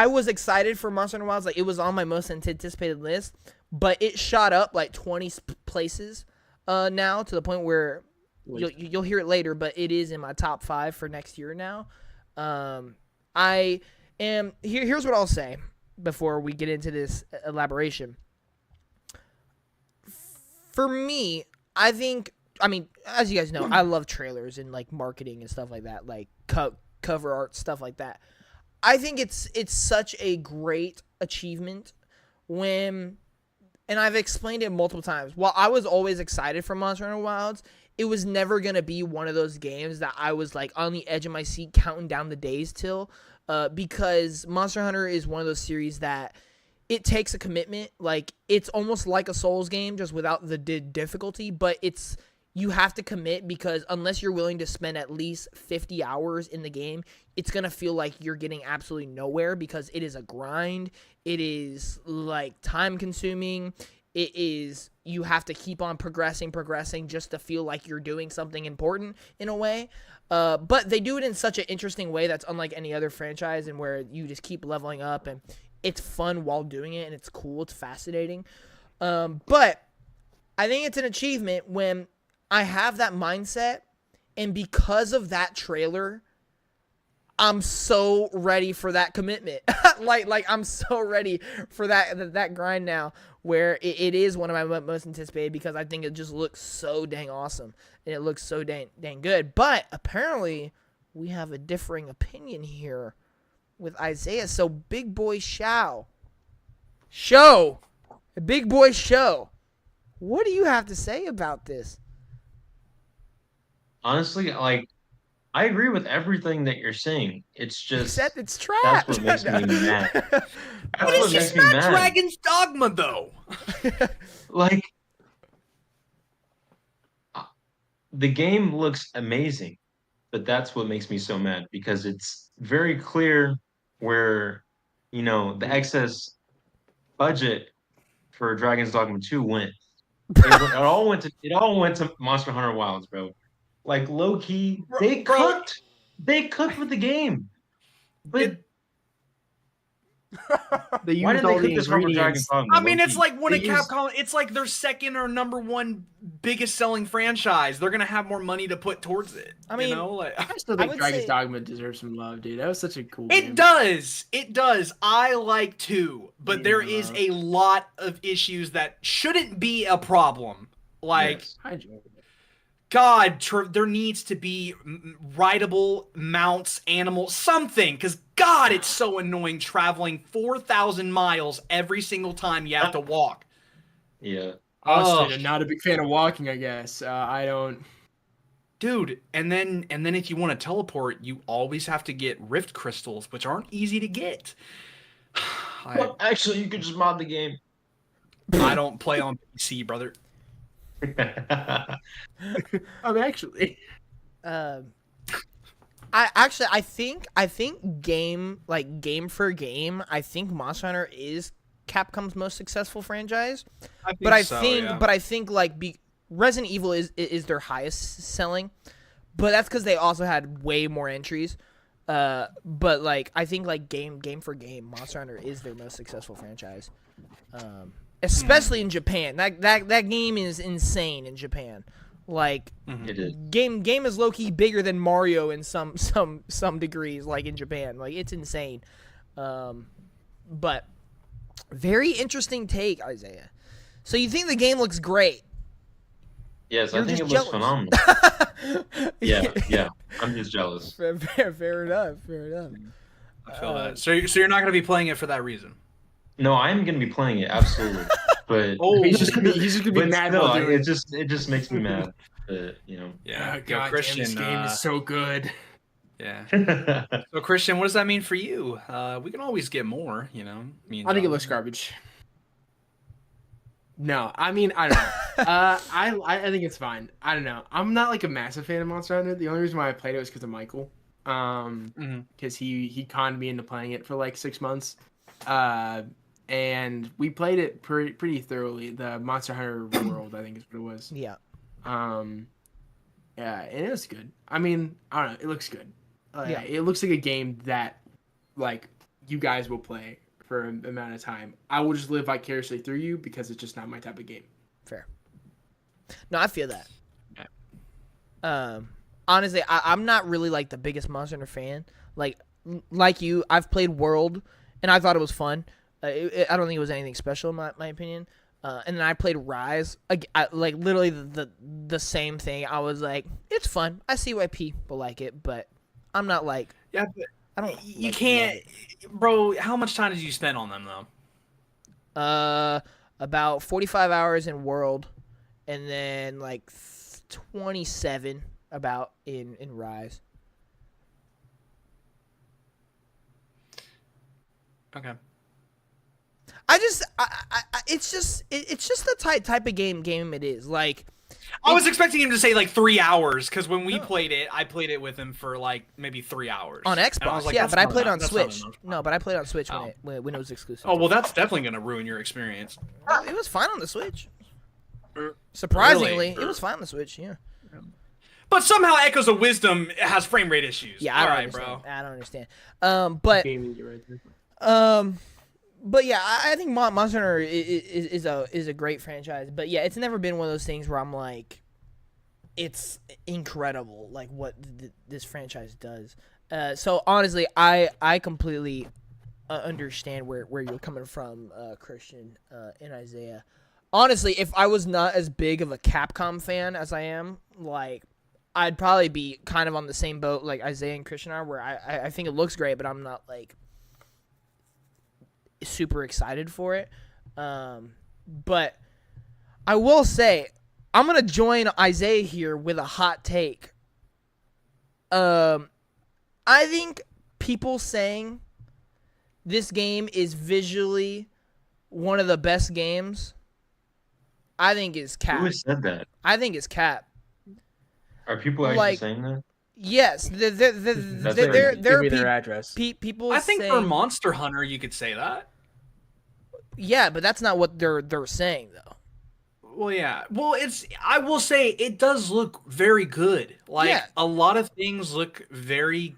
was excited for Monster Hunter Wilds. Like, it was on my most anticipated list, but it shot up like 20 places now, to the point where you'll hear it later, but it is in my top 5 for next year now. Here's what I'll say before we get into this elaboration. For me, I mean, as you guys know, I love trailers and like marketing and stuff like that, like cover art, stuff like that. I think it's such a great achievement when, and I've explained it multiple times, while I was always excited for Monster Hunter Wilds, it was never going to be one of those games that I was like on the edge of my seat counting down the days till, because Monster Hunter is one of those series that it takes a commitment. Like, it's almost like a Souls game, just without the difficulty, but you have to commit, because unless you're willing to spend at least 50 hours in the game, it's going to feel like you're getting absolutely nowhere, because it is a grind. It is like time consuming. You have to keep on progressing just to feel like you're doing something important in a way. But they do it in such an interesting way that's unlike any other franchise, and where you just keep leveling up, and it's fun while doing it, and it's cool. It's fascinating. But I think it's an achievement when I have that mindset, and because of that trailer, I'm so ready for that commitment. like I'm so ready for that grind now, where it is one of my most anticipated, because I think it just looks so dang awesome, and it looks so dang good. But apparently, we have a differing opinion here with Isaiah. So Big Boy Big Boy Show, what do you have to say about this? Honestly, like, I agree with everything that you're saying. It's just Except it's trash. that's what makes me mad. But That's it's what just makes me not mad. Dragon's Dogma, though. Like, the game looks amazing, but that's what makes me so mad, because it's very clear where, the excess budget for Dragon's Dogma 2 went. It all went to Monster Hunter Wilds, bro. Like, low key, they cooked with the game. But They Why used did they all the cook this Rubber Dragon ingredients. Dogma? I mean, it's Low-key. like when They a Capcom, it's like their second or number one biggest selling franchise. They're gonna have more money to put towards it. I mean, you know, like I still I think would Dragon's say- Dogma deserves some love, dude. That was such a cool game. it does. It does. I like too, but there Yeah. is a lot of issues that shouldn't be a problem. Like, Yes. I enjoyed it. God, there needs to be rideable mounts, animals, something. Because, God, it's so annoying traveling 4,000 miles every single time you have to walk. Yeah. Honestly, Ugh. I'm not a big fan of walking, I guess. I don't. Dude, and then if you want to teleport, you always have to get rift crystals, which aren't easy to get. Well, actually, you could just mod the game. I don't play on PC, brother. Actually. I think game for game, I think Monster Hunter is Capcom's most successful franchise. But I think like Resident Evil is their highest selling, but that's because they also had way more entries. But like I think like game for game, Monster Hunter is their most successful franchise. Especially in Japan. That game is insane in Japan. Like It is. game is low key bigger than Mario in some degrees. Like in Japan, like it's insane. But very interesting take, Isaiah. So you think the game looks great? Yes, You're I think it just looks jealous. phenomenal. Yeah. I'm just jealous. Fair enough. I feel that. So you're not going to be playing it for that reason? No, I am gonna be playing it absolutely, but He's just gonna be but mad still, while doing it just makes me mad. That, you know. Yeah. God, Christian, damn, this game is so good. yeah. So Christian, what does that mean for you? We can always get more, you know. I think it looks garbage. No, I mean I don't know. I think it's fine. I don't know. I'm not like a massive fan of Monster Hunter. The only reason why I played it was because of Michael. Because he conned me into playing it for like 6 months. And we played it pretty thoroughly. The Monster Hunter World, I think is what it was. Yeah. Yeah, and it was good. I mean, I don't know. It looks good. Yeah. It looks like a game that, like, you guys will play for an amount of time. I will just live vicariously through you because it's just not my type of game. Fair. No, I feel that. Yeah. Honestly, I'm not really like the biggest Monster Hunter fan. Like you, I've played World, and I thought it was fun. I don't think it was anything special in my opinion. And then I played Rise, like literally the same thing. I was like, it's fun. I see why people like it, but I'm not like. Yeah, but I don't. you like, can't, love bro. How much time did you spend on them though? it. About 45 hours in World, and then like 27 about in Rise. Okay. It's just the type of game it is. Like, I was expecting him to say like 3 hours because when we played it, I played it with him for like maybe 3 hours on And I Xbox, was like, yeah, that's but I not played enough. on That's not Switch. enough. No, but I played on Switch Oh. when it was exclusive. Oh well, that's definitely gonna ruin your experience. It was fine on the Switch. Surprisingly, Really? it was fine on the Switch. Yeah. But somehow Echoes of Wisdom has frame rate issues. Yeah, I all don't right, understand. bro. I don't understand. But Game right there. but yeah, I think Monster Hunter is a great franchise. But yeah, it's never been one of those things where I'm like, it's incredible, like what this franchise does. So honestly, I completely understand where you're coming from, Christian and Isaiah. Honestly, if I was not as big of a Capcom fan as I am, like, I'd probably be kind of on the same boat like Isaiah and Christian are, where I think it looks great, but I'm not like super excited for it. But I will say, I'm gonna join Isaiah here with a hot take. I think people saying this game is visually one of the best games, I think is cap. Who has said that? I think it's cap. Are people actually Like, saying that? Yes, there Give are me their address. people. I think saying, for Monster Hunter, you could say that. yeah, but that's not what they're saying though. Well, yeah. Well, I will say it does look very good. Like Yeah. a lot of things look very.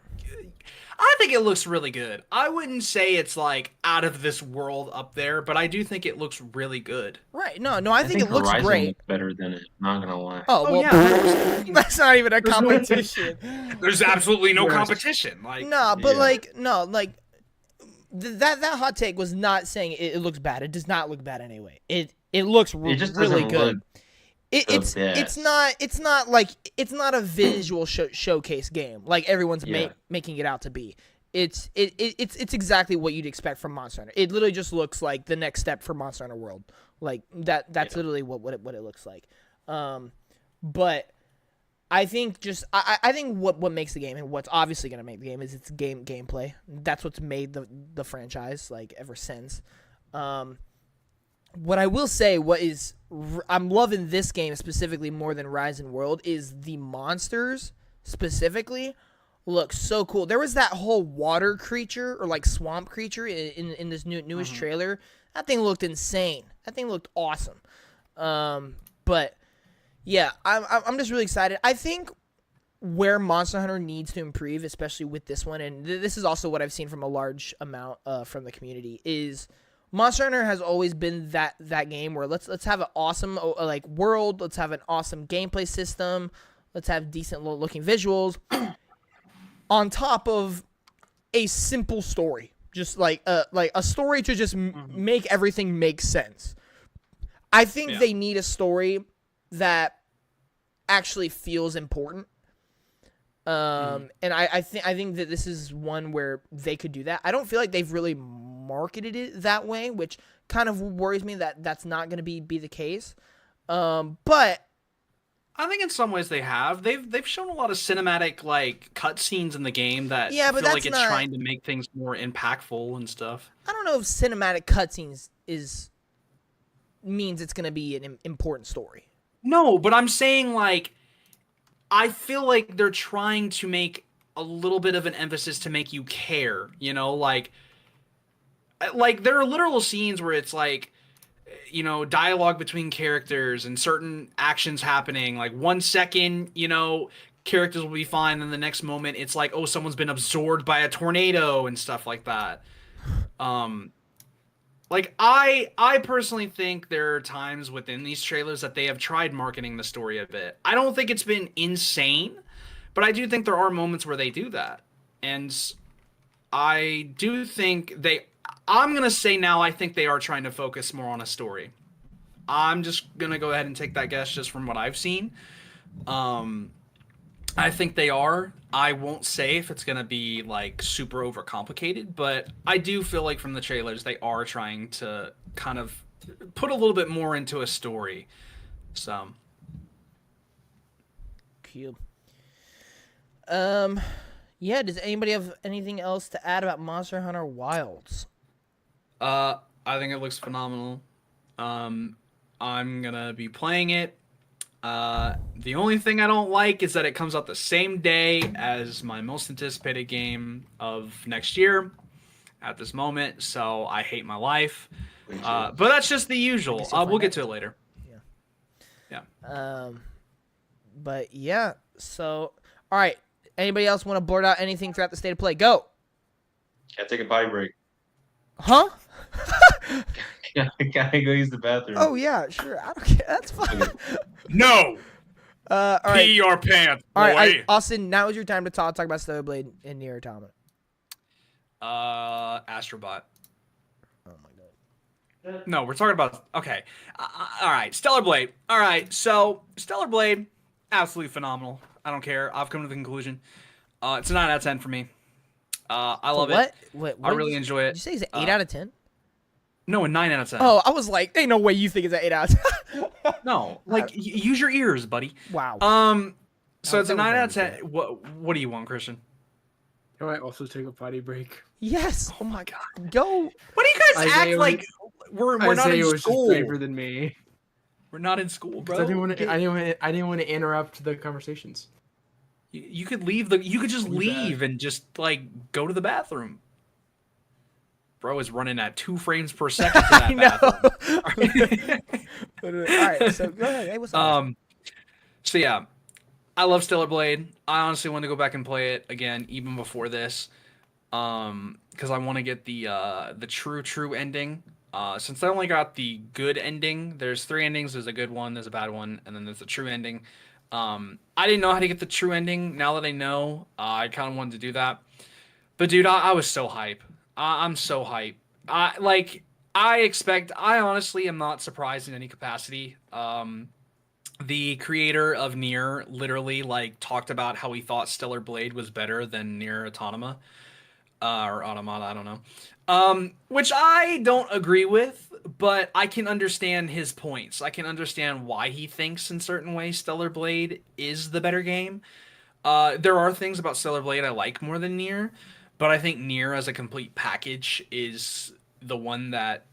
I think it looks really good. I wouldn't say it's like out of this world up there, but I do think it looks really good. Right. No, I think it looks Horizon great. looks better than it. Not gonna lie. Oh, Oh, well, yeah. that's not even a There's no- competition. There's absolutely no Yes. competition. Like, No, but Yeah. that hot take was not saying it looks bad. It does not look bad anyway. It looks It just really doesn't good. look It's best. not a visual showcase game like everyone's Yeah. making it out to be. It's exactly what you'd expect from Monster Hunter. It literally just looks like the next step for Monster Hunter World. Like that's Yeah. literally what it looks like. But I think I think what makes the game and what's obviously going to make the game is its gameplay. That's what's made the franchise like ever since. What I will say, I'm loving this game specifically more than Rise and World is the monsters specifically look so cool. There was that whole water creature or like swamp creature in this newest trailer. That thing looked insane. That thing looked awesome. But yeah, I'm just really excited. I think where Monster Hunter needs to improve, especially with this one, and this is also what I've seen from a large amount from the community, is Monster Hunter has always been that game where let's have an awesome like world, let's have an awesome gameplay system, let's have decent looking visuals, on top of a simple story, just like a story to just make everything make sense. I think they need a story that actually feels important. And I think that this is one where they could do that. I don't feel like they've really marketed it that way, which kind of worries me that that's not going to be the case. But I think in some ways they have. They've shown a lot of cinematic like cutscenes in the game that Yeah, but feel like that's it's not- trying to make things more impactful and stuff. I don't know if cinematic cutscenes means it's going to be an important story. No, but I'm saying like I feel like they're trying to make a little bit of an emphasis to make you care, you know, like there are literal scenes where it's like, you know, dialogue between characters and certain actions happening. Like 1 second, you know, characters will be fine, and the next moment it's like, oh, someone's been absorbed by a tornado and stuff like that. Like I personally think there are times within these trailers that they have tried marketing the story a bit. I don't think it's been insane, but I do think there are moments where they do that. And I do think I'm going to say now I think they are trying to focus more on a story. I'm just going to go ahead and take that guess just from what I've seen. I think they are. I won't say if it's going to be like super overcomplicated, but I do feel like from the trailers they are trying to kind of put a little bit more into a story. So Cube. Yeah, does anybody have anything else to add about Monster Hunter Wilds? I think it looks phenomenal. I'm going to be playing it. The only thing I don't like is that it comes out the same day as my most anticipated game of next year at this moment, so I hate my life. But that's just the usual. guess you'll We'll find get out. to it later. But yeah, so all right. Anybody else want to blurt out anything throughout the state of play? Go. Gotta take a potty break. Huh? Gotta go use the bathroom. Oh yeah, sure. I don't care. That's fine. No! All right. Pee your pants, boy! All right, Austin. Now is your time to talk about Stellar Blade and Nier Automata. Astrobot. Oh my god. No, we're talking about... Okay. All right, Stellar Blade. All right, so Stellar Blade, absolutely phenomenal. I don't care. I've come to the conclusion. It's a 9 out of 10 for me. I love it. What? I really enjoy it. Did you say it's an 8 out of 10? No, a 9 out of 10. Oh, I was like, ain't no way you think it's an 8 out of 10. No, like, use your ears, buddy. Wow. So it's a that 9 was out of 10. What do you want, Christian? Can I also take a potty break? Yes. Oh my god. Go. Why do you guys act Isaiah like we're not Isaiah in was school? just braver than me. We're not in school, 'Cause bro. I didn't want to interrupt the conversations. You could leave you could just leave and just like go to the bathroom. Bro is running at 2 frames per second to that I know. bathroom. All right, so go ahead. Hey, what's up? So yeah, I love Stellar Blade. I honestly want to go back and play it again, even before this. because I want to get the true ending. Since I only got the good ending, there's three endings. There's a good one, there's a bad one, and then there's a true ending. I didn't know how to get the true ending. Now that I know, I kind of wanted to do that. But dude, I was so hype. I'm so hype. I honestly am not surprised in any capacity. The creator of Nier literally like talked about how he thought Stellar Blade was better than Nier Automata, or Automata, I don't know. Which I don't agree with, but I can understand his points. I can understand why he thinks in certain ways Stellar Blade is the better game. There are things about Stellar Blade I like more than Nier, but I think Nier as a complete package is the one that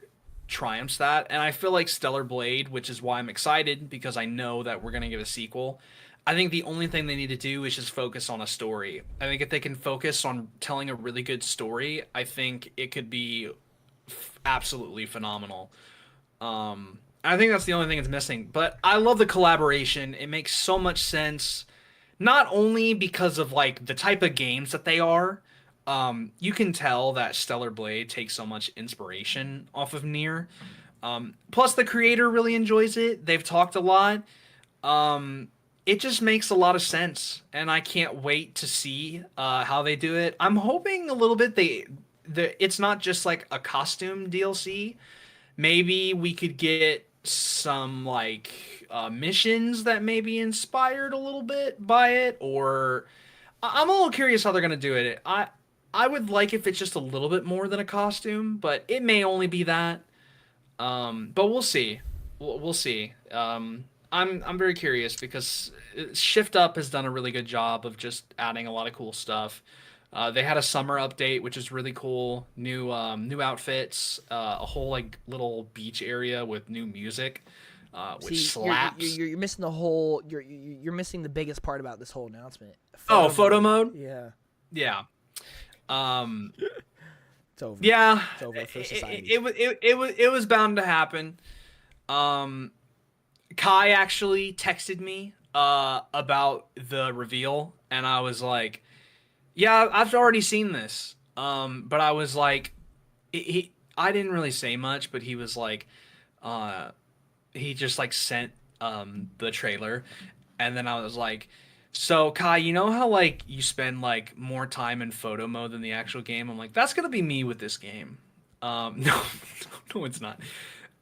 triumphs that. And I feel like Stellar Blade, which is why I'm excited because I know that we're going to get a sequel. I think the only thing they need to do is just focus on a story. I think if they can focus on telling a really good story, I think it could be absolutely phenomenal. I think that's the only thing it's missing. But I love the collaboration. It makes so much sense, not only because of like the type of games that they are. You can tell that Stellar Blade takes so much inspiration off of Nier. Plus, the creator really enjoys it. They've talked a lot. It just makes a lot of sense, and I can't wait to see how they do it. I'm hoping a little bit it's not just like a costume DLC. Maybe we could get some like missions that may be inspired a little bit by it, or I'm a little curious how they're gonna do it. I would like if it's just a little bit more than a costume, but it may only be that. But we'll see. We'll see. I'm very curious because Shift Up has done a really good job of just adding a lot of cool stuff. They had a summer update, which is really cool. New outfits, a whole like little beach area with new music, which See, slaps. you're missing the whole. You're missing the biggest part about this whole announcement. Photo mode. Yeah, Yeah. it's over. Yeah. It's over for society. It was bound to happen. Kai actually texted me about the reveal, and I was like, "Yeah, I've already seen this." But I was like, I didn't really say much, but he was like, he just like sent the trailer, and then I was like, "So Kai, you know how like you spend like more time in photo mode than the actual game?" I'm like, "That's gonna be me with this game." No, no, it's not.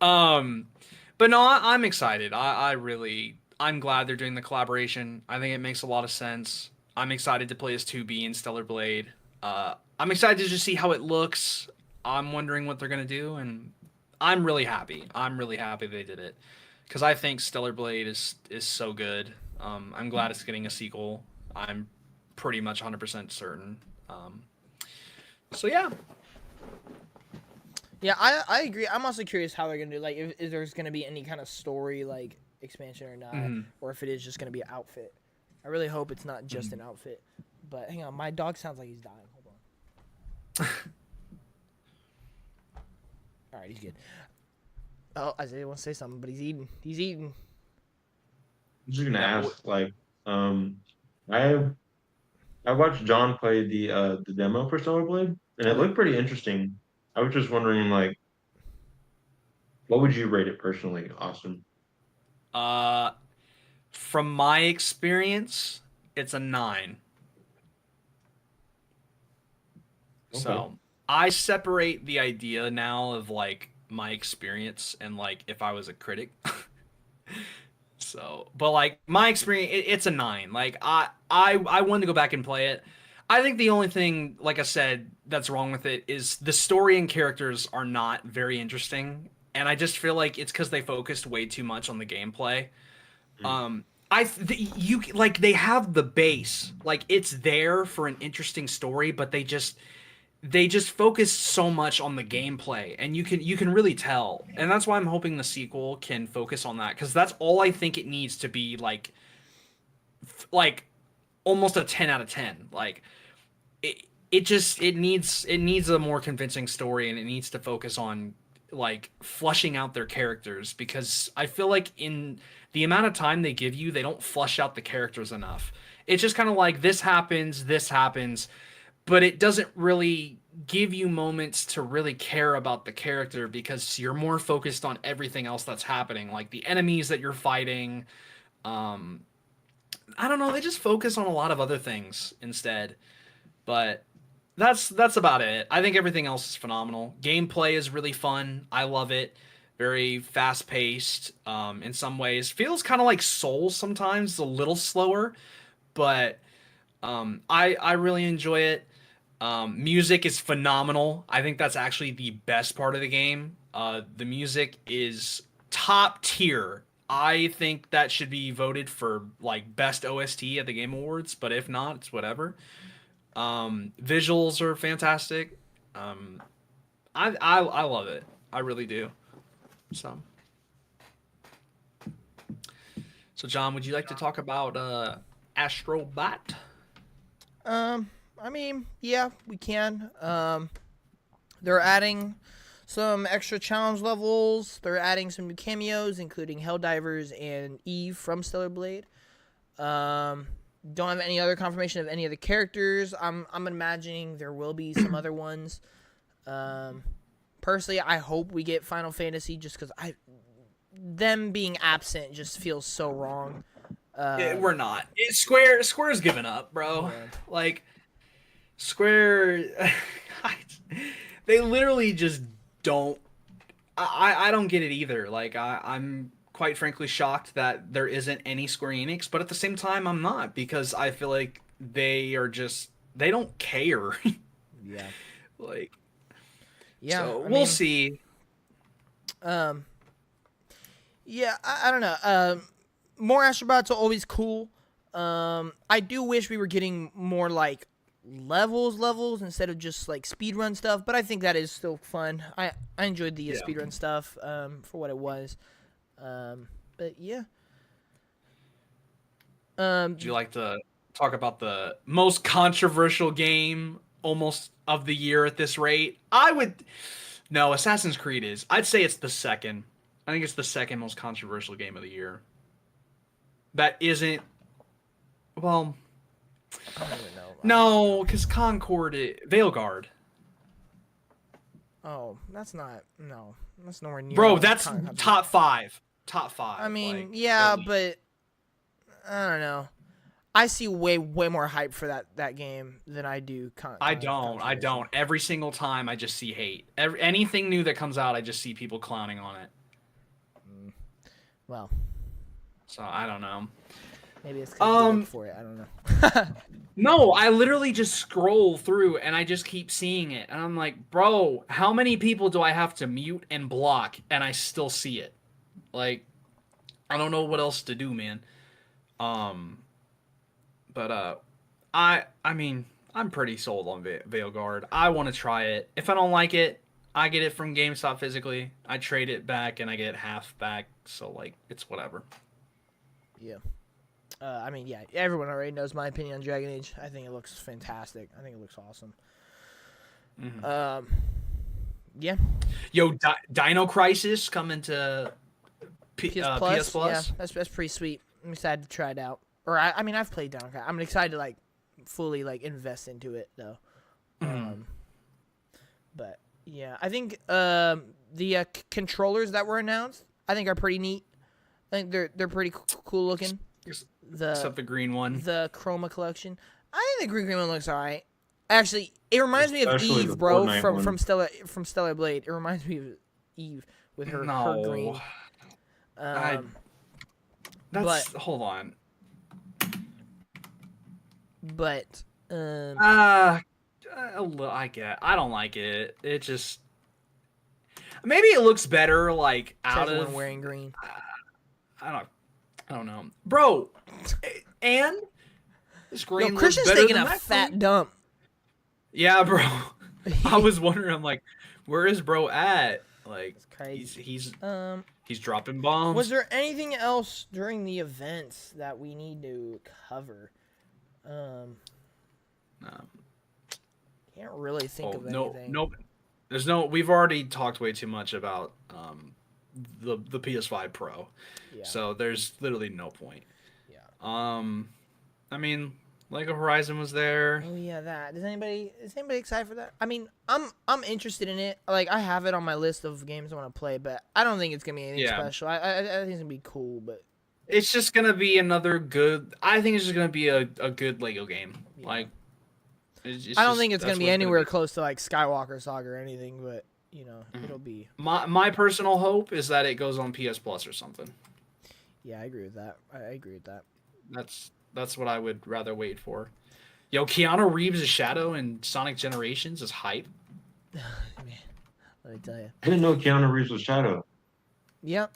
But no, I'm excited. I'm glad they're doing the collaboration. I think it makes a lot of sense. I'm excited to play as 2B in Stellar Blade. I'm excited to just see how it looks. I'm wondering what they're gonna do, and I'm really happy. I'm really happy they did it because I think Stellar Blade is so good. I'm glad it's getting a sequel. I'm pretty much 100% certain. So yeah. Yeah, I agree. I'm also curious how they're gonna do. Like, if there's gonna be any kind of story like expansion or not, or if it is just gonna be an outfit. I really hope it's not just an outfit. But hang on, my dog sounds like he's dying. Hold on. All right, he's good. Oh, Isaiah wants to say something, but he's eating. He's eating. I'm just gonna ask, like, I watched John play the demo for Stellar Blade, and it looked pretty interesting. I was just wondering, like, what would you rate it personally, Austin? From my experience, it's a 9. Okay. So I separate the idea now of like my experience and like if I was a critic. So, but like my experience, it's a 9. Like I wanted to go back and play it. I think the only thing, like I said, that's wrong with it is the story and characters are not very interesting, and I just feel like it's because they focused way too much on the gameplay. You like they have the base, like it's there for an interesting story, but they just focus so much on the gameplay, and you can really tell, and that's why I'm hoping the sequel can focus on that because that's all I think it needs to be like almost a 10 out of 10. Like it needs a more convincing story, and it needs to focus on like flushing out their characters because I feel like in the amount of time they give you, they don't flush out the characters enough. It's just kind of like this happens, but it doesn't really give you moments to really care about the character because you're more focused on everything else that's happening, like the enemies that you're fighting. Um, I don't know, they just focus on a lot of other things instead. But that's about it. I think everything else is phenomenal. Gameplay is really fun. I love it. Very fast paced. In some ways, feels kind of like Souls sometimes, a little slower, but I really enjoy it. Music is phenomenal. I think that's actually the best part of the game. The music is top tier. I think that should be voted for like best OST at the Game Awards, but if not, it's whatever. Visuals are fantastic. I love it. I really do. So, John, would you like to talk about Astrobot? I mean, yeah, we can. They're adding some extra challenge levels. They're adding some new cameos, including Helldivers and Eve from Stellar Blade. Don't have any other confirmation of any of the characters. I'm imagining there will be some other ones. Personally, I hope we get Final Fantasy just because them being absent just feels so wrong. We're not. Square's given up, bro. Yeah. Like Square, they literally just don't. I don't get it either. Like I'm quite frankly shocked that there isn't any Square Enix, but at the same time I'm not because I feel like they don't care. Yeah. Like Yeah. so I we'll mean, see. Yeah, I don't know. More Astrobots are always cool. I do wish we were getting more like levels instead of just like speedrun stuff, but I think that is still fun. I enjoyed the speedrun stuff for what it was. But yeah. Would you like to talk about the most controversial game almost of the year at this rate? No, Assassin's Creed is. I'd say it's the second. I think it's the second most controversial game of the year. That isn't. Well, I don't even know. no, because Concord, Veilguard. Oh, that's not. No, that's nowhere near. Bro, the that's controversy. top five. Top five. I mean, like, yeah, really. but I don't know. I see way more hype for that game than I do. I don't. Every single time, I just see hate. Anything new that comes out, I just see people clowning on it. Well, So I don't know. maybe it's because you look for it. I don't know. No, I literally just scroll through and I just keep seeing it. And I'm like, bro, how many people do I have to mute and block and I still see it? Like, I don't know what else to do, man. But I mean, I'm pretty sold on Veilguard. I want to try it. If I don't like it, I get it from GameStop physically. I trade it back and I get half back. So like, it's whatever. Yeah. I mean, yeah, everyone already knows my opinion on Dragon Age. I think it looks fantastic. I think it looks awesome. Mm-hmm. Yeah. Yo, Dino Crisis coming to PS Plus. Yeah, that's pretty sweet. I'm excited to try it out. Or I mean, I've played Dino Crisis. I'm excited to like fully like invest into it though. But yeah, I think the controllers that were announced, I think are pretty neat. I think they're pretty cool looking. Except the green one. The Chroma collection. I think the green one looks alright. Actually, it reminds me of Especially Eve, the bro, Fortnite from Stellar Blade. It reminds me of Eve with her green. Hold on. But I don't like it. It just maybe it looks better like out of one wearing green. I don't know, bro. And this green looks Christian's better taking than a that fat green. dump. Yeah, bro. I was wondering. I'm like, where is bro at? Like, he's dropping bombs. Was there anything else during the events that we need to cover? No. Can't really think of anything. Nope. There's no. We've already talked way too much about the PS5 Pro. Yeah. So there's literally no point. Yeah. I mean, Lego Horizon was there. Oh yeah, that. Is anybody excited for that? I mean, I'm interested in it. Like I have it on my list of games I want to play, but I don't think it's gonna be anything Yeah. special. I think it's gonna be cool, but It's just gonna be another good. I think it's just gonna be a good Lego game. Yeah. Like, I don't think it's that's gonna be what anywhere close to like Skywalker Saga or anything. But it'll be. My personal hope is that it goes on PS Plus or something. Yeah, I agree with that. I agree with that. That's what I would rather wait for. Yo, Keanu Reeves' Shadow in Sonic Generations is hype. Man, let me tell you. I didn't know Keanu Reeves was Shadow. Yep.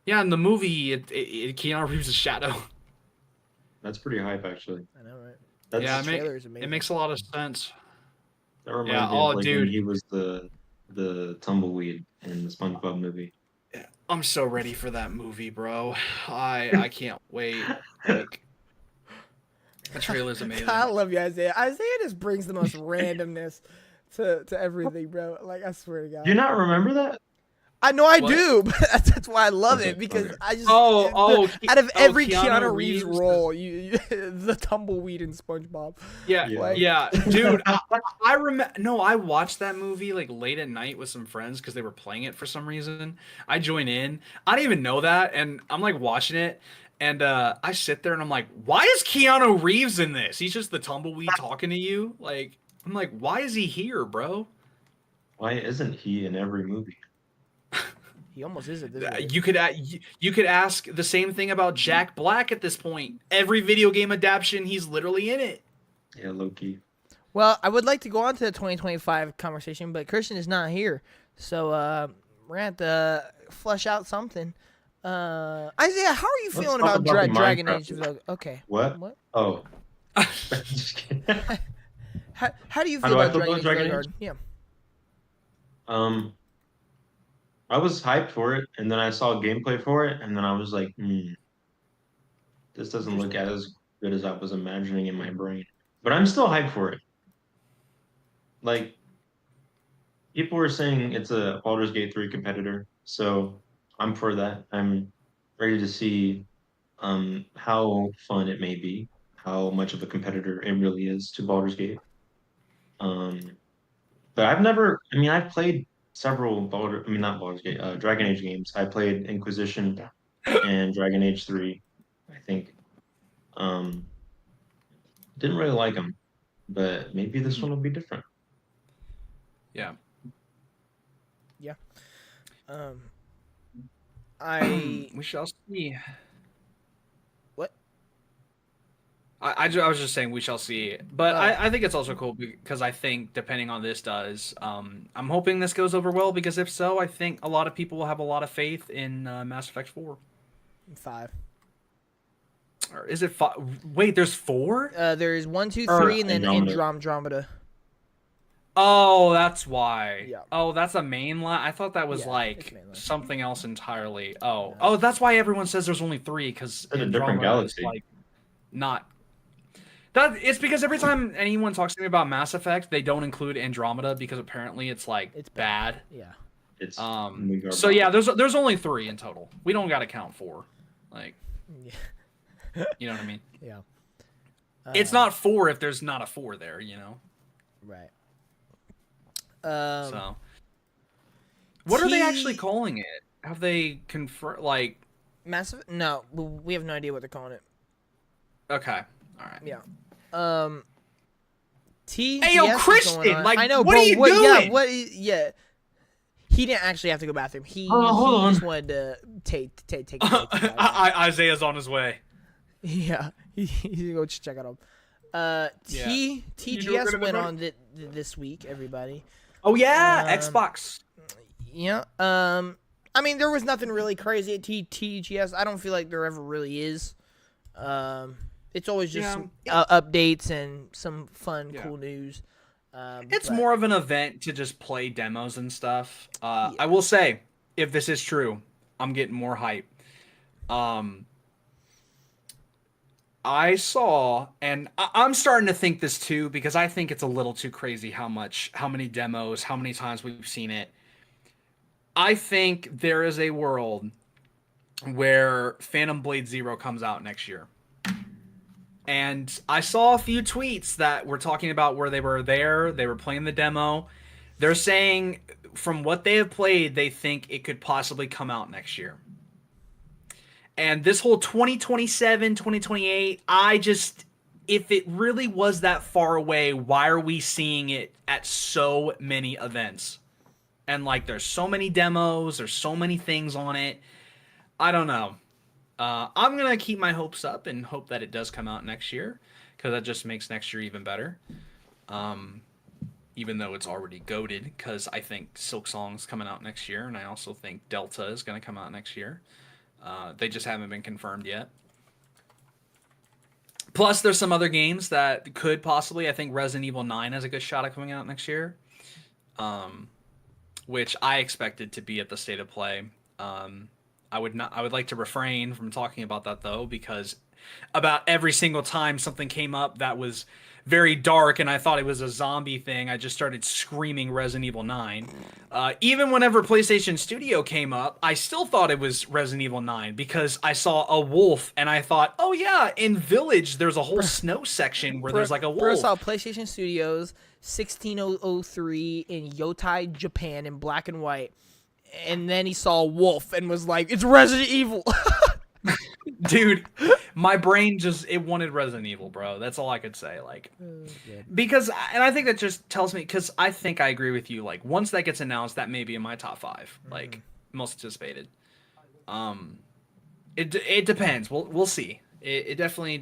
Yeah, in the movie, Keanu Reeves' Shadow. That's pretty hype, actually. I know, right? That's, Yeah, Trailer is amazing. it makes a lot of sense. that reminds Yeah, me of like dude. when he was the tumbleweed in the SpongeBob movie. I'm so ready for that movie, bro. I can't wait. Like, the trailer's amazing. I love you, Isaiah. Isaiah just brings the most randomness to everything, bro. Like I swear to God. Do you not remember that? I know I What? do, but that's why I love Okay, it because okay. I just out of Oh, every Keanu Keanu Reeves Reeves role, you the tumbleweed in SpongeBob. Yeah, Yeah. yeah, dude. I remember. No, I watched that movie like late at night with some friends because they were playing it for some reason. I join in. I didn't even know that, and I'm like watching it, and I sit there and I'm like, why is Keanu Reeves in this? He's just the tumbleweed talking to you. Like, I'm like, why is he here, bro? Why isn't he in every movie? He almost is at this rate. You could ask the same thing about Jack Black at this point. Every video game adaptation, he's literally in it. Yeah, Loki. Well, I would like to go on to the 2025 conversation, but Christian is not here, so we're gonna have to flesh out something. Isaiah, how are you Let's feeling talk about about the Dragon Minecraft Age? movie. Okay. What? What? Oh. Just kidding. How do you How feel do I about feel Dragon about Age? Dragon Really Age? hard? Yeah. I was hyped for it, and then I saw gameplay for it, and then I was like, this doesn't look as good as I was imagining in my brain. But I'm still hyped for it. Like, people were saying it's a Baldur's Gate 3 competitor, so I'm for that. I'm ready to see how fun it may be, how much of a competitor it really is to Baldur's Gate. Um, but I've played several not Baldur's Gate, Dragon Age games. I played Inquisition and Dragon Age 3, I think. Um, didn't really like them, but maybe this one will be different. Yeah. I We shall see. what? I was just saying we shall see. But Oh. I think it's also cool because I think depending on this does, I'm hoping this goes over well because if so, I think a lot of people will have a lot of faith in Mass Effect 4. 5. Or is it 5? Wait, there's 4? There is 1, 2, Or 3, and then Andromeda. Andromeda. Oh, that's why. Yeah. Oh, that's a main line. I thought that was Yeah, it's like main line. something else entirely. Oh, No. oh, that's why everyone says there's only 3 because in a different galaxy. Like, not. That it's because every time anyone talks to me about Mass Effect, they don't include Andromeda because apparently it's like It's bad. Yeah. It's So yeah, there's only 3 in total. We don't got to count 4. Like, Yeah. you know what I mean? Yeah. It's not 4 if there's not a 4 there, you know. Right. So, what are they T- actually calling it? Have they confirmed? Like, Massive? No, we have no idea what they're calling it. okay, all right. Yeah. T. Hey, yo, Christian, like, I know, what bro, are you Yeah, doing? yeah. He didn't actually have to go bathroom. He Hold just on. wanted to take a take. Isaiah's on his way. Yeah, he's gonna go check out him. You TGS know what went I'm on this week. Everybody. Oh yeah, Um, Xbox. Yeah. I mean, there was nothing really crazy at TGS. I don't feel like there ever really is. It's always just Yeah. some updates and some fun, Yeah. cool news. It's but- more of an event to just play demos and stuff. Yeah. I will say, if this is true, I'm getting more hype. I saw, and I'm starting to think this too, because I think it's a little too crazy how many demos, how many times we've seen it. I think there is a world where Phantom Blade Zero comes out next year. And I saw a few tweets that were talking about where they were there, they were playing the demo. They're saying from what they have played, they think it could possibly come out next year. And this whole 2027, 2028, if it really was that far away, why are we seeing it at so many events? And like, there's so many demos, there's so many things on it. I don't know. I'm gonna keep my hopes up and hope that it does come out next year, because that just makes next year even better. Even though it's already goated, because I think Silk Song's coming out next year, and I also think Delta is gonna come out next year. They just haven't been confirmed yet. Plus, there's some other games that could possibly. I think Resident Evil 9 has a good shot at coming out next year, which I expected to be at the State of Play. I would like to refrain from talking about that though, because about every single time something came up that was very dark and I thought it was a zombie thing, I just started screaming Resident Evil 9. Even whenever PlayStation Studio came up, I still thought it was Resident Evil 9 because I saw a wolf and I thought, oh yeah, in Village there's a whole snow section where there's like a wolf. First saw PlayStation Studios 16003 in Yotei, Japan in black and white. And then he saw a wolf and was like, it's Resident Evil. Dude, my brain it wanted Resident Evil, bro. That's all I could say. Like, because, and I think that just tells me, because I think I agree with you. Like, once that gets announced, that may be in my top 5, like, most anticipated. It depends. We'll see. It definitely,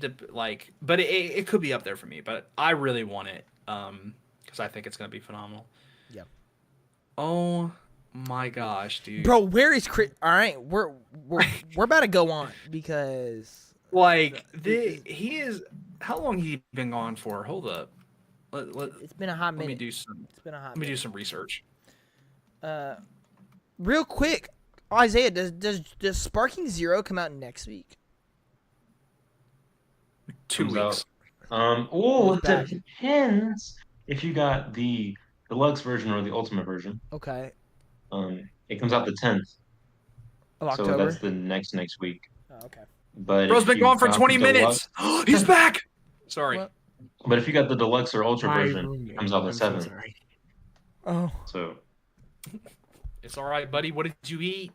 but it could be up there for me. But I really want it, because I think it's going to be phenomenal. Yeah. Oh my gosh, dude. Bro, where is Chris? All right, we're about to go on because like he is. How long he been gone for? Hold up. It's been a hot minute. Let me do some. It's been a hot. Let me do some research. Real quick, Isaiah, does Sparking Zero come out next week? 2 weeks. It depends if you got the deluxe version or the ultimate version. Okay. It comes out the 10th. Of October? So that's the next week. Oh, okay. But Bro's been gone for 20 minutes. He's back. Sorry. What? But if you got the deluxe or ultra My version, roommate. it comes out the I'm so 7th. sorry. Oh. So It's all right, buddy. What did you eat?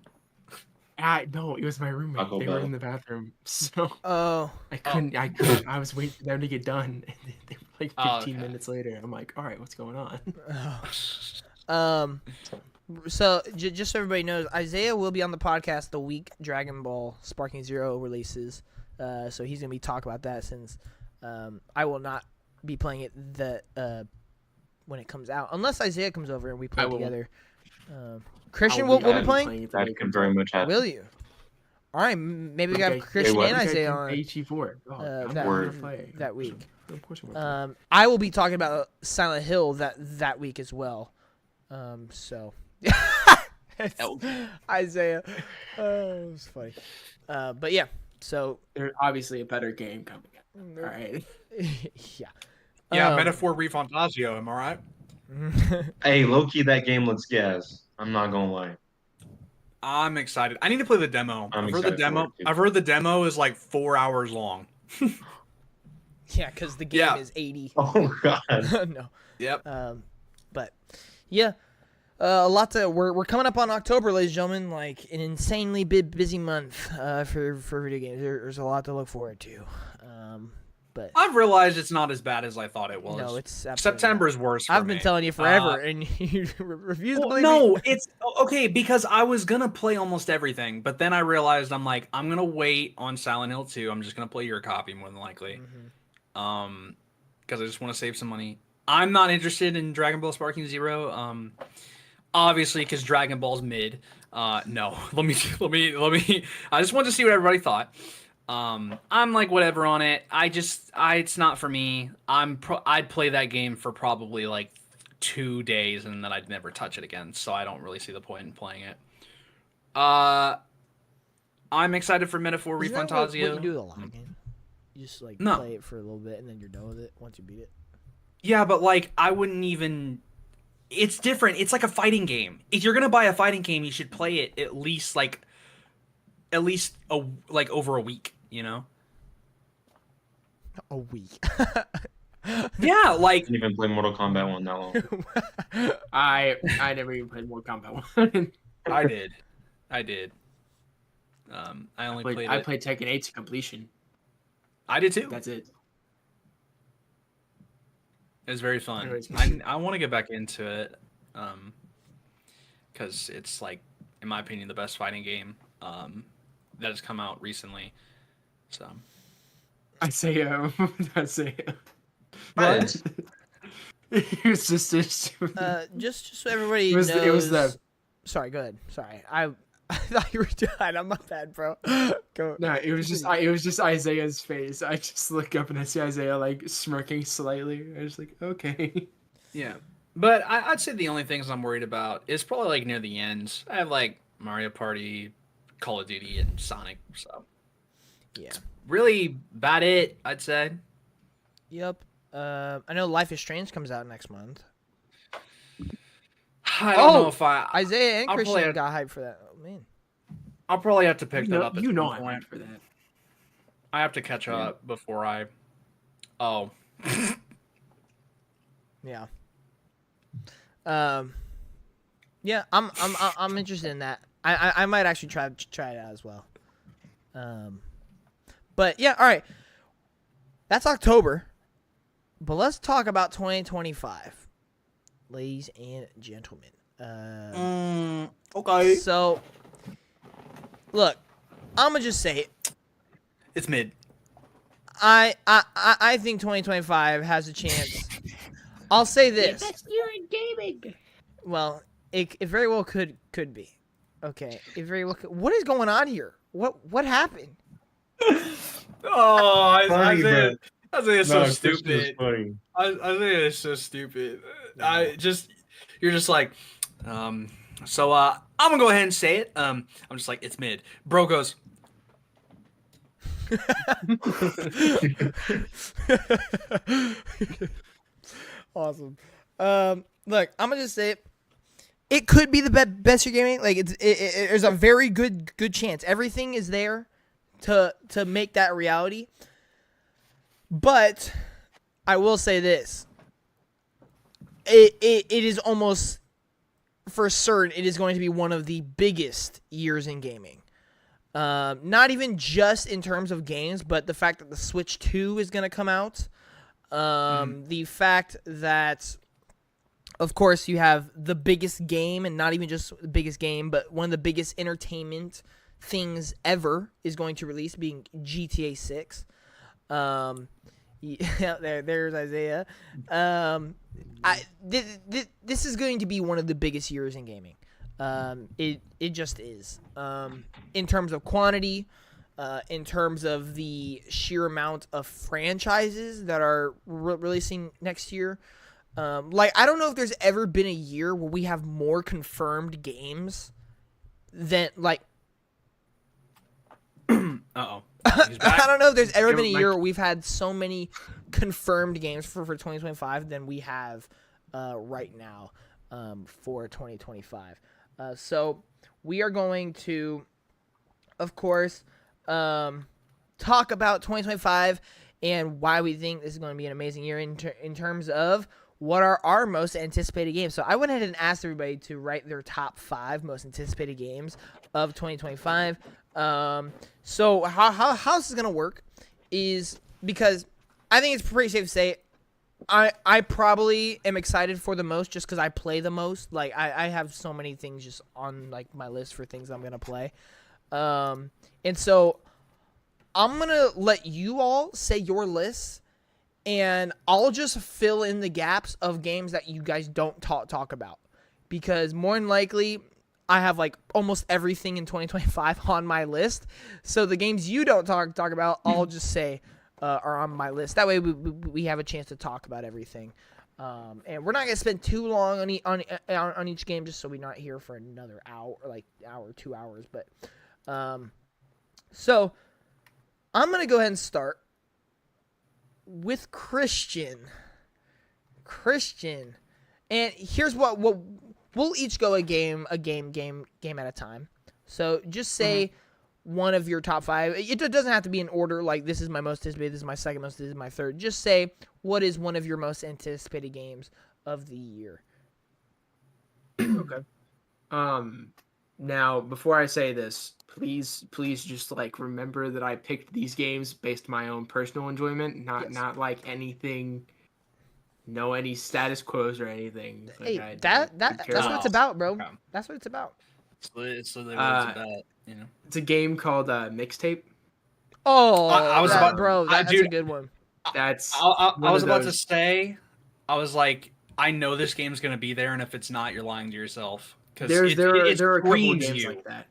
No, it was my roommate. Taco They Bell. were in the bathroom, so Oh. I couldn't. I was waiting for them to get done. And they were like 15 okay. minutes later. I'm like, all right, what's going on? So just so everybody knows, Isaiah will be on the podcast the week Dragon Ball Sparking Zero releases. So he's gonna be talking about that since I will not be playing it when it comes out, unless Isaiah comes over and we play I will. together. Christian will be playing. that could very much happen. Will you? All right, maybe we got Okay. Christian what? and Isaiah on HE4. that week. Of course I'm gonna play. I will be talking about Silent Hill that week as well. So Isaiah, it was funny. But yeah, so There's obviously a better game coming out. All right. yeah. Yeah, Metaphor Refantasio. Am I right? Hey, low-key, that game looks gas. I'm not gonna lie. I'm excited. I need to play the demo. I'm I've heard the excited for demo. it, too. I've heard the demo is like 4 hours long. Yeah, because the game Yeah. is 80. Oh god. No. Yep. But yeah, a lot to. We're coming up on October, ladies and gentlemen. Like an insanely busy month for video games. There's a lot to look forward to. But I've realized it's not as bad as I thought it was. no, it's absolutely September not. is worse. For I've been me. telling you forever, and you refuse to Well, believe no, me. it's okay because I was gonna play almost everything, but then I realized I'm gonna wait on Silent Hill 2. I'm just gonna play your copy more than likely, because I just want to save some money. I'm not interested in Dragon Ball Sparking Zero. Obviously, because Dragon Ball's mid. No, let me. I just want to see what everybody thought. I'm like whatever on it. It's not for me. I'd play that game for probably like 2 days and then I'd never touch it again. So I don't really see the point in playing it. I'm excited for Metaphor Isn't that what Refantasio. you do with a lot of games? You just like No. play it for a little bit and then you're done with it once you beat it. Yeah, but like I wouldn't even. It's different. It's like a fighting game. If you're gonna buy a fighting game, you should play it at least over a week. You know. A week. Yeah, like Didn't even play Mortal Kombat 1 that long. I never even played Mortal Kombat 1. I did. I only played I it. played Tekken 8 to completion. I did too. That's it. It was very fun. Anyways. I want to get back into it, because it's like, in my opinion, the best fighting game that has come out recently. So Isaiah. What? It was just Just so everybody It was- knows. it was the- Sorry, go ahead. Sorry, I thought you were done. I'm not bad, bro. Go. No, it was just Isaiah's face. I just look up and I see Isaiah like smirking slightly. I was like, okay. yeah, but I'd say the only things I'm worried about is probably like near the ends. I have like Mario Party, Call of Duty, and Sonic. So Yeah. really about it, I'd say. Yep. I know Life is Strange comes out next month. I don't know if Isaiah and I'll Christian probably- got hyped for that. Oh man. I'll probably have to pick that up. At You know some I'm point. hyped for that. I have to catch up before I. Oh. Yeah. Yeah, I'm interested in that. I might actually try it out as well. But yeah, all right. That's October. But let's talk about 2025, ladies and gentlemen. Okay. So, look, I'm gonna just say it. It's mid. I think 2025 has a chance. I'll say this. Best year in gaming. Well, it very well could be. Okay, it very well could. What is going on here? What happened? Oh, Funny, Isaiah, bro. Isaiah's so No, Christian is stupid. funny. Isaiah is so stupid. You're just like, so I'm gonna go ahead and say it. I'm just like, it's mid. Bro goes, Awesome. Look, I'm gonna just say it. It could be the best year gaming. Like there's a very good chance. Everything is there to make that reality. But I will say this. It is almost for certain it is going to be one of the biggest years in gaming. Not even just in terms of games, but the fact that the Switch 2 is going to come out. The fact that, of course, you have the biggest game, and not even just the biggest game, but one of the biggest entertainment things ever is going to release, being GTA 6. Yeah, there's Isaiah. This is going to be one of the biggest years in gaming. It just is. In terms of quantity, in terms of the sheer amount of franchises that are releasing next year. Like, I don't know if there's ever been a year where we have more confirmed games than, like... uh-oh. I don't know if there's ever been a year where we've had so many confirmed games for 2025 than we have right now for 2025. So we are going to, of course, talk about 2025 and why we think this is going to be an amazing year in terms of what are our most anticipated games. So I went ahead and asked everybody to write their top 5 most anticipated games of 2025. So how this is going to work is, because I think it's pretty safe to say I probably am excited for the most just because I play the most. Like, I have so many things just on, like, my list for things I'm going to play. And so I'm going to let you all say your lists, and I'll just fill in the gaps of games that you guys don't talk about. Because more than likely, I have, like, almost everything in 2025 on my list. So the games you don't talk about, I'll just say are on my list. That way we have a chance to talk about everything. And we're not going to spend too long on each game, just so we're not here for another hour, like hour, 2 hours. But so I'm going to go ahead and start with Christian. And here's what we'll each go a game at a time. So just say one of your top 5. It doesn't have to be in order. Like this is my most anticipated. This is my second most. This is my third. Just say what is one of your most anticipated games of the year. Okay. Now before I say this, please just like remember that I picked these games based on my own personal enjoyment, not like anything, any status quos or anything. Like Hey, that's what it's about, bro. Okay. That's what it's about. It's literally what it's about, you know. It's a game called Mixtape. Oh, I was about, bro. That's dude, a good one. That's I one was of about to those- say, I was like, I know this game's gonna be there, and if it's not, you're lying to yourself. Because there are a couple of screams games you. like that.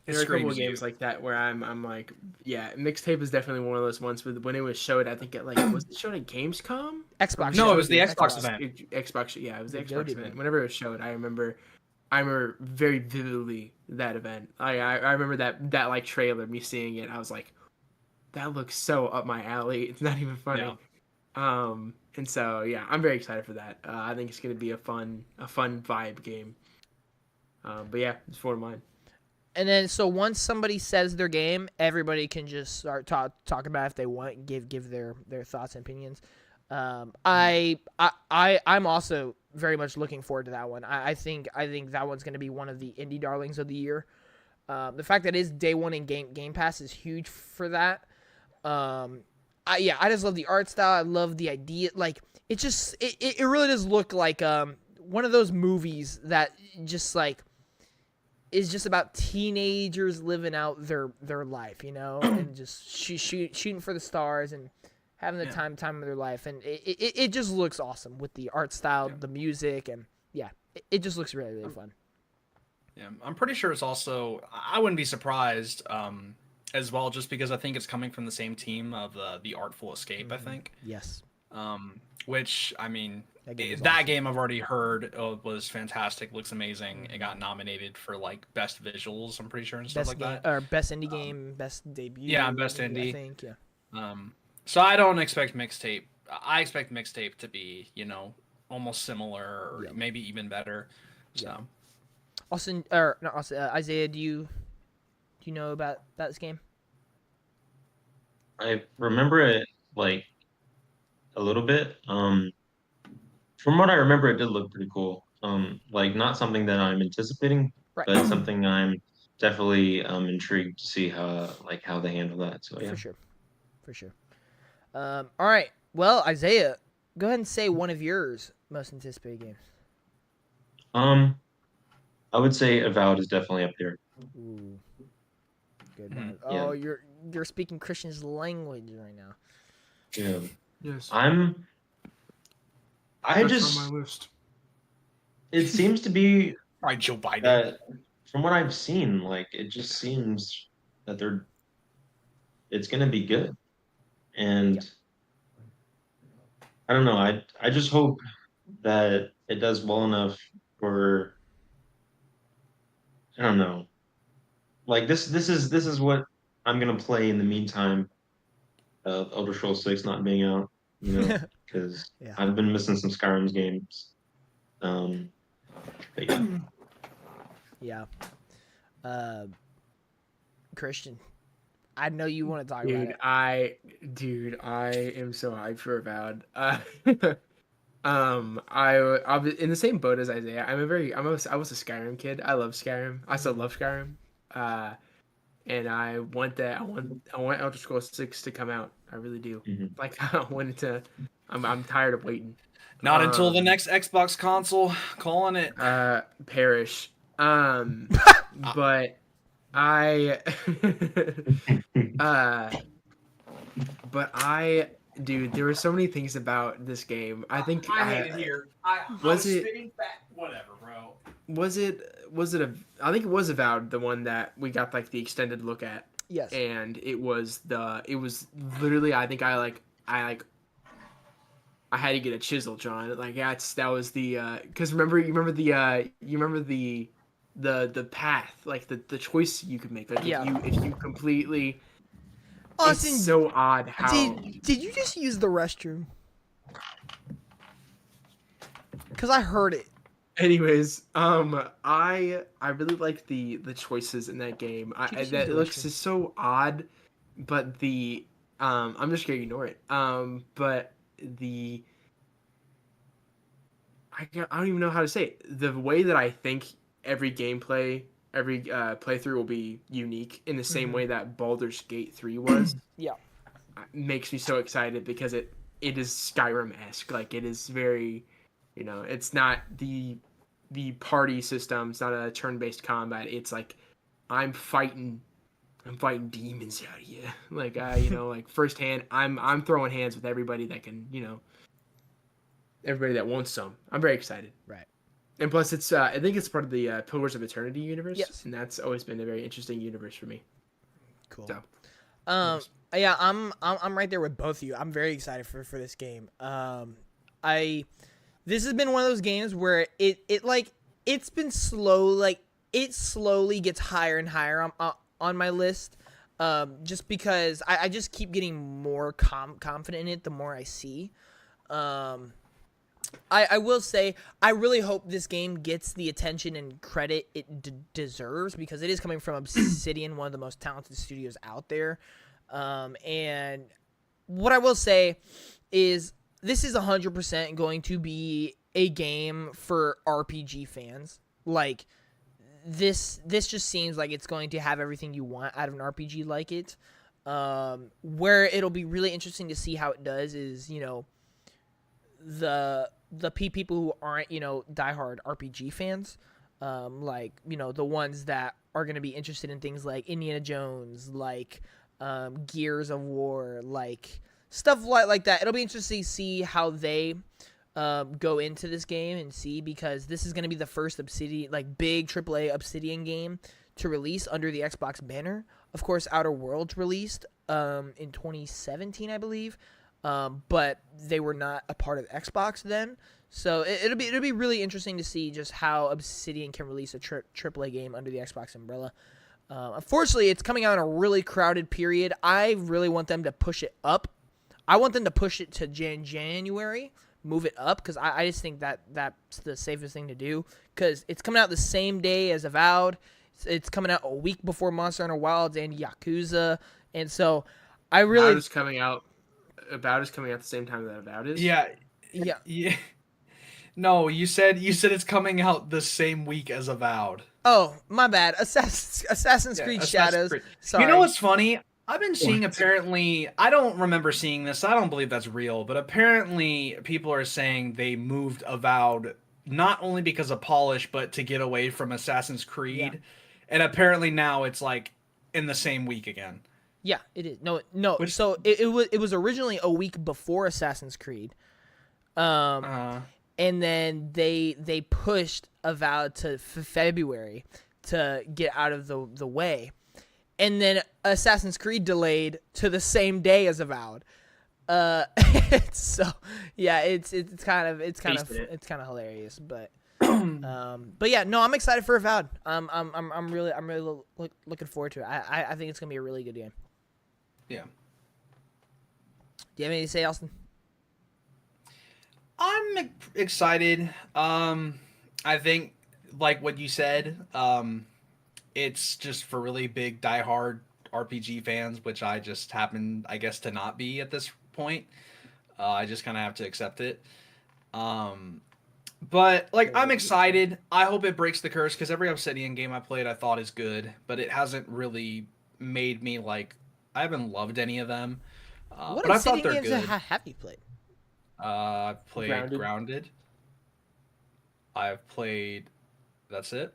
It There are a couple of screams games you. like that where I'm like, yeah, Mixtape is definitely one of those ones. With when it was showed, I think was it showed at Gamescom? Xbox. No, show. it was the Xbox Xbox. event. Xbox, yeah, it was the The Xbox goated event. one. Whenever it was showed, I remember very vividly that event. I remember that like trailer, me seeing it. I was like, that looks so up my alley. It's not even funny. Yeah. And so yeah, I'm very excited for that. I think it's gonna be a fun vibe game. But yeah, it's one of mine. And then so once somebody says their game, everybody can just start talk about it if they want, give their thoughts and opinions. I'm also very much looking forward to that one. I think that one's going to be one of the indie darlings of the year. The fact that it is day one in Game Pass is huge for that. I just love the art style. I love the idea. Like it really does look like one of those movies that just like is just about teenagers living out their life, you know, and just shooting for the stars and having the time of their life, and it just looks awesome with the art style, the music, and it just looks really fun. Yeah, I'm pretty sure it's also. I wouldn't be surprised, as well, just because I think it's coming from the same team of the Artful Escape. I think. Yes. Which I mean, That game is that awesome. game I've already heard was fantastic. Looks amazing. It got nominated for like best visuals. I'm pretty sure and stuff Best like game that. or best indie game, best debut. Yeah, best I indie. think. Yeah. So I don't expect Mixtape. I expect Mixtape to be, almost similar or Yep. maybe even better. So Yeah. Austin or not Austin, Isaiah, do you know about this game? I remember it like a little bit. From what I remember, it did look pretty cool. Like not something that I'm anticipating, Right. but something I'm definitely intrigued to see how they handle that. So yeah. For sure. All right. Well, Isaiah, go ahead and say one of yours most anticipated games. I would say Avowed is definitely up there. Ooh. Good Mhm. one. Yeah. Oh, you're speaking Christian's language right now. Yeah. Yes. I That's just on my list. it seems to be all right, Joe Biden. that from what I've seen, like it just seems that it's gonna be good. And I don't know, I just hope that it does well enough for I don't know. Like this is what I'm gonna play in the meantime of Elder Scrolls 6 not being out, because Yeah. I've been missing some Skyrim's games. But yeah. Yeah. Christian, I know you want to talk about it. I am so hyped for Avowed. I'm in the same boat as Isaiah. I was a Skyrim kid. I love Skyrim. I still love Skyrim. And I want Elder Scrolls 6 to come out. I really do. Mhm. Like I wanted to. I'm tired of waiting. Not until the next Xbox console. Calling it. Perish. But I dude, there were so many things about this game. I think I hate it here. Was it- spitting back. Whatever, bro. I think it was Avowed, the one that we got like the extended look at, Yes. and it was literally, I think I had to get a chisel drawn. Like that was the because you remember the path, like the choice you could make. Like Yeah. if you completely. Austin, It's so odd how. did you just use the restroom? Because I heard it. Anyways, I really like the choices in that game. That it looks just so odd, but I'm just gonna ignore it. But the I don't even know how to say it. The way that I think every playthrough will be unique in the same way that Baldur's Gate 3 was. Yeah. Makes me so excited because it is Skyrim-esque. Like it is very, it's not the party system. It's not a turn-based combat. It's like I'm fighting demons out here. Like like firsthand, I'm throwing hands with everybody that can, everybody that wants some. I'm very excited. Right. And plus, it's I think it's part of the Pillars of Eternity universe. Yes. And that's always been a very interesting universe for me. Cool. So, yeah, I'm right there with both of you. I'm very excited for this game. This has been one of those games where it's been slow. Like it slowly gets higher and higher on my list. Just because I just keep getting more confident in it the more I see. I will say I really hope this game gets the attention and credit it deserves because it is coming from Obsidian, one of the most talented studios out there. And what I will say is this is 100% going to be a game for RPG fans. Like this just seems like it's going to have everything you want out of an RPG like it. Where it'll be really interesting to see how it does is, the people who aren't, diehard RPG fans, the ones that are going to be interested in things like Indiana Jones, like Gears of War, like stuff like that. It'll be interesting to see how they go into this game and see, because this is going to be the first Obsidian, like big AAA Obsidian game to release under the Xbox banner. Of course, Outer Worlds released in 2017, I believe. But they were not a part of Xbox then, so it'll be really interesting to see just how Obsidian can release a AAA game under the Xbox umbrella. Unfortunately, it's coming out in a really crowded period. I really want them to push it up. I want them to push it to January, move it up, because I just think that's the safest thing to do, because it's coming out the same day as Avowed. It's coming out a week before Monster Hunter Wilds and Yakuza, and so I really Avowed is coming out the same time that Avowed is. Yeah. Yeah. No, you said it's coming out the same week as Avowed. Oh, my bad. Assassin's Creed Shadows. Creed. Sorry. You know what's funny? I've been seeing apparently, I don't remember seeing this. I don't believe that's real, but apparently people are saying they moved Avowed not only because of polish, but to get away from Assassin's Creed. Yeah. And apparently now it's like in the same week again. Yeah, it is. No. So it was originally a week before Assassin's Creed, and then they pushed Avowed to February to get out of the way, and then Assassin's Creed delayed to the same day as Avowed. So yeah, it's kind of hilarious, but yeah, no, I'm excited for Avowed. I'm really looking forward to it. I think it's gonna be a really good game. Yeah. Do you have anything to say, Austin? I'm excited. I think, like what you said, it's just for really big diehard RPG fans, which I just happen, I guess, to not be at this point. I just kind of have to accept it. But like, I'm excited. I hope it breaks the curse, because every Obsidian game I played I thought is good, but it hasn't really made me like. I haven't loved any of them, what but I thought they're games good. have you played? I've played Grounded. I've played. That's it.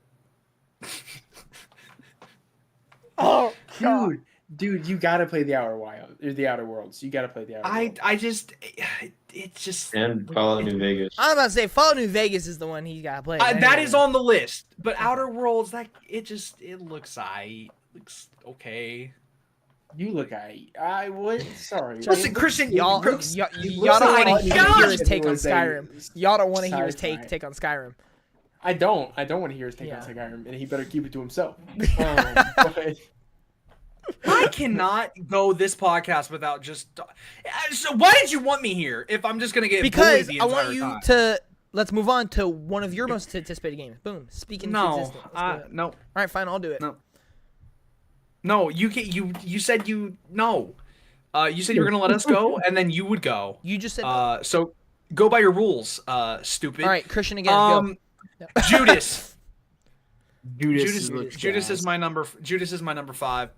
Oh, dude, you gotta play the Outer Worlds. You gotta play the Outer Worlds. It's just. And Fallout New Vegas. I'm about to say Fallout New Vegas is the one he got to play. That is on the list, but Outer Worlds, it looks looks okay. You look I would. Sorry. Listen, Christian, y'all don't want to hear his take on Skyrim. Y'all don't want to hear his take on Skyrim. I don't want to hear his take on Skyrim, and he better keep it to himself. But... I cannot go this podcast without just. So why did you want me here if I'm just gonna get bullied the entire time? To let's move on to one of your most anticipated games. Boom. Speaking No, consistent. Let's do it. no, All right, fine. I'll do it. no. You said you no. You said you were gonna let us go, and then you would go. You just said. No. So go by your rules, stupid. All right, Christian again. Go. No. Judas. Judas is my number. Judas is my number 5.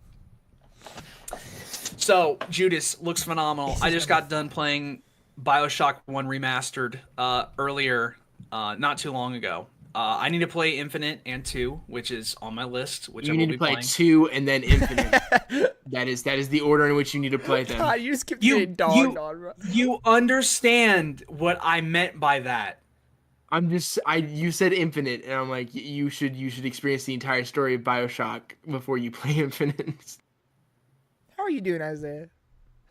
So Judas looks phenomenal. I just got done playing BioShock 1 Remastered earlier, not too long ago. I need to play Infinite and 2, which is on my list. Which You I will need be to play playing. 2 and then Infinite. that is the order in which you need to play them. God, you just keep getting dogged on, bro. You understand what I meant by that. You said Infinite, and I'm like, you should experience the entire story of BioShock before you play Infinite. How are you doing, Isaiah?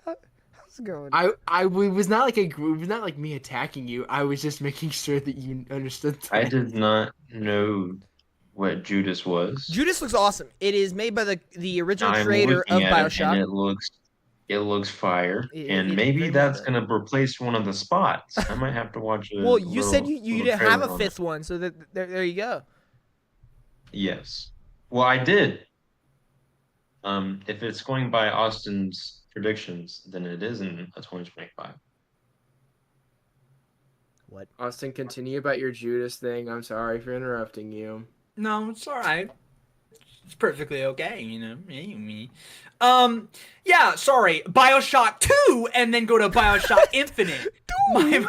How's it going? It was not like me attacking you. I was just making sure that you understood that. I did not know what Judas was. Judas looks awesome. It is made by the original I'm creator of looking at it, BioShock. and it looks fire, and It maybe very that's well gonna replace one of the spots. I might have to watch it. Well, you said you didn't have a 5th one, so there you go. Yes. Well, I did. If it's going by Austin's predictions, then it is in a 2025. What? Austin, continue about your Judas thing. I'm sorry for interrupting you. No, it's all right. It's perfectly okay, you know. Me. Yeah, sorry. BioShock 2 and then go to BioShock Infinite.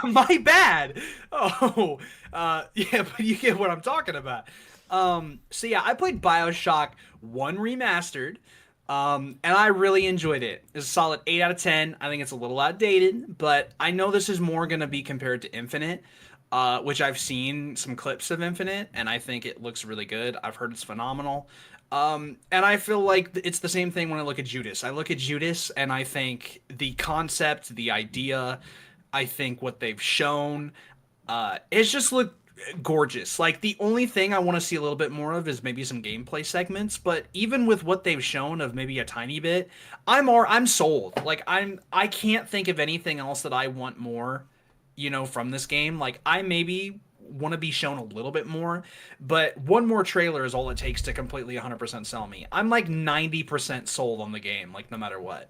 My bad. Oh, yeah, but you get what I'm talking about. So yeah, I played BioShock 1 Remastered. And I really enjoyed it. It's a solid 8 out of 10. I think it's a little outdated, but I know this is more going to be compared to Infinite, which I've seen some clips of Infinite, and I think it looks really good. I've heard it's phenomenal. And I feel like it's the same thing when I look at Judas. I look at Judas, and I think the concept, the idea, I think what they've shown, it's just looked gorgeous. Like, the only thing I want to see a little bit more of is maybe some gameplay segments, but even with what they've shown of maybe a tiny bit, I'm sold. Like, I can't think of anything else that I want more, you know, from this game. Like, I maybe want to be shown a little bit more, but one more trailer is all it takes to completely 100% sell me. I'm like 90% sold on the game, like, no matter what.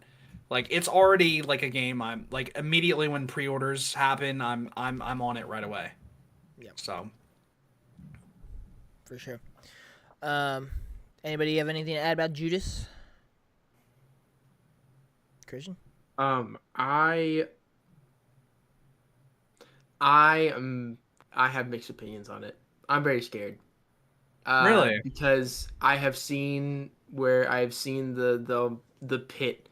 Like, it's already like a game I'm like, immediately when pre-orders happen, I'm on it right away. Yeah. So, For sure. Anybody have anything to add about Judas? Christian? I have mixed opinions on it. I'm very scared. Really? Because I have seen the pit,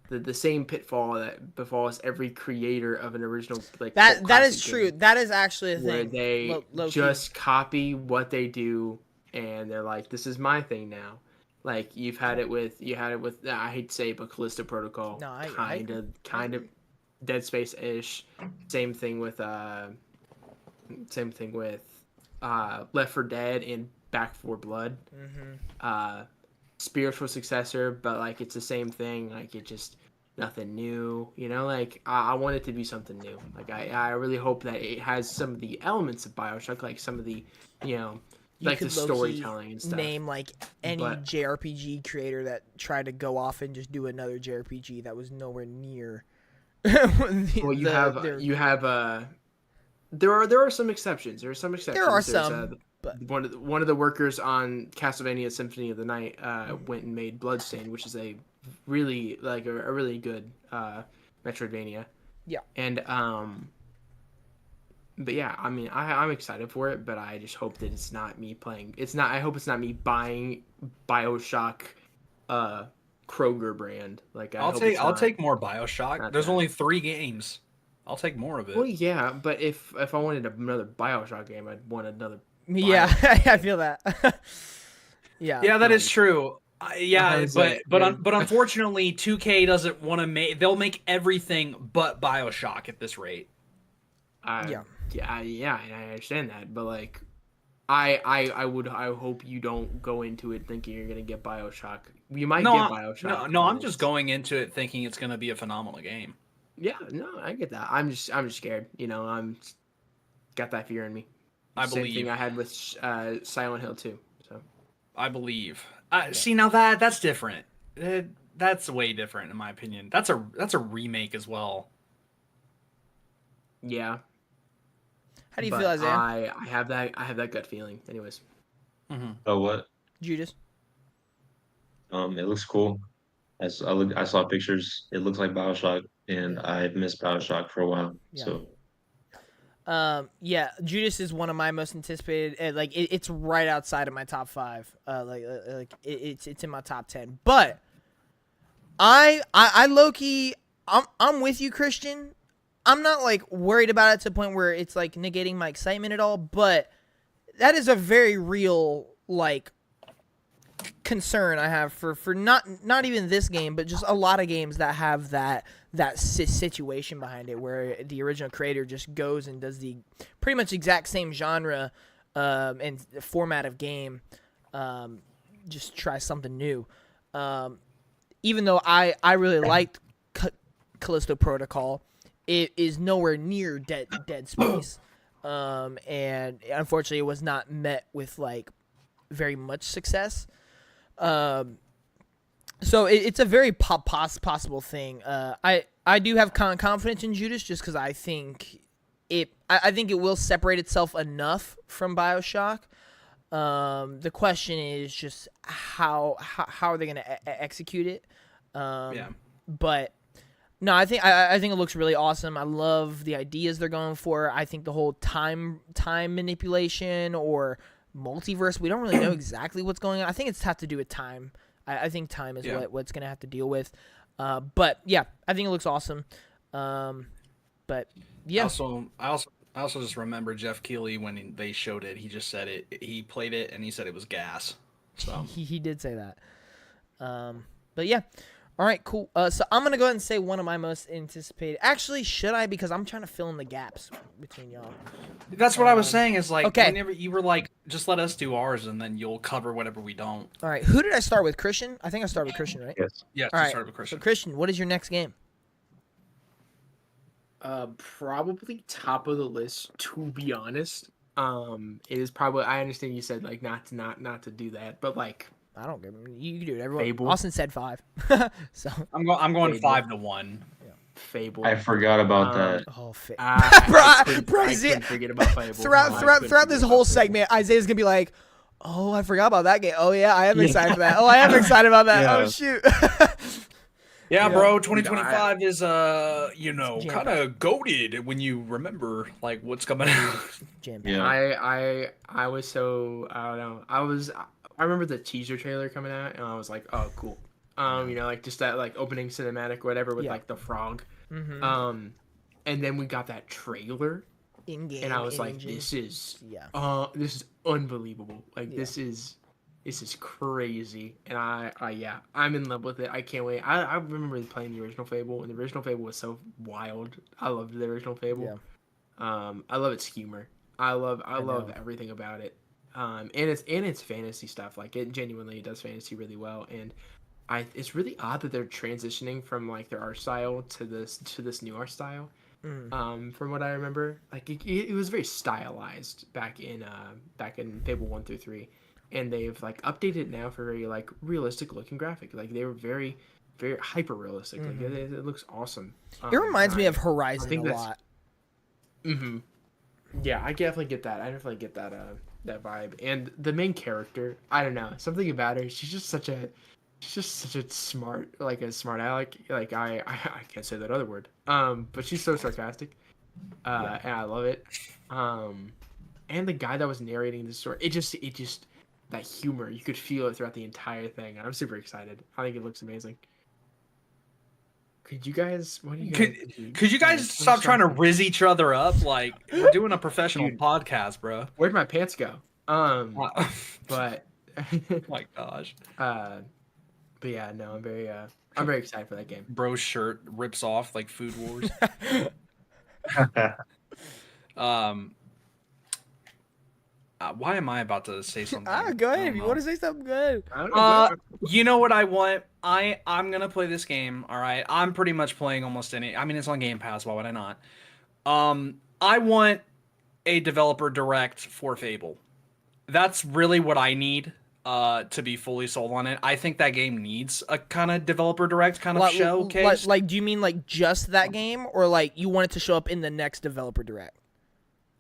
the same pitfall that befalls every creator of an original like That cult is classic true. game, That is actually a where thing. they Low-key. just copy what they do, and they're like, "This is my thing now." Like you had it with I hate to say it, but Callisto Protocol, No, I kind of Dead Space ish. Same thing with Left 4 Dead and Back 4 Blood. Mm-hmm. Spiritual successor, but like it's the same thing. Like it just nothing new, you know. Like I want it to be something new. Like I really hope that it has some of the elements of BioShock, like some of the, you know, You like the could low-key storytelling and stuff. Name like any But- JRPG creator that tried to go off and just do another JRPG that was nowhere near. Well, you have there are some exceptions. There are some exceptions. There are There's, some, but one of the workers on Castlevania Symphony of the Night went and made Bloodstained, which is a really a really good Metroidvania. Yeah. And but yeah, I mean, I'm excited for it, but I just hope that it's not me playing. I hope it's not me buying BioShock Kroger brand. Like I'll take more BioShock. There's only 3 games. I'll take more of it. Well, yeah, but if I wanted another BioShock game, I'd want another. yeah, I feel that. Yeah. Yeah, that is true. Yeah, Hindsight, but unfortunately, 2K doesn't want to make. They'll make everything but BioShock at this rate. Yeah. Yeah, I understand that, but like, I hope you don't go into it thinking you're gonna get BioShock. You might get BioShock. No, I'm just going into it thinking it's gonna be a phenomenal game. Yeah, no, I get that. I'm just scared. You know, got that fear in me. I Same believe. thing I had with Silent Hill 2. So I believe. See, now that's different. That's way different in my opinion. That's a remake as well. yeah. How do you But feel, Isaiah? I have that gut feeling. Anyways. Oh, what? Judas? It looks cool. As I saw pictures, it looks like BioShock, and Yeah. I've missed BioShock for a while. Yeah. So Yeah, Judas is one of my most anticipated. Like it's right outside of my top 5. It's in my top 10. But I low key, I'm with you, Christian. I'm not like worried about it to the point where it's like negating my excitement at all. But that is a very real like concern I have for not even this game, but just a lot of games that have that situation behind it, where the original creator just goes and does the pretty much exact same genre and format of game, just try something new. Even though I really liked Callisto Protocol, it is nowhere near Dead Space, and unfortunately, it was not met with like very much success. So it's a very possible thing. I do have confidence in Judas just because I think I think it will separate itself enough from BioShock. The question is just how are they going to execute it? But no, I think it looks really awesome. I love the ideas they're going for. I think the whole time manipulation or multiverse, we don't really know exactly what's going on. I think it's have to do with time. I think time is what's going to have to deal with. But yeah, I think it looks awesome. But yeah. I also just remember Jeff Keighley when they showed it. He just said it. He played it and he said it was gas. So he did say that. But yeah. All right, cool. So I'm gonna go ahead and say one of my most anticipated. Actually, should I? Because I'm trying to fill in the gaps between y'all. that's what I was saying. Is like, okay. whenever you were like, just let us do ours, and then you'll cover whatever we don't. All right. Who did I start with? Christian? I think I started with Christian, right? yes. Yeah. All right. Start with Christian. So Christian, what is your next game? Probably top of the list, to be honest. It is probably. I understand you said like not to do that, but like I don't give. You can do it. Everyone. Fable. Austin said 5. So I'm going Fable. 5-1. Fable. I forgot about that. oh, I Isaiah, couldn't forget about Fable. throughout this whole segment, Isaiah's gonna be like, "Oh, I forgot about that game. Oh yeah, I am excited for that. Oh, I am excited about that. Yeah. Oh shoot." Yeah, Yeah. bro. 2025 is Jam-packed. kind of goated when you remember like what's coming out. Jam. Yeah. I was so I don't know. I remember the teaser trailer coming out and I was like, oh cool. You know, like just that like opening cinematic or whatever with Yeah. like the frog. Mm-hmm. And then we got that trailer In game. and I was like, engine. this is Yeah. this is unbelievable. Like Yeah. this is crazy. And I'm in love with it. I can't wait. I remember playing the original Fable and the original Fable was so wild. I loved the original Fable. Yeah. I love its humor. I love know. everything about it. And it's fantasy stuff. Like it genuinely does fantasy really well. And it's really odd that they're transitioning from like their art style to this new art style. From what I remember, like it was very stylized back in Fable 1 through 3, and they've like updated it now for very like realistic looking graphic. Like they were very very hyper realistic. Like it looks awesome. It reminds me of I Horizon think a that's- lot. Yeah, I definitely get that. I definitely get that that vibe. And the main character, I don't know, something about her. She's just such a smart aleck. Like I can't say that other word. But she's so sarcastic. And I love it. And the guy that was narrating the story, it just that humor, you could feel it throughout the entire thing. And I'm super excited. I think it looks amazing. Could you guys? What do you guys? Could you guys stop trying to riz each other up? Like we're doing a professional podcast, bro. Where'd my pants go? But My gosh, but yeah, no, I'm very excited for that game. bro's shirt rips off like Food Wars. Why am I about to say something? Go I ahead. don't If you know. want to say something, go ahead. I don't know. You know what I want? I'm gonna play this game. All right, I'm pretty much playing almost any. I mean, it's on Game Pass. Why would I not? I want a developer direct for Fable. That's really what I need to be fully sold on it. I think that game needs a kind of developer direct kind of showcase. Do you mean like just that game, or like you want it to show up in the next developer direct?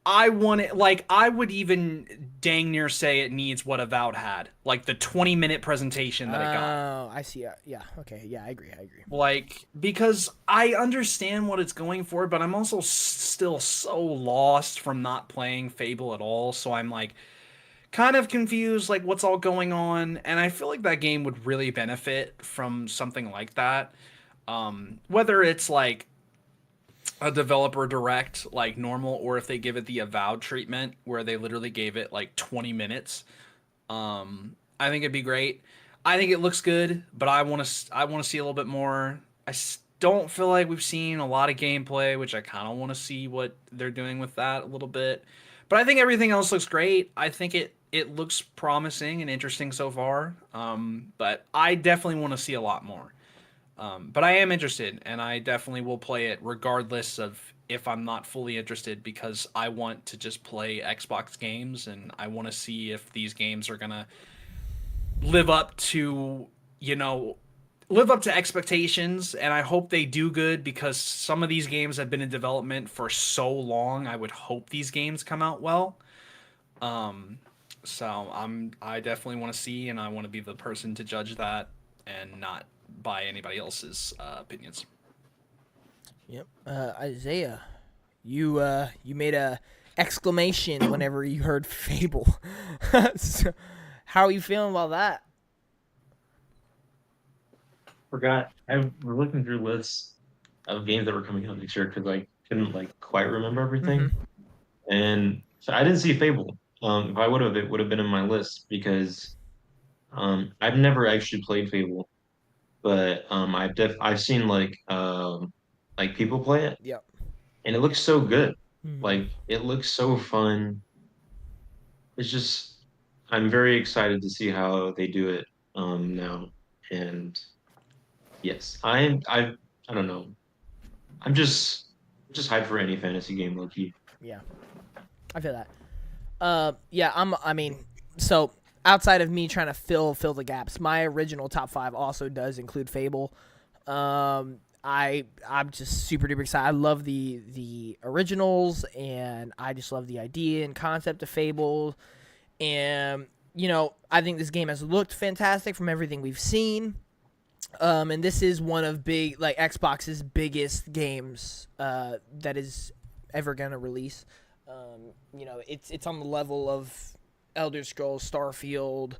I want it, like, I would even dang near say it needs what Avowed had, like the 20-minute presentation that it got. Oh, I see. Yeah. Okay. Yeah, I agree. Like, because I understand what it's going for, but I'm also still so lost from not playing Fable at all. So I'm like kind of confused, like what's all going on. And I feel like that game would really benefit from something like that. Whether it's like a developer direct like normal, or if they give it the Avowed treatment where they literally gave it like 20 minutes. I think it'd be great. I think it looks good, but I want to see a little bit more. Don't feel like we've seen a lot of gameplay, which I kind of want to see what they're doing with that a little bit. But I think everything else looks great. I think it looks promising and interesting so far. But I definitely want to see a lot more. But I am interested, and I definitely will play it regardless of if I'm not fully interested, because I want to just play Xbox games, and I want to see if these games are gonna live up to, you know, live up to expectations. And I hope they do good, because some of these games have been in development for so long. I would hope these games come out well. Um, so I definitely want to see, and I want to be the person to judge that, and not by anybody else's opinions. Yep. Isaiah, you made a exclamation whenever you heard Fable. So, how are you feeling about that? Forgot. I was looking through lists of games that were coming out next year because I couldn't like quite remember everything. Mm-hmm. And so I didn't see Fable. If I would have, it would have been in my list because I've never actually played Fable, but I've seen like people play it, Yep. and it looks so good. Mm-hmm. Like it looks so fun. It's just I'm very excited to see how they do it now. And yes, I don't know. I'm just hyped for any fantasy game, low key. Yeah, I feel that. Yeah, I mean, so outside of me trying to fill the gaps, my original top five also does include Fable. I'm just super duper excited. I love the originals, and I just love the idea and concept of Fable. And I think this game has looked fantastic from everything we've seen. And this is one of Xbox's biggest games that is ever gonna release. It's on the level of Elder Scrolls, Starfield.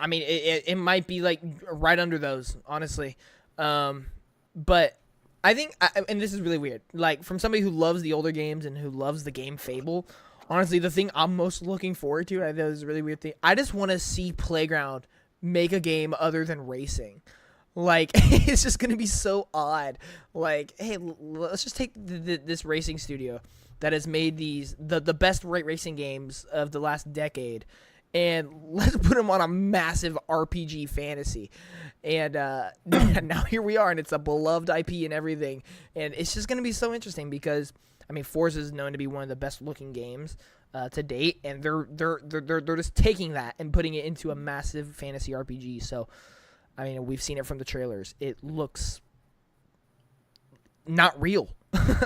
I mean, it might be like right under those, honestly. But I think, and this is really weird, like from somebody who loves the older games and who loves the game Fable. Honestly, the thing I'm most looking forward to, I know this is a really weird thing. I just want to see Playground make a game other than racing. Like, it's just going to be so odd. Like, hey, let's just take this racing studio that has made the best racing games of the last decade, and let's put them on a massive RPG fantasy. And now here we are, and it's a beloved IP and everything. And it's just going to be so interesting because, I mean, Forza is known to be one of the best looking games to date, and they're just taking that and putting it into a massive fantasy RPG. So, I mean, we've seen it from the trailers. It looks not real.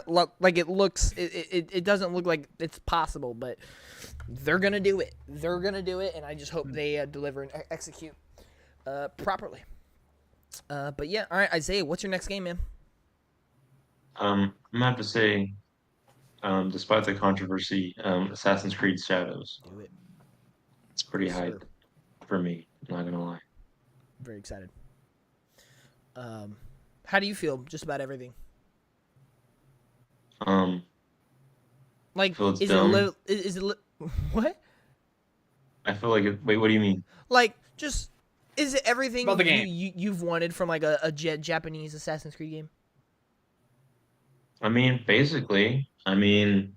Like it doesn't look like it's possible, but they're gonna do it. And I just hope they deliver and execute properly. But yeah, all right, Isaiah, what's your next game, man? I'm gonna have to say, despite the controversy, Assassin's Creed Shadows. Do it. It's pretty Yes, sir. hype for me. I'm not gonna lie. Very excited. How do you feel just about everything? Um, Like, I feel it's is it dumb. what? I feel like wait, what do you mean? Like, just is it everything About the game. you've wanted from like a Japanese Assassin's Creed game? I mean, basically, I mean,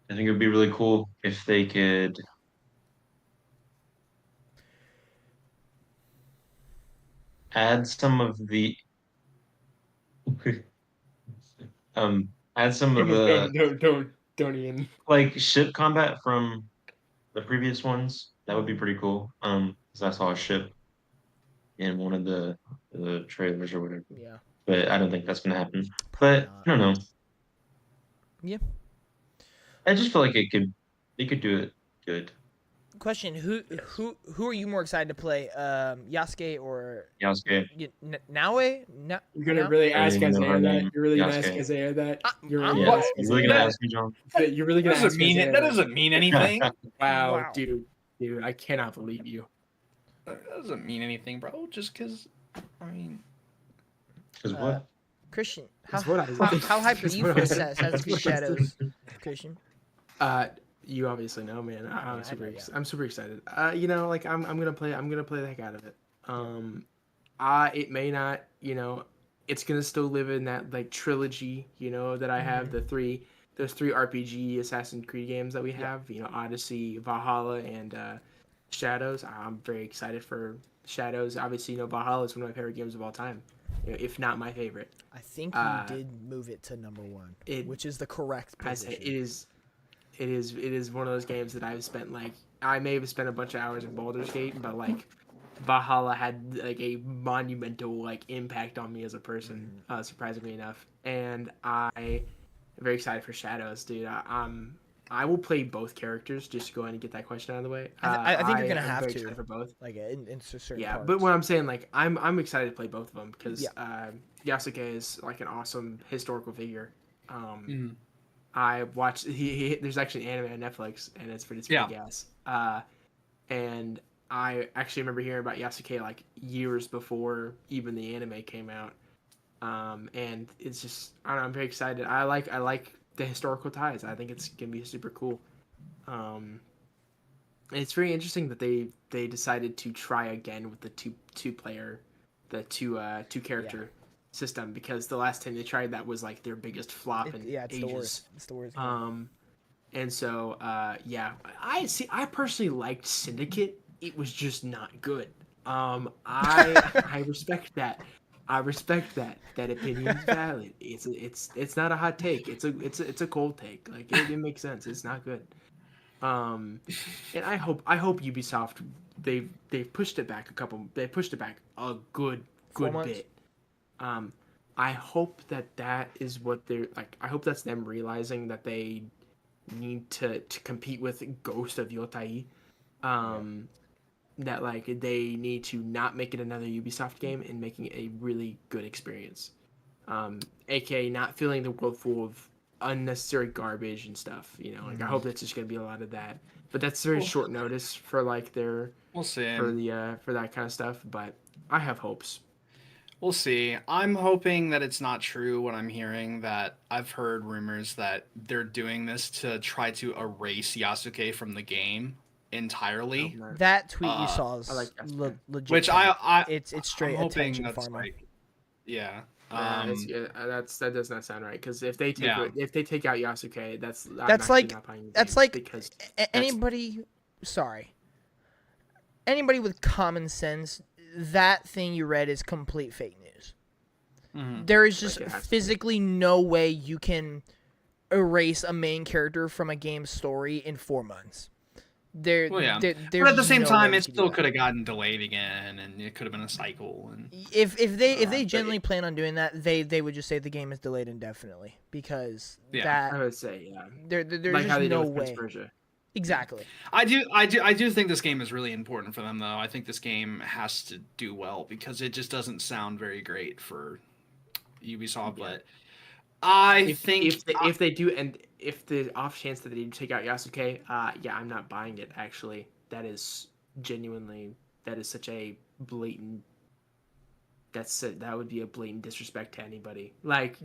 I think it would be really cool if they could add some of the add some of the Don't even. like ship combat from the previous ones. That would be pretty cool. 'Cause I saw a ship in one of the trailers or whatever. Yeah, But I don't think that's gonna happen. probably But not. I don't know. Yeah. I just feel like they could do it good. Question: Who are you more excited to play? Yasuke or Yasuke. Naue? You're gonna really I don't ask even know her Isaiah that? name. You're really gonna Yasuke. ask Isaiah that? You're I'm really Yeah, gonna what? ask you really Isaiah gonna that? ask me, John? You're really gonna ask Isaiah That doesn't mean anything. Wow, Wow. dude, I cannot believe you. That doesn't mean anything, bro. Just because, I mean, Because what? Christian, how That's what I hyped are that's you what for I- Assassin's that's Creed what I said. Shadows, Christian? You obviously know, man. I know, I'm super excited. Like I'm gonna play the heck out of it. It may not, it's gonna still live in that like trilogy, that I have those three RPG Assassin's Creed games that we have. Odyssey, Valhalla, and Shadows. I'm very excited for Shadows. Obviously, Valhalla is one of my favorite games of all time, if not my favorite. I think you did move it to number 1, which is the correct I say position. it is one of those games that I've spent I may have spent a bunch of hours in Baldur's Gate, but Valhalla had like a monumental impact on me as a person, surprisingly enough. And I am very excited for Shadows, dude. I will play both characters just to go ahead and get that question out of the way. I think you're gonna am have very to excited for both. like in certain Yeah, parts. but what I'm saying, I'm excited to play both of them because Yeah. Yasuke is like an awesome historical figure. mm, I watched. There's actually an anime on Netflix, and it's pretty gas. And I actually remember hearing about Yasuke years before even the anime came out. And it's just I don't know. I'm very excited. I like the historical ties. I think it's gonna be super cool. And it's very interesting that they decided to try again with the two character system, because the last time they tried that was their biggest flop in it's ages. the worst. It's the worst. And so I personally liked Syndicate. It was just not good. I respect that. I respect that opinion's valid. It's not a hot take. It's a cold take. It makes sense. It's not good. And I hope Ubisoft they've pushed it back they pushed it back a good 4 months? bit. I hope that is what they're I hope that's them realizing that they need to compete with Ghost of Yotei. That they need to not make it another Ubisoft game and making it a really good experience. AKA not filling the world full of unnecessary garbage and stuff. I hope that's just gonna be a lot of that. But that's very short notice for their we'll see. for that kind of stuff. But I have hopes. We'll see. I'm hoping that it's not true what I'm hearing, that I've heard rumors that they're doing this to try to erase Yasuke from the game entirely. That tweet you saw is I like that. legit. Which it's straight I'm hoping attention that's farming. yeah. That does not sound right, because if they take out Yasuke, that's I'm That's actually like not buying the that's game, like because anybody. Sorry. Anybody with common sense, that thing you read is complete fake news. Mhm. There is just it has to be. physically no way you can erase a main character from a game's story in 4 months. Well, yeah. But at the same time, it still could have gotten delayed again, and it could have been a cycle. And If they genuinely plan on doing that, they would just say the game is delayed indefinitely, because I would say there's like how just they did no with Prince way. Persia. Exactly. I do think this game is really important for them, though. I think this game has to do well, because it just doesn't sound very great for Ubisoft. Yeah. But I think if they do, and if the off chance that they do take out Yasuke, I'm not buying it. Actually, that is such a blatant. That would be a blatant disrespect to anybody.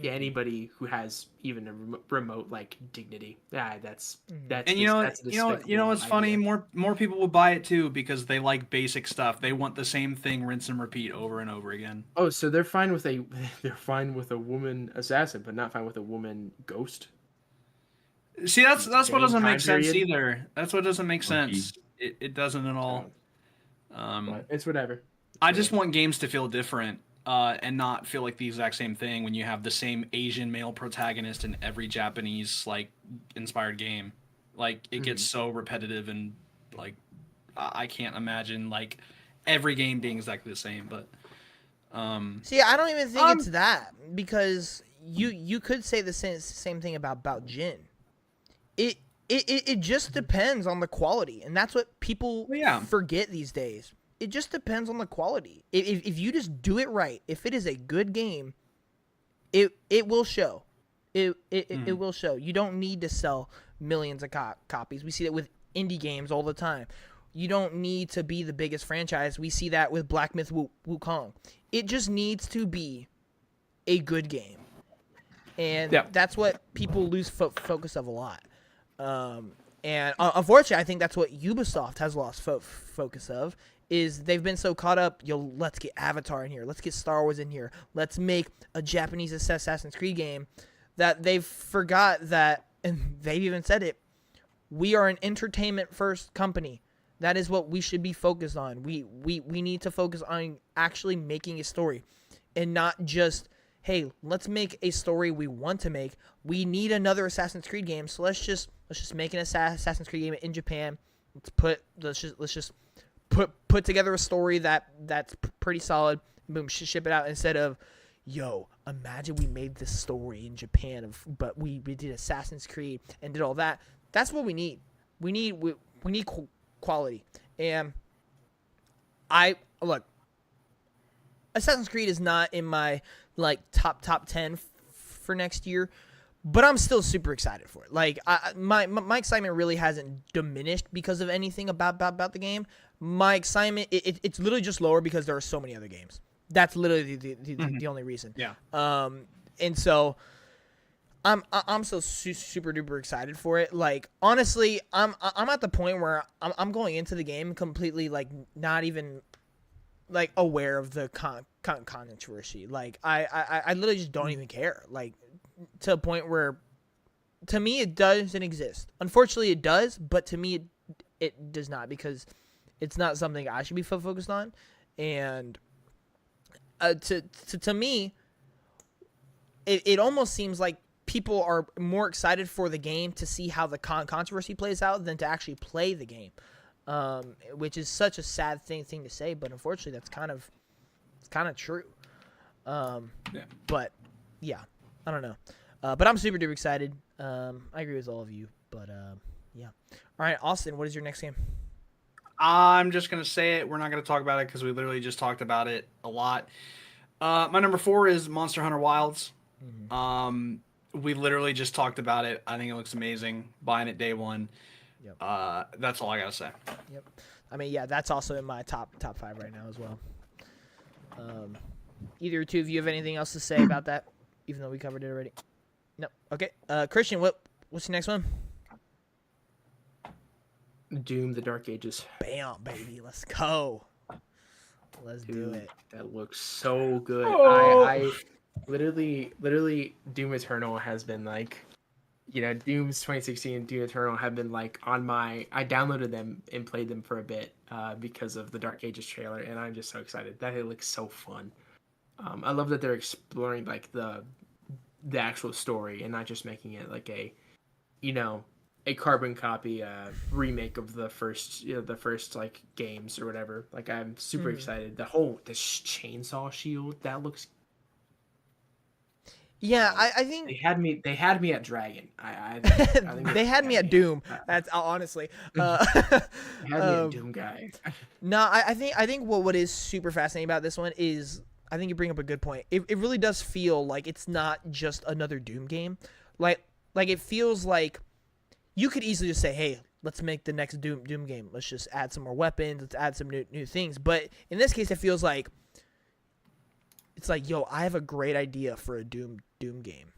Anybody who has even a remote dignity. Yeah, that's. And you know what's funny? More people will buy it too, because they like basic stuff. They want the same thing, rinse and repeat over and over again. Oh, so they're fine with a woman assassin, but not fine with a woman ghost. See, that's what Same doesn't time make sense period? either. That's what doesn't make Monkey. sense. It doesn't at all. But it's whatever. I just want games to feel different. and not feel like the exact same thing when you have the same Asian male protagonist in every Japanese like inspired game. Like it gets so repetitive and like I can't imagine like every game being exactly the same. But See, I don't even think it's that, because you could say the same thing about Jin. It just depends on the quality, and that's what people forget these days. It just depends on the quality. If you just do it right, if it is a good game, it will show. It will show. You don't need to sell millions of copies. We see that with indie games all the time. You don't need to be the biggest franchise. We see that with Black Myth Wukong. It just needs to be a good game. And that's what people lose focus of a lot. And unfortunately, I think that's what Ubisoft has lost focus of, is they've been so caught up, let's get Avatar in here, let's get Star Wars in here, let's make a Japanese Assassin's Creed game, that they've forgot that, and they've even said it, we are an entertainment-first company. That is what we should be focused on. We need to focus on actually making a story, and not just, hey, let's make a story we want to make. We need another Assassin's Creed game, so let's just make an Assassin's Creed game in Japan. Let's just put together a story that's pretty solid. Boom, ship it out, instead of, yo, imagine we made this story in Japan but we did Assassin's Creed and did all that. That's what we need. We need quality. And look, Assassin's Creed is not in my like top 10 for next year, but I'm still super excited for it. Like my excitement really hasn't diminished because of anything about the game. My excitement it's literally just lower because there are so many other games. That's literally the only reason. Yeah. And so I'm so super duper excited for it. Like, honestly, I'm at the point where I'm going into the game completely like not even like aware of the controversy. Like I literally just don't even care. Like, to a point where, to me, it doesn't exist. Unfortunately, it does, but to me, it does not, because it's not something I should be focused on. And to me, it almost seems like people are more excited for the game to see how the controversy plays out than to actually play the game, which is such a sad thing to say, but unfortunately, that's kind of true. But yeah, I don't know. But I'm super duper excited. I agree with all of you. But yeah. All right, Austin, what is your next game? I'm just gonna say it. We're not gonna talk about it because we literally just talked about it a lot. My number 4 is Monster Hunter Wilds. Mm-hmm. We literally just talked about it. I think it looks amazing. Buying it day one. Yep. That's all I gotta say. Yep. I mean, yeah, that's also in my top 5 right now as well. Either two of you have anything else to say about that, even though we covered it already? No. Okay. Christian, what's your next one? Doom: The Dark Ages. Bam, baby, let's go. Let's do it. That looks so good. Oh. I literally Doom Eternal has been like, Doom's 2016 and Doom Eternal have been like on my. I downloaded them and played them for a bit because of the Dark Ages trailer, and I'm just so excited. That it looks so fun. I love that they're exploring like the actual story and not just making it like a carbon copy remake of the first like games or whatever. Like, I'm super excited. This chainsaw shield, that looks. Yeah, I think they had me at Dragon. I think they had me at Doom. That's honestly. They had me at Doom guy. No, I think what is super fascinating about this one is, I think you bring up a good point. It really does feel like it's not just another Doom game. Like it feels like you could easily just say, hey, let's make the next Doom game. Let's just add some more weapons. Let's add some new things. But in this case, it feels like it's like, yo, I have a great idea for a Doom game.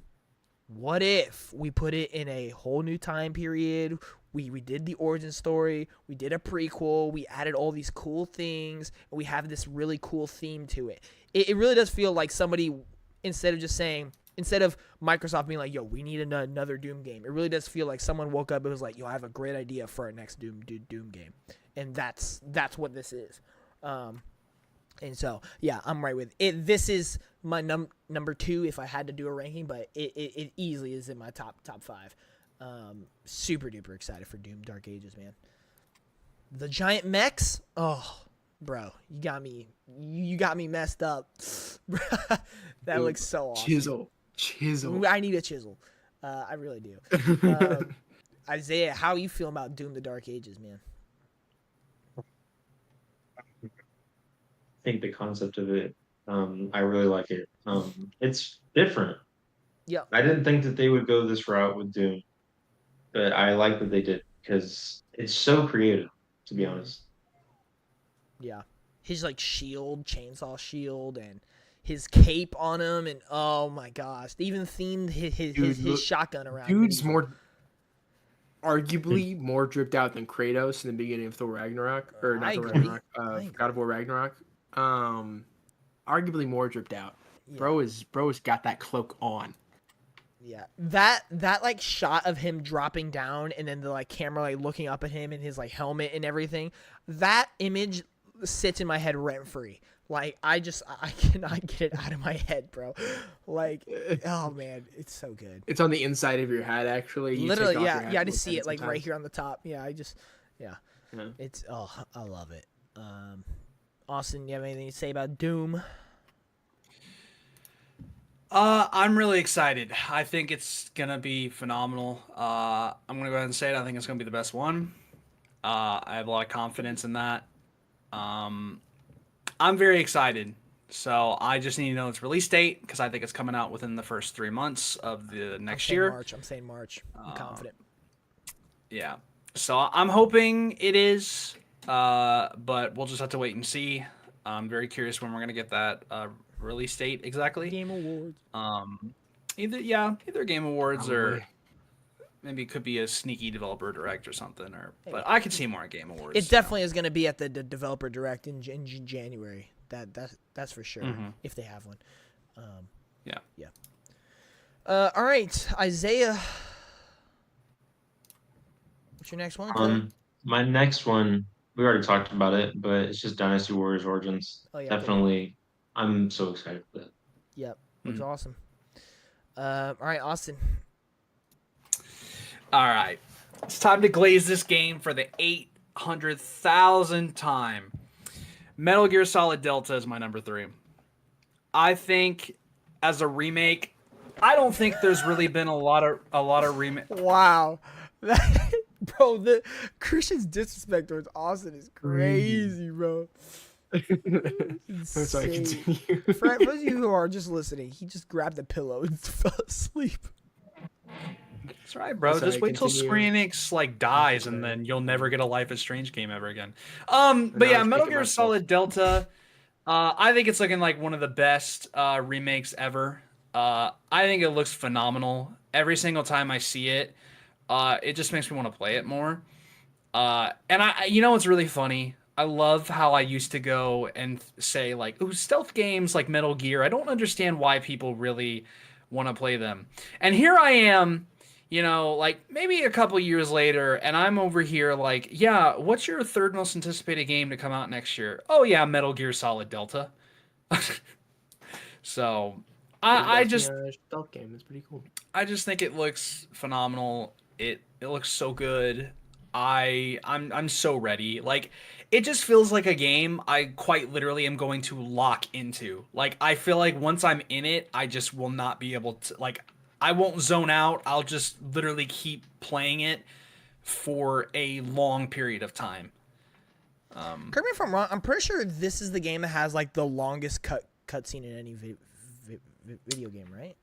What if we put it in a whole new time period? We did the origin story. We did a prequel. We added all these cool things. And we have this really cool theme to it. It really does feel like somebody, instead of Microsoft being like, yo, we need another Doom game, it really does feel like someone woke up and was like, yo, I have a great idea for our next Doom game. And that's what this is. And so, yeah, I'm right with it. This is my number 2 if I had to do a ranking, but it easily is in my top 5. Super duper excited for Doom Dark Ages, man. The giant mechs, oh, bro, you got me messed up. That looks so awesome. Chisel. I need a chisel. I really do. Isaiah, how you feel about Doom the Dark Ages, man? I think the concept of it, I really like it. It's different. Yeah. I didn't think that they would go this route with Doom, but I like that they did because it's so creative, to be honest. Yeah. His like shield, chainsaw shield, and his cape on him, and oh my gosh, they even themed his shotgun around. Dude's arguably more dripped out than Kratos in the beginning of Thor Ragnarok, or not Thor Ragnarok, God of War Ragnarok. Arguably more dripped out. Yeah. Bro's got that cloak on. Yeah, that like shot of him dropping down and then the like camera like looking up at him and his like helmet and everything, that image sits in my head rent free. Like I cannot get it out of my head, bro. Like, oh man, it's so good. It's on the inside of your head, actually. Literally, yeah. I just see it like right here on the top. Yeah, yeah. It's I love it. Austin, you have anything to say about Doom? I'm really excited. I think it's gonna be phenomenal. I'm gonna go ahead and say it. I think it's gonna be the best one. I have a lot of confidence in that. I'm very excited. So I just need to know its release date because I think it's coming out within the first 3 months of the next year. I'm saying March. I'm confident. Yeah. So I'm hoping it is, but we'll just have to wait and see. I'm very curious when we're gonna get that release date exactly. Game Awards. Either Game Awards or maybe it could be a sneaky developer direct or something. But I could see more at Game Awards. It definitely is going to be at the developer direct in January. That's for sure. If they have one. Yeah. All right, Isaiah. What's your next one? My next one, we already talked about it, but it's just Dynasty Warriors Origins. Oh, yeah, definitely. I'm so excited for that. Yep, looks awesome. All right, Austin. All right, it's time to glaze this game for the 800,000th time. Metal Gear Solid Delta is my number 3. I think as a remake, I don't think there's really been a lot of remake. Wow, bro, the Christian's disrespect towards Austin is crazy, bro. I'm sorry, continue. For those of you who are just listening, he just grabbed the pillow and fell asleep. That's right, bro. Just wait till Square Enix like dies, and then you'll never get a Life is Strange game ever again. But yeah, Metal Gear Solid Delta. I think it's looking like one of the best remakes ever. I think it looks phenomenal. Every single time I see it, it just makes me want to play it more. And what's really funny? I love how I used to go and say like, "Ooh, stealth games like Metal Gear. I don't understand why people really want to play them." And here I am, like maybe a couple years later, and I'm over here like, "Yeah, what's your third most anticipated game to come out next year?" "Oh yeah, Metal Gear Solid Delta." So I just stealth game. It's pretty cool. I just think it looks phenomenal. It looks so good. I'm so ready. Like, it just feels like a game I quite literally am going to lock into. Like, I feel like once I'm in it, I just will not be able to, like, I won't zone out. I'll just literally keep playing it for a long period of time. Correct me if I'm wrong. I'm pretty sure this is the game that has like the longest cutscene in any video game, right?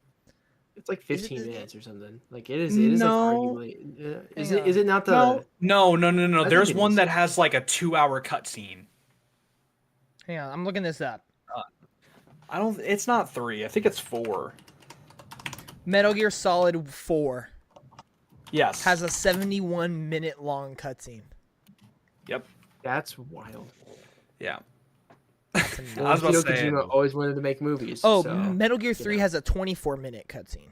It's like 15 minutes or something. Like it is like arguably. Is it not the? No. There's one that has like a 2-hour cutscene. Hang on, I'm looking this up. It's not 3. I think it's 4. Metal Gear Solid 4. Yes. Has a 71-minute long cutscene. Yep. That's wild. Yeah. I was about to say, Kojima always wanted to make movies. Oh, so, Metal Gear 3 has a 24-minute cutscene.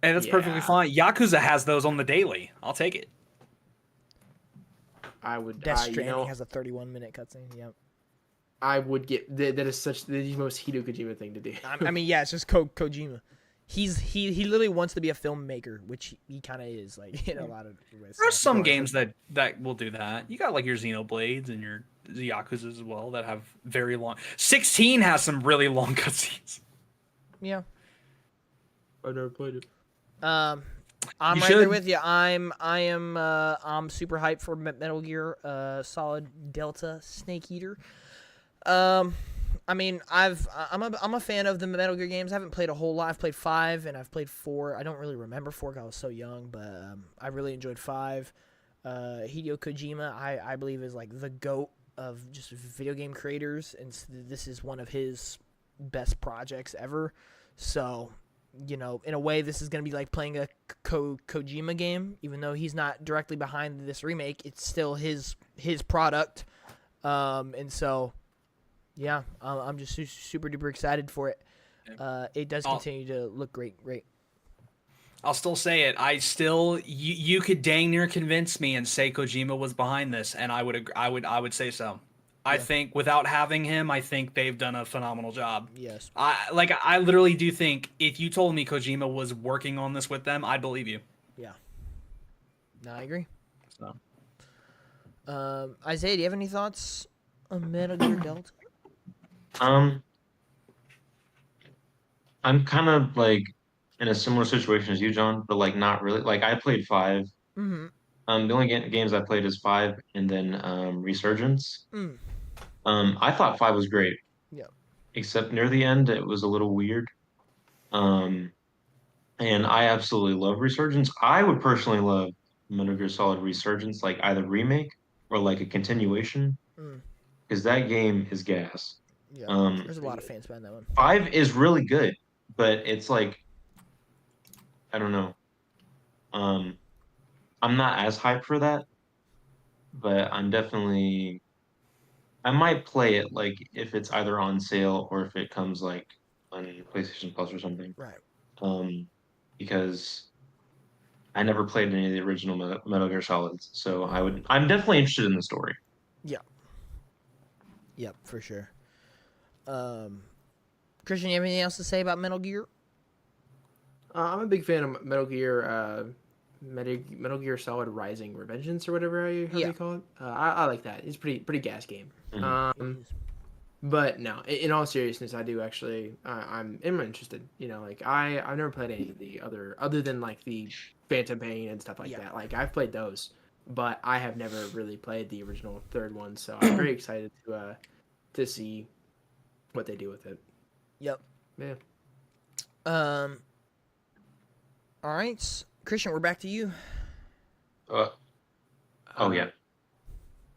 And that's perfectly fine. Yakuza has those on the daily. I'll take it. I would. Death Stranding has a 31-minute cutscene. Yep. I would get that is such the most Hideo Kojima thing to do. I mean, yeah, it's just Kojima. He literally wants to be a filmmaker, which he kind of is, like, in a lot of ways. There are So. some games that will do that. You got like your Xenoblades and your Yakuza as well that have very long. 16 has some really long cutscenes. Yeah. I've never played it. I'm You right there should. with you. I'm super hyped for Metal Gear Solid Delta Snake Eater. I mean, I'm a fan of the Metal Gear games. I haven't played a whole lot. I've played 5 and I've played 4. I don't really remember 4 because I was so young, but I really enjoyed 5. Hideo Kojima, I believe, is like the GOAT of just video game creators, and this is one of his best projects ever. So, you know, in a way, this is going to be like playing a Kojima game, even though he's not directly behind this remake. It's still his product, and so, yeah, I'm just super duper excited for it. It does continue to look great. I'll still say it. You could dang near convince me and say Kojima was behind this, and I would say so. I think without having him, I think they've done a phenomenal job. Yes. I literally do think if you told me Kojima was working on this with them, I'd believe you. Yeah. No, I agree. So. Isaiah, do you have any thoughts on Metal Gear Delta? I'm kind of like in a similar situation as you, John, but like not really. Like I played 5. Mm-hmm. The only games I played is 5 and then Resurgence. Mm. I thought 5 was great. Yeah. Except near the end, it was a little weird. Um, and I absolutely love Resurgence. I would personally love Metal Gear Solid Resurgence, like either remake or like a continuation, Mm. because that game is gas. Yeah. Um, There's a lot of fans behind that one. 5 is really good, but it's like I don't know. I'm not as hyped for that, but I might play it like if it's either on sale or if it comes like on PlayStation Plus or something. Right. Because I never played any of the original Metal Gear Solids, so I'm definitely interested in the story. Yeah. Yep, for sure. Christian, you have anything else to say about Metal Gear? I'm a big fan of Metal Gear. Metal Gear Solid Rising Revengeance or whatever how you call it. I like that. It's pretty gas game. Mhm. But no, in all seriousness, I do actually. I'm interested. You know, like I've never played any of the other than like the Phantom Pain and stuff like that. Like I've played those, but I have never really played the original third one. So I'm very excited to see what they do with it. Yep. Yeah. All right, Christian, we're back to you. Oh yeah.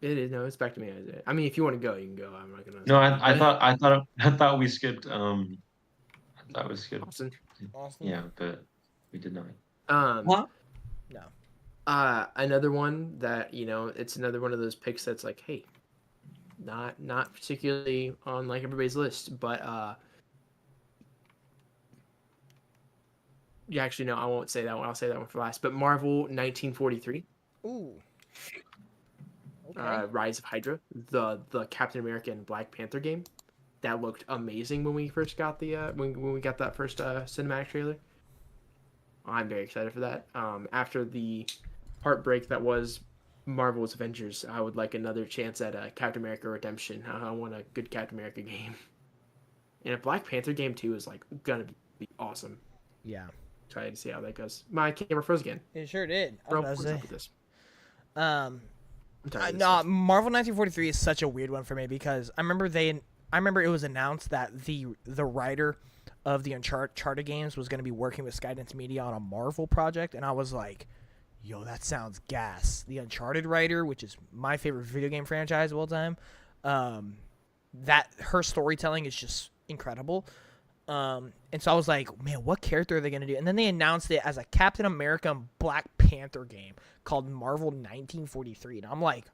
It is it's back to me. Isaiah. I mean, if you want to go, you can go. I'm not gonna. No, I thought we skipped. I thought we skipped. Austin. Yeah, but we did not. What? No. Another one that it's another one of those picks that's like, hey, not particularly on like everybody's list, but yeah, actually no, I won't say that one. I'll say that one for last. But Marvel 1943. Ooh. Okay. Rise of Hydra, the Captain America and Black Panther game, that looked amazing when we first got the when we got that first cinematic trailer. I'm very excited for that. After the heartbreak that was Marvel's Avengers, I would like another chance at Captain America Redemption. I want a good Captain America game, and a Black Panther game too is like gonna be awesome. Yeah. Excited to see how that goes. My camera froze again. It sure did. Bro, what's up with this? No, Marvel 1943 is such a weird one for me because I remember it was announced that the writer of the Uncharted games was going to be working with Skydance Media on a Marvel project, and I was like, yo, that sounds gas. The Uncharted writer, which is my favorite video game franchise of all time, that her storytelling is just incredible. And so I was like, man, what character are they going to do? And then they announced it as a Captain America and Black Panther game called Marvel 1943. And I'm like,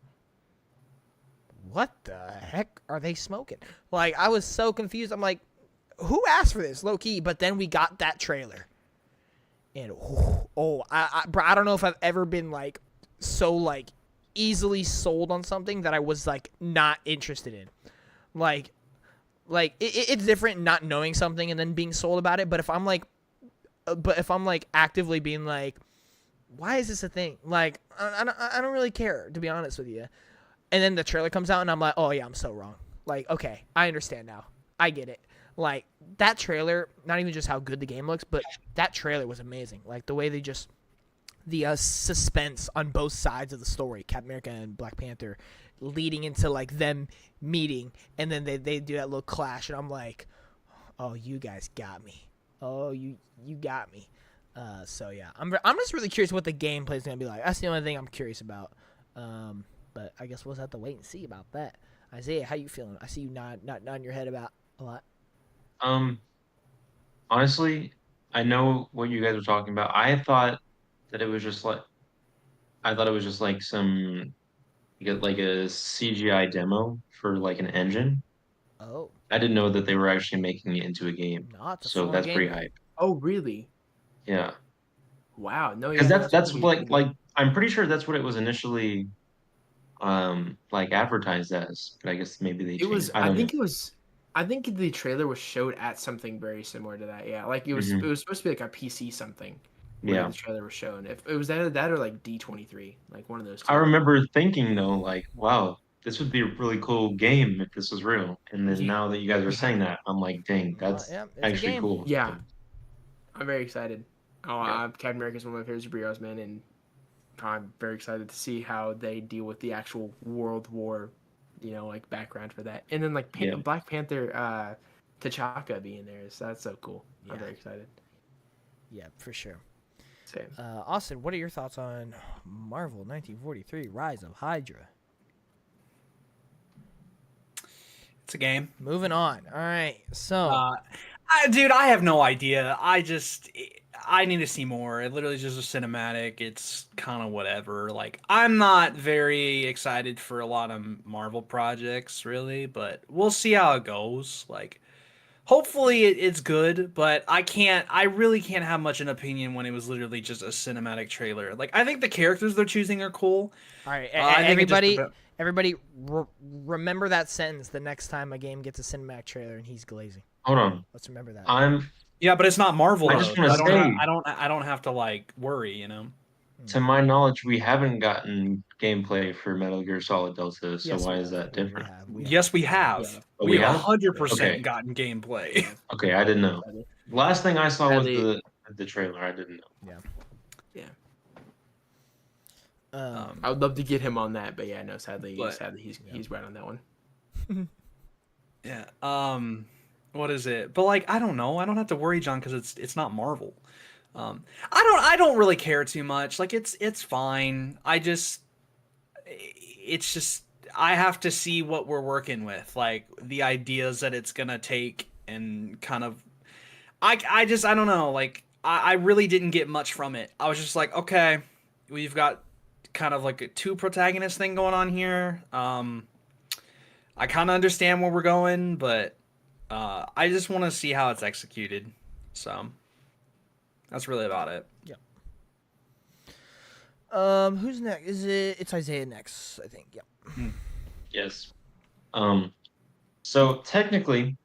what the heck are they smoking? Like, I was so confused. I'm like, who asked for this, low key? But then we got that trailer. And, I don't know if I've ever been, like, so, like, easily sold on something that I was, like, not interested in. Like it's different not knowing something and then being sold about it. But if I'm like actively being like, why is this a thing? Like, I don't really care, to be honest with you. And then the trailer comes out and I'm like, oh yeah, I'm so wrong. Like, okay, I understand now. I get it. Like, that trailer, not even just how good the game looks, but that trailer was amazing. Like, the way they just, the suspense on both sides of the story, Captain America and Black Panther, leading into, like, them meeting, and then they do that little clash, and I'm like, oh, you guys got me. Oh, you got me. So, yeah, I'm just really curious what the gameplay is going to be like. That's the only thing I'm curious about. But I guess we'll just have to wait and see about that. Isaiah, how you feeling? I see you nodding your head about a lot. Honestly, I know what you guys were talking about. That it was just like I thought it was just like some like a CGI demo for like an engine. Oh, I didn't know that they were actually making it into a game. no, it's a So full-on that's pretty game. hype. Oh, really? Yeah. Wow. No, yeah. Because No, that's gonna be- like I'm pretty sure that's what it was initially like advertised as. But I guess maybe they It changed. was. I I don't know. think it was. I think the trailer was showed at something very similar to that. Yeah, like it was. Mhm. It was supposed to be like a PC something. Where Yeah. the trailer was shown. If it was that or like D23, like one of those two. I remember thinking though, like, wow, this would be a really cool game if this was real. And then Yeah. now that you guys are Yeah. saying that, I'm like, dang, Well, that's yeah, it's a actually game. cool. Yeah. I'm very excited. Oh, Yeah. Captain America is one of my favorite superheroes, man, and I'm very excited to see how they deal with the actual World War, like background for that. And then like Yeah. Black Panther, T'Chaka being there, so that's so cool. I'm Yeah. very excited. Yeah, for sure. Same. Austin, what are your thoughts on Marvel 1943: Rise of Hydra? It's a game. Moving on. All right, so Dude, I have no idea. I need to see more. It literally is just a cinematic. It's kind of whatever. Like, I'm not very excited for a lot of Marvel projects, really, but we'll see how it goes. Like, hopefully it's good, but I really can't have much an opinion when it was literally just a cinematic trailer. Like, I think the characters they're choosing are cool. all right, I think it just- everybody, remember that sentence the next time a game gets a cinematic trailer and he's glazing. Hold on. Let's remember that. Yeah, but it's not Marvel. I Though, just so wanna I don't say- I don't have to like worry, you know. To my knowledge, we haven't gotten gameplay for Metal Gear Solid Delta, so Yes, why we is have. that different? Yes, we have. Yeah. Oh, We we have have? 100% Okay. gotten gameplay. Okay, I didn't know. Last thing I saw was Sadly- the trailer. I didn't know. Yeah. Um, I would love to get him on that, but yeah, no, sadly But- he's right on that one. Yeah. What is it? But like, I don't know. I don't have to worry, John, because it's not Marvel. I don't really care too much. Like, it's fine. It's just I have to see what we're working with, like the ideas that it's gonna take, and kind of. I don't know. Like, I really didn't get much from it. I was just like, okay, we've got kind of like a two protagonist thing going on here. I kind of understand where we're going, but I just want to see how it's executed. So that's really about it. who's next? It's Isaiah next, I think. Yep. Yes. So technically,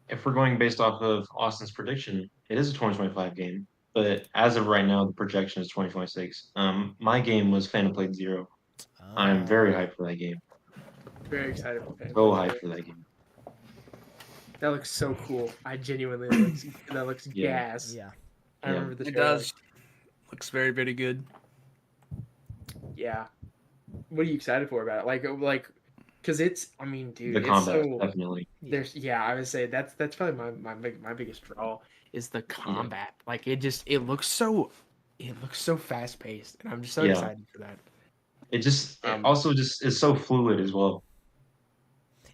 if we're going based off of Austin's prediction, it is a 2025 game. But as of right now, the projection is 2026. My game was Phantom Blade Zero. I'm very hyped for that game. Very excited for that. So hyped for that game. That looks so cool. I genuinely that looks Yeah. gas. Yeah. I remember the It trailer. does. Looks very, very good. Yeah. What are you excited for about it? Like, because it's. I mean, dude, The it's combat, so. definitely. There's. Yeah, I would say that's probably my biggest draw is the combat. Like it looks so. It looks so fast paced, and I'm just so Yeah. excited for that. It also just is so fluid as well.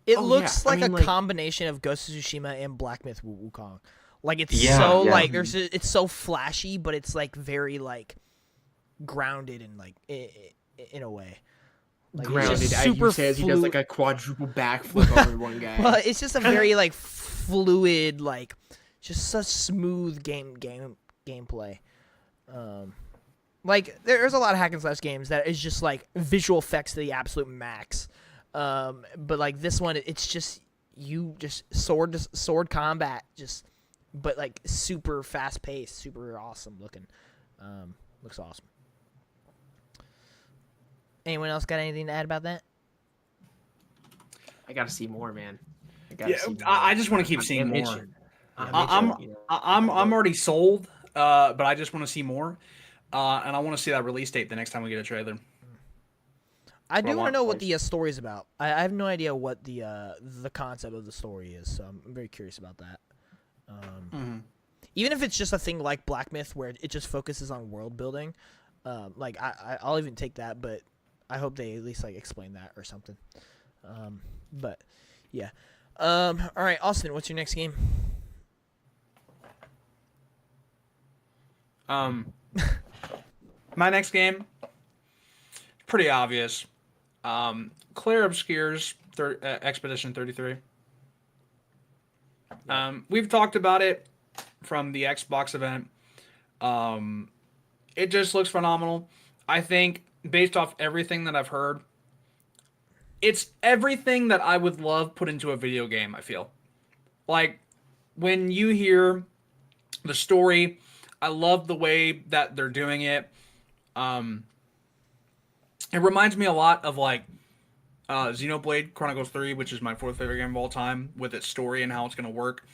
It Oh, looks yeah. I like mean, a like- combination of Ghost of Tsushima and Black Myth Wukong. Like it's Yeah, so yeah. like it's so flashy, but it's like very like grounded and like in a way. Like, it's Grounded, just as you super say, as he does like a quadruple backflip over one guy. Well, it's just a very like fluid, like just such smooth gameplay. Like there's a lot of hack and slash games that is just like visual effects to the absolute max. But like this one, it's just sword combat, but like super fast paced, super awesome looking. Looks awesome. Anyone else got anything to add about that? I gotta see more, man. I just want to keep seeing more. itching. I'm you know. I'm already sold, but I just want to see more, and I want to see that release date the next time we get a trailer. I do want to want know what first. the story is about. I have no idea what the concept of the story is, so I'm very curious about that. Even if it's just a thing like Black Myth where it just focuses on world building, like I'll even take that, but I hope they at least like explain that or something. But yeah. All right, Austin, what's your next game? My next game, pretty obvious. Claire Obscure's Expedition 33. We've talked about it from the Xbox event. It just looks phenomenal. I think based off everything that I've heard, it's everything that I would love put into a video game, I feel. Like, when you hear the story, I love the way that they're doing it. It reminds me a lot of, like, Xenoblade Chronicles 3, which is my fourth favorite game of all time, with its story and how it's going to work.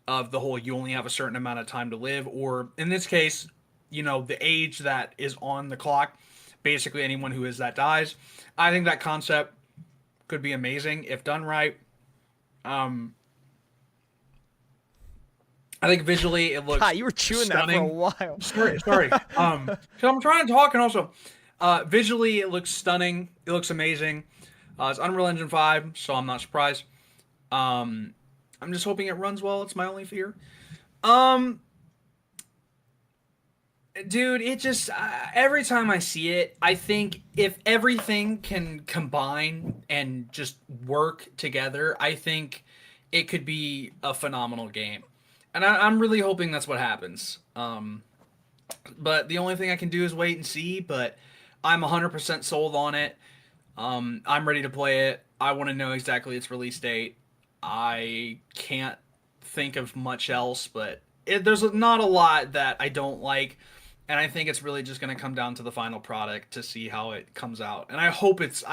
Of the whole, you only have a certain amount of time to live, or, in this case, the age that is on the clock. Basically, anyone who is that dies. I think that concept could be amazing if done right. I think visually it looks God, you were chewing stunning. that for a while. Sorry. Because I'm trying to talk, and also visually it looks stunning. It looks amazing. It's Unreal Engine 5, so I'm not surprised. I'm just hoping it runs well. It's my only fear. Dude, it just every time I see it, I think if everything can combine and just work together, I think it could be a phenomenal game. And I'm really hoping that's what happens. But the only thing I can do is wait and see, but I'm 100% sold on it. I'm ready to play it. I want to know exactly its release date. I can't think of much else, but there's not a lot that I don't like. And I think it's really just going to come down to the final product to see how it comes out. And I hope it's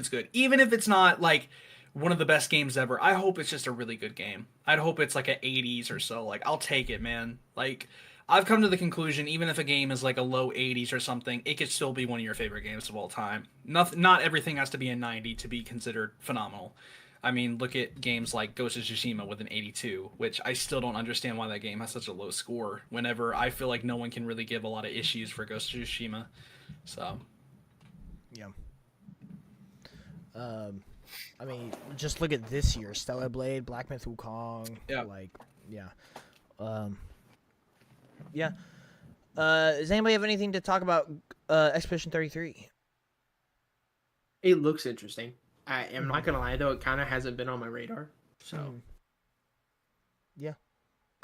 good. Even if it's not like one of the best games ever, I hope it's just a really good game. I'd hope it's like an 80s or so. Like, I'll take it, man. Like, I've come to the conclusion, even if a game is like a low 80s or something, it could still be one of your favorite games of all time. Not everything has to be a 90 to be considered phenomenal. I mean, look at games like Ghost of Tsushima with an 82, which I still don't understand why that game has such a low score, whenever I feel like no one can really give a lot of issues for Ghost of Tsushima. So, Yeah. I mean, just look at this year: Stellar Blade, Black Myth Wukong. Yeah. Like, yeah. Yeah. Does anybody have anything to talk about Expedition 33? It looks interesting. I am not gonna lie though, it kind of hasn't been on my radar. So Yeah.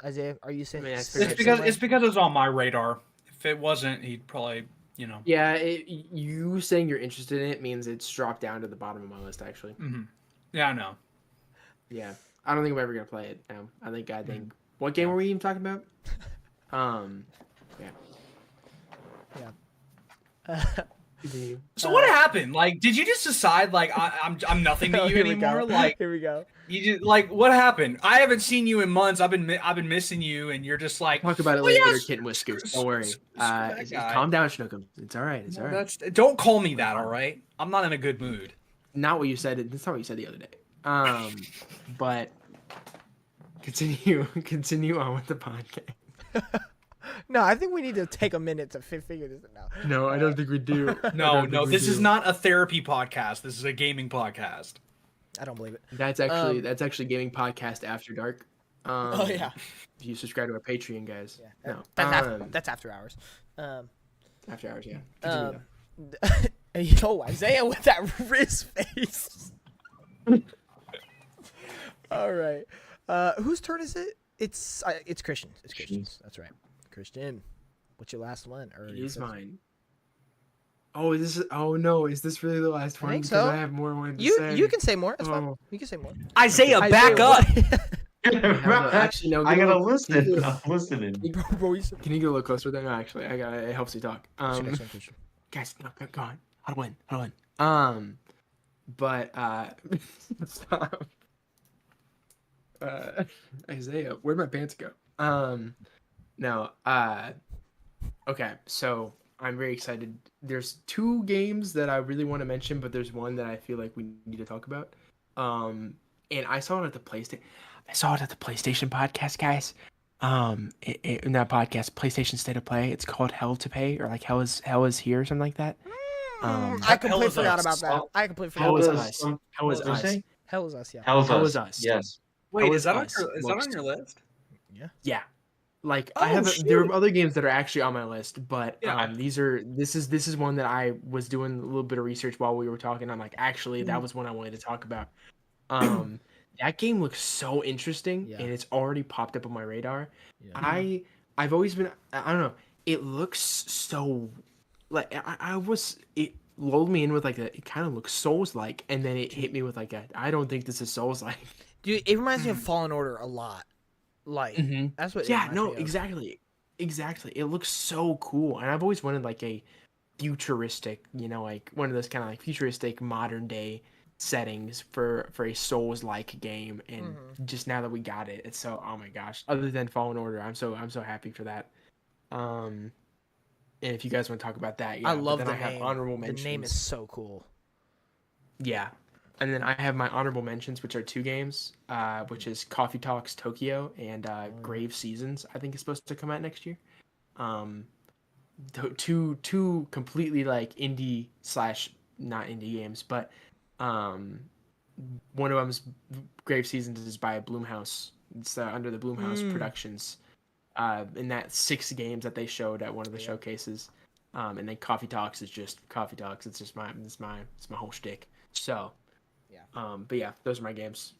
Isaiah, are you saying? I mean, it's because it's on my radar. If it wasn't, he'd probably, yeah, you saying you're interested in it means it's dropped down to the bottom of my list actually. Mm-hmm. Yeah, I know. Yeah, I don't think I'm ever gonna play it now. I think what game were we even talking about? Yeah. So what happened? Like, did you just decide like I'm nothing to you anymore? Like, here we go. You just like, what happened? I haven't seen you in months. I've been missing you, and you're just like, talk about it later, Kitten Whiskers. Don't worry. Guy. Calm down, Snookum. It's all right. It's all right. Don't call me that. All right. I'm not in a good mood. Not what you said. That's not what you said the other day. But continue on with the podcast. No, I think we need to take a minute to figure this out. No, I don't think we do. No, this is not a therapy podcast. This is a gaming podcast. I don't believe it. That's actually gaming podcast after dark. Oh yeah. If you subscribe to our Patreon, guys. Yeah. No. That's after hours. After hours, yeah. Yo, Isaiah with that Riz face. All right. Whose turn is it? It's Christian. It's Christian's. That's right. Christian, what's your last one? It is mine. Oh, no, is this really the last I one? think Because so. I have more wanted to say. You can say more. That's fine. Oh. You can say more. Isaiah, Okay. back up. Actually, no. I get a gotta little- listen. I'm listening. Bro, you said. Can you get a little closer then? No, actually, I got it. It helps you talk. Christian. Guys, no, go on. How to win? But stop. Isaiah, where'd my pants go? No. Okay, so I'm very excited. There's 2 games that I really want to mention, but there's one that I feel like we need to talk about. And I saw it at the PlayStation. I saw it at the PlayStation podcast, guys. In that podcast, PlayStation State of Play. It's called Hell to Pay, or like Hell is Here, or something like that. I completely Hell's forgot Us. about that. I completely Hell forgot is about Hell's that. Us. Us. Hell is What did you Us. say? Hell is us, yeah. Hell's Hell Us. is Us. Yes. Wait, Hell is that on Us your, is that on looks- your list? Yeah. Like Oh, I have shoot. there are other games that are actually on my list, but Yeah. this is one that I was doing a little bit of research while we were talking. I'm like, actually, that was one I wanted to talk about. That game looks so interesting, Yeah. and it's already popped up on my radar. Yeah. I've always been, I don't know, it looks so like it lulled me in with like it kind of looks Souls like, and then it hit me with like I don't think this is Souls like. Dude, it reminds me of Fallen Order a lot. Like, that's what. It Yeah, reminds no, me of. exactly. It looks so cool, and I've always wanted like a futuristic, like one of those kind of like futuristic modern day settings for a Souls like game, and just now that we got it, it's so, oh my gosh. Other than Fallen Order, I'm so happy for that. And if you guys want to talk about that, yeah. I love but the then I have name. honorable The mentions. name is so cool. Yeah. And then I have my honorable mentions, which are 2 games, which is Coffee Talks Tokyo and Grave Seasons, I think is supposed to come out next year. Two completely like indie / not indie games, but one of them's Grave Seasons is by Bloomhouse. It's under the Bloomhouse Productions. In that 6 games that they showed at one of the showcases. And then Coffee Talks is just Coffee Talks. It's just my whole shtick. So. Yeah. But yeah, those are my games.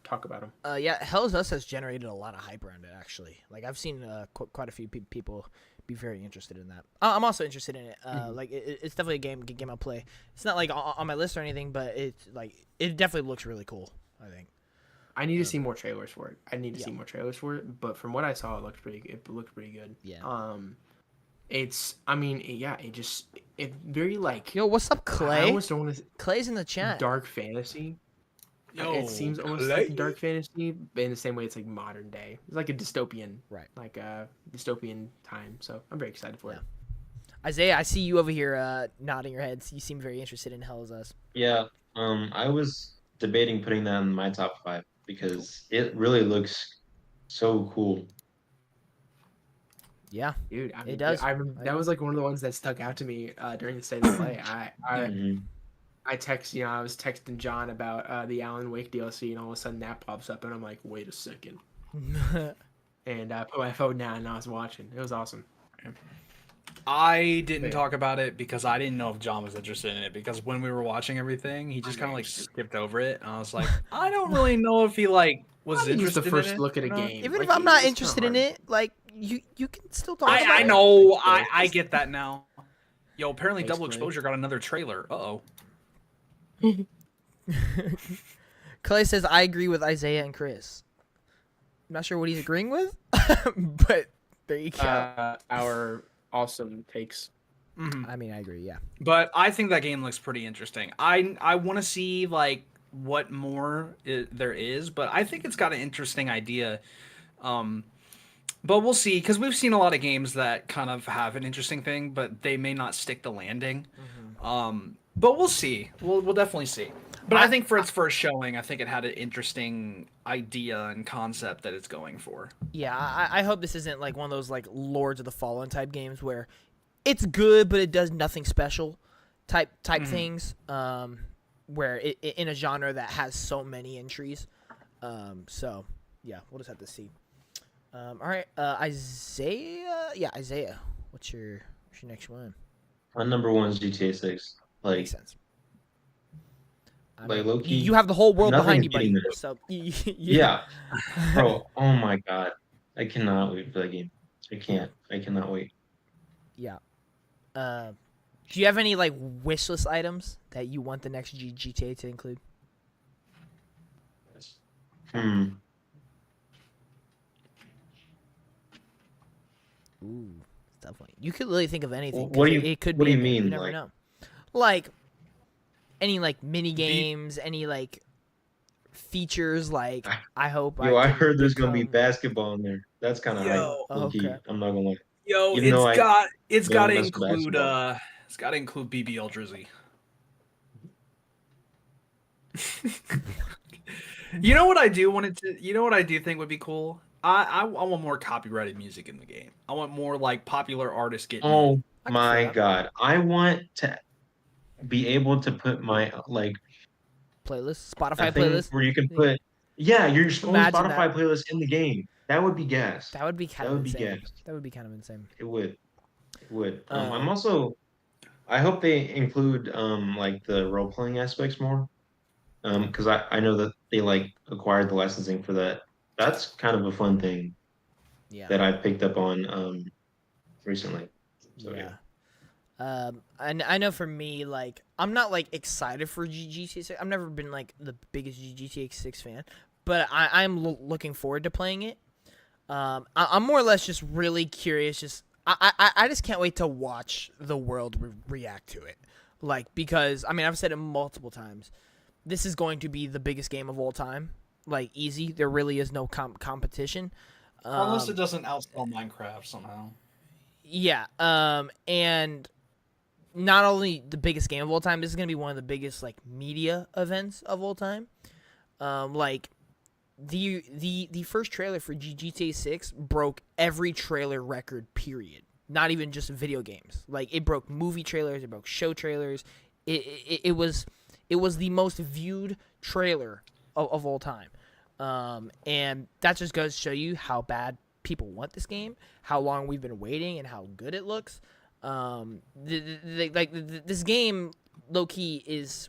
Talk about them. Yeah, Hell's Us has generated a lot of hype around it, actually. Like, I've seen quite a few people be very interested in that. I'm also interested in it. Like, it's definitely a game I'll play. It's not, like, on my list or anything, but it's, like, it definitely looks really cool, I think. I need to see more trailers for it. But from what I saw, it looked pretty good. Yeah. It very like. Yo, what's up, I Clay? almost don't want to. Clay's in the chat. Dark fantasy. Yo, It seems almost Clay? like dark fantasy, but in the same way, it's like modern day. It's like a dystopian, Right. like a dystopian time. So I'm very excited for it. Isaiah, I see you over here nodding your head. You seem very interested in Hell's Us. Yeah. I was debating putting that in my top 5 because it really looks so cool. Yeah. Dude, It does. That was like one of the ones that stuck out to me during the state of play. Mhm. I was texting John about the Alan Wake DLC, and all of a sudden that pops up, and I'm like, wait a second. And I put my phone down, and I was watching. It was awesome. I didn't talk about it because I didn't know if John was interested in it, because when we were watching everything, he just kind of like skipped over it, and I was like, I don't really know if he like was Just interested the first in it. look at a or not. game. Even Like, if I'm not it's interested hard. in it, like, you can still talk about I it. know, I get that now. Yo, apparently Thanks, Double Clay. Exposure got another trailer. Uh-oh. Clay says, I agree with Isaiah and Chris. I'm not sure what he's agreeing with, but there you go. Our awesome takes. I mean, I agree, yeah. But I think that game looks pretty interesting. I want to see like what more there is, but I think it's got an interesting idea. But we'll see, because we've seen a lot of games that kind of have an interesting thing, but they may not stick the landing. But we'll see. We'll definitely see. But I think for its first showing, I think it had an interesting idea and concept that it's going for. Yeah, I hope this isn't like one of those like Lords of the Fallen type games where it's good, but it does nothing special type things. Where it in a genre that has so many entries. So yeah, we'll just have to see. All right, Isaiah. Yeah, Isaiah. What's your next one? My number 1 is GTA 6. Like, Makes sense. I like mean, low-key, you have the whole world behind you, nothing's buddy. beating So yeah, bro. Oh my god, I cannot wait for that game. I cannot wait. Yeah. Do you have any like wish list items that you want the next GTA to include? Ooh, definitely. You could really think of anything. What do you It could What be do you in there. mean? You never Like, know. Like any like mini games, any like features. Like I hope yo, I can heard there's gonna be become. basketball in there. That's kind of hype, Yo, Oh, low key. okay. I'm not gonna lie. yo, Even though I it's don't got to mess with include basketball. BBL jersey. You know what I do want it to? You know what I do think would be cool? I want more copyrighted music in the game. I want more like popular artists getting. Oh I can feel my that. god, I want to be able to put my like Playlist, a Spotify thing playlist. where you can put your own Imagine Spotify that. playlist in the game. That would be gas. That would be kind That of would be insane. gas. That would be kind of insane. It would. It would. I'm Um, also. I hope they include like the role playing aspects more. Because I know that they like acquired the licensing for that. That's kind of a fun thing yeah. that I picked up on recently. So Yeah. I know for me, like, I'm not like excited for GTA 6. I've never been like the biggest GTA 6 fan, but I'm looking forward to playing it. I'm more or less just really curious. I just can't wait to watch the world react to it. Like, because I mean, I've said it multiple times. This is going to be the biggest game of all time. Like, easy. There really is no competition. Unless it doesn't outsell Minecraft somehow. Yeah. And not only the biggest game of all time, this is gonna be one of the biggest like media events of all time. Like the first trailer for GTA 6 broke every trailer record. Period. Not even just video games. Like it broke movie trailers. It broke show trailers. It was the most viewed trailer of all time. And that just goes to show you how bad people want this game, how long we've been waiting, and how good it looks. This game, low key, is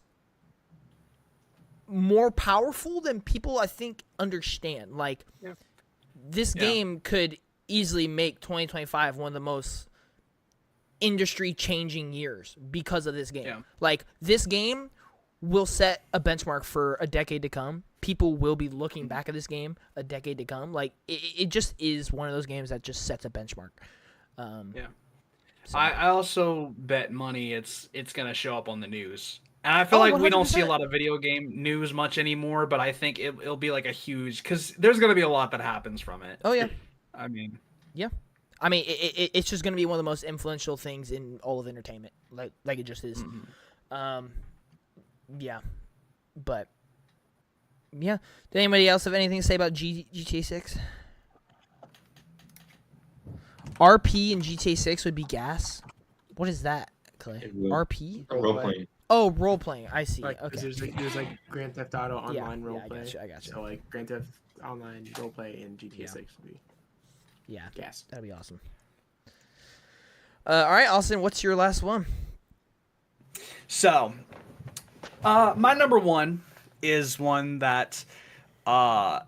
more powerful than people I think understand. Like, this game could easily make 2025 one of the most industry-changing years because of this game. Yeah. Like, this game will set a benchmark for a decade to come. People will be looking back at this game a decade to come. Like, it just is one of those games that just sets a benchmark. Yeah. So. I also bet money it's gonna show up on the news. And I feel like we don't see a 100%. lot of video game news much anymore, but I think it'll be like a huge, because there's gonna be a lot that happens from it. Oh yeah. I mean, it's just gonna be one of the most influential things in all of entertainment. Like it just is. Yeah, but yeah. Did anybody else have anything to say about GTA 6? RP in GTA 6 would be gas. What is that, Clay? It would. RP? Role playing. Oh, role playing. I see. Like, 'cause Okay. there's like Grand Theft Auto Online yeah, roleplay. I got you. So like Grand Theft Online roleplay in GTA Yeah. 6 would be Yeah, gas. that'd be awesome. All right, Austin, what's your last one? so my number one is one that I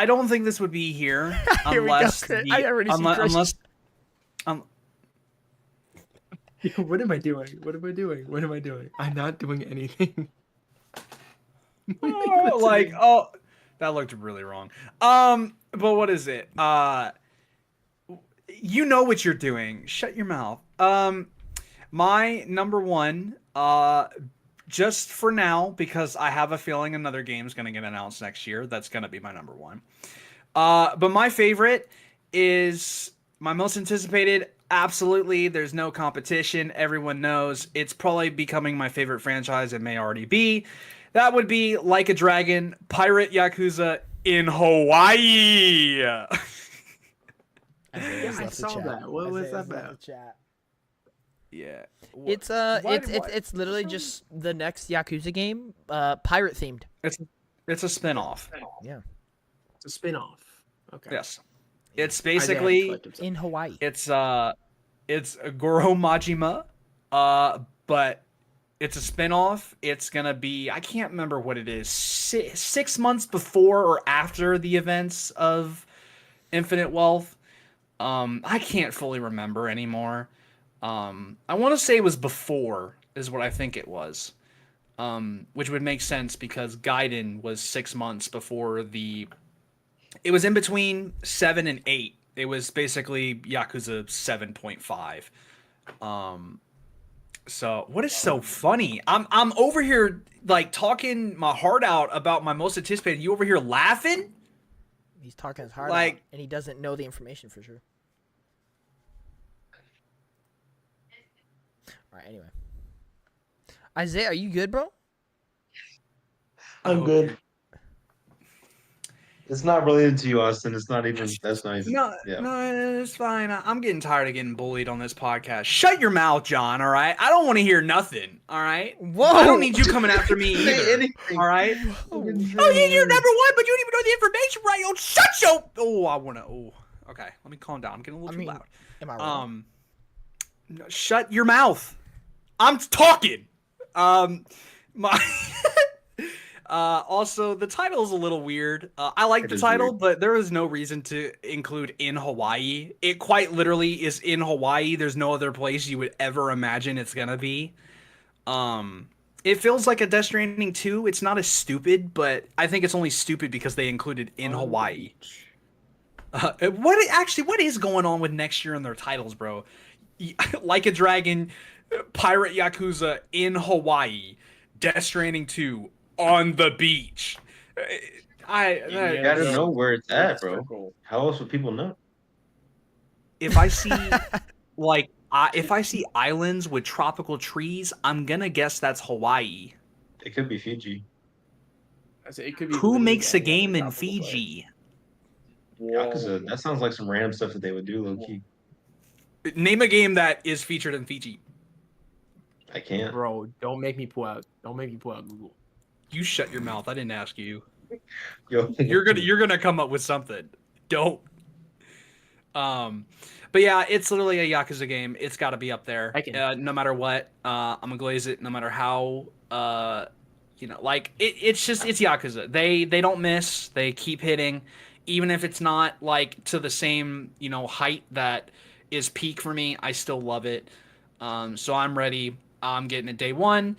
don't think this would be here Here we go, unless Chris. I already see Chris. unless What am I doing? What am I doing? What am I doing? I'm not doing anything. that looked really wrong. But what is it? You know what you're doing. Shut your mouth. My number one, just for now, because I have a feeling another game's gonna get announced next year. That's gonna be my number one. But my favorite is my most anticipated. Absolutely, there's no competition. Everyone knows it's probably becoming my favorite franchise. It may already be. That would be Like a Dragon, Pirate Yakuza in Hawaii. I saw that. What was that about? Yeah. It's it's literally just the next Yakuza game, pirate themed. It's a spin-off. Yeah, It's a spin-off. Okay. Yes. It's basically in Hawaii. it's Goro Majima, but it's a spin-off. It's gonna be, I can't remember what it is, 6 months before or after the events of Infinite Wealth. I can't fully remember anymore. I want to say it was before, is what I think it was. Which would make sense because Gaiden was 6 months before the. It was in between 7 and 8. It was basically Yakuza 7.5. So what is so funny? I'm over here like talking my heart out about my most anticipated. You over here laughing? He's talking his heart Like- out, and he doesn't know the information for sure. All right. Anyway, Isaiah, are you good, bro? I'm good. It's not related to you, Austin. It's not even. That's not even. No, Yeah. no, it's fine. I'm getting tired of getting bullied on this podcast. Shut your mouth, John. All right, I don't want to hear nothing. All right. Whoa! I don't need you coming after me Say either. anything. All right. You didn't say Oh, you're anything. number one, but you don't even know the information right. Oh, shut your. Oh, I wanna. Oh, okay. Let me calm down. I'm getting a little too loud. Am I wrong? No, shut your mouth. I'm talking. My. Also, the title is a little weird. I like It the is title, weird. but there is no reason to include in Hawaii. It quite literally is in Hawaii. There's no other place you would ever imagine it's gonna be. It feels like a Death Stranding 2. It's not as stupid, but I think it's only stupid because they included in Hawaii. What is going on with next year in their titles, bro? Like a Dragon, Pirate Yakuza in Hawaii, Death Stranding 2 on the beach. You gotta know where it's at, bro. How else would people know? If I see if I see islands with tropical trees, I'm gonna guess that's Hawaii. It could be Fiji. It could be Who literally makes a any game other in tropical place. Fiji? Yakuza. That sounds like some random stuff that they would do, low key. Name a game that is featured in Fiji. I can't. Bro, don't make me pull out Google. You shut your mouth. I didn't ask you. Yo, You're gonna come up with something. Don't. But yeah, it's literally a Yakuza game. It's got to be up there. No matter what. I'm gonna glaze it. No matter how. It's Yakuza. They don't miss. They keep hitting, even if it's not like to the same height that is peak for me. I still love it. So I'm ready. I'm getting it day one.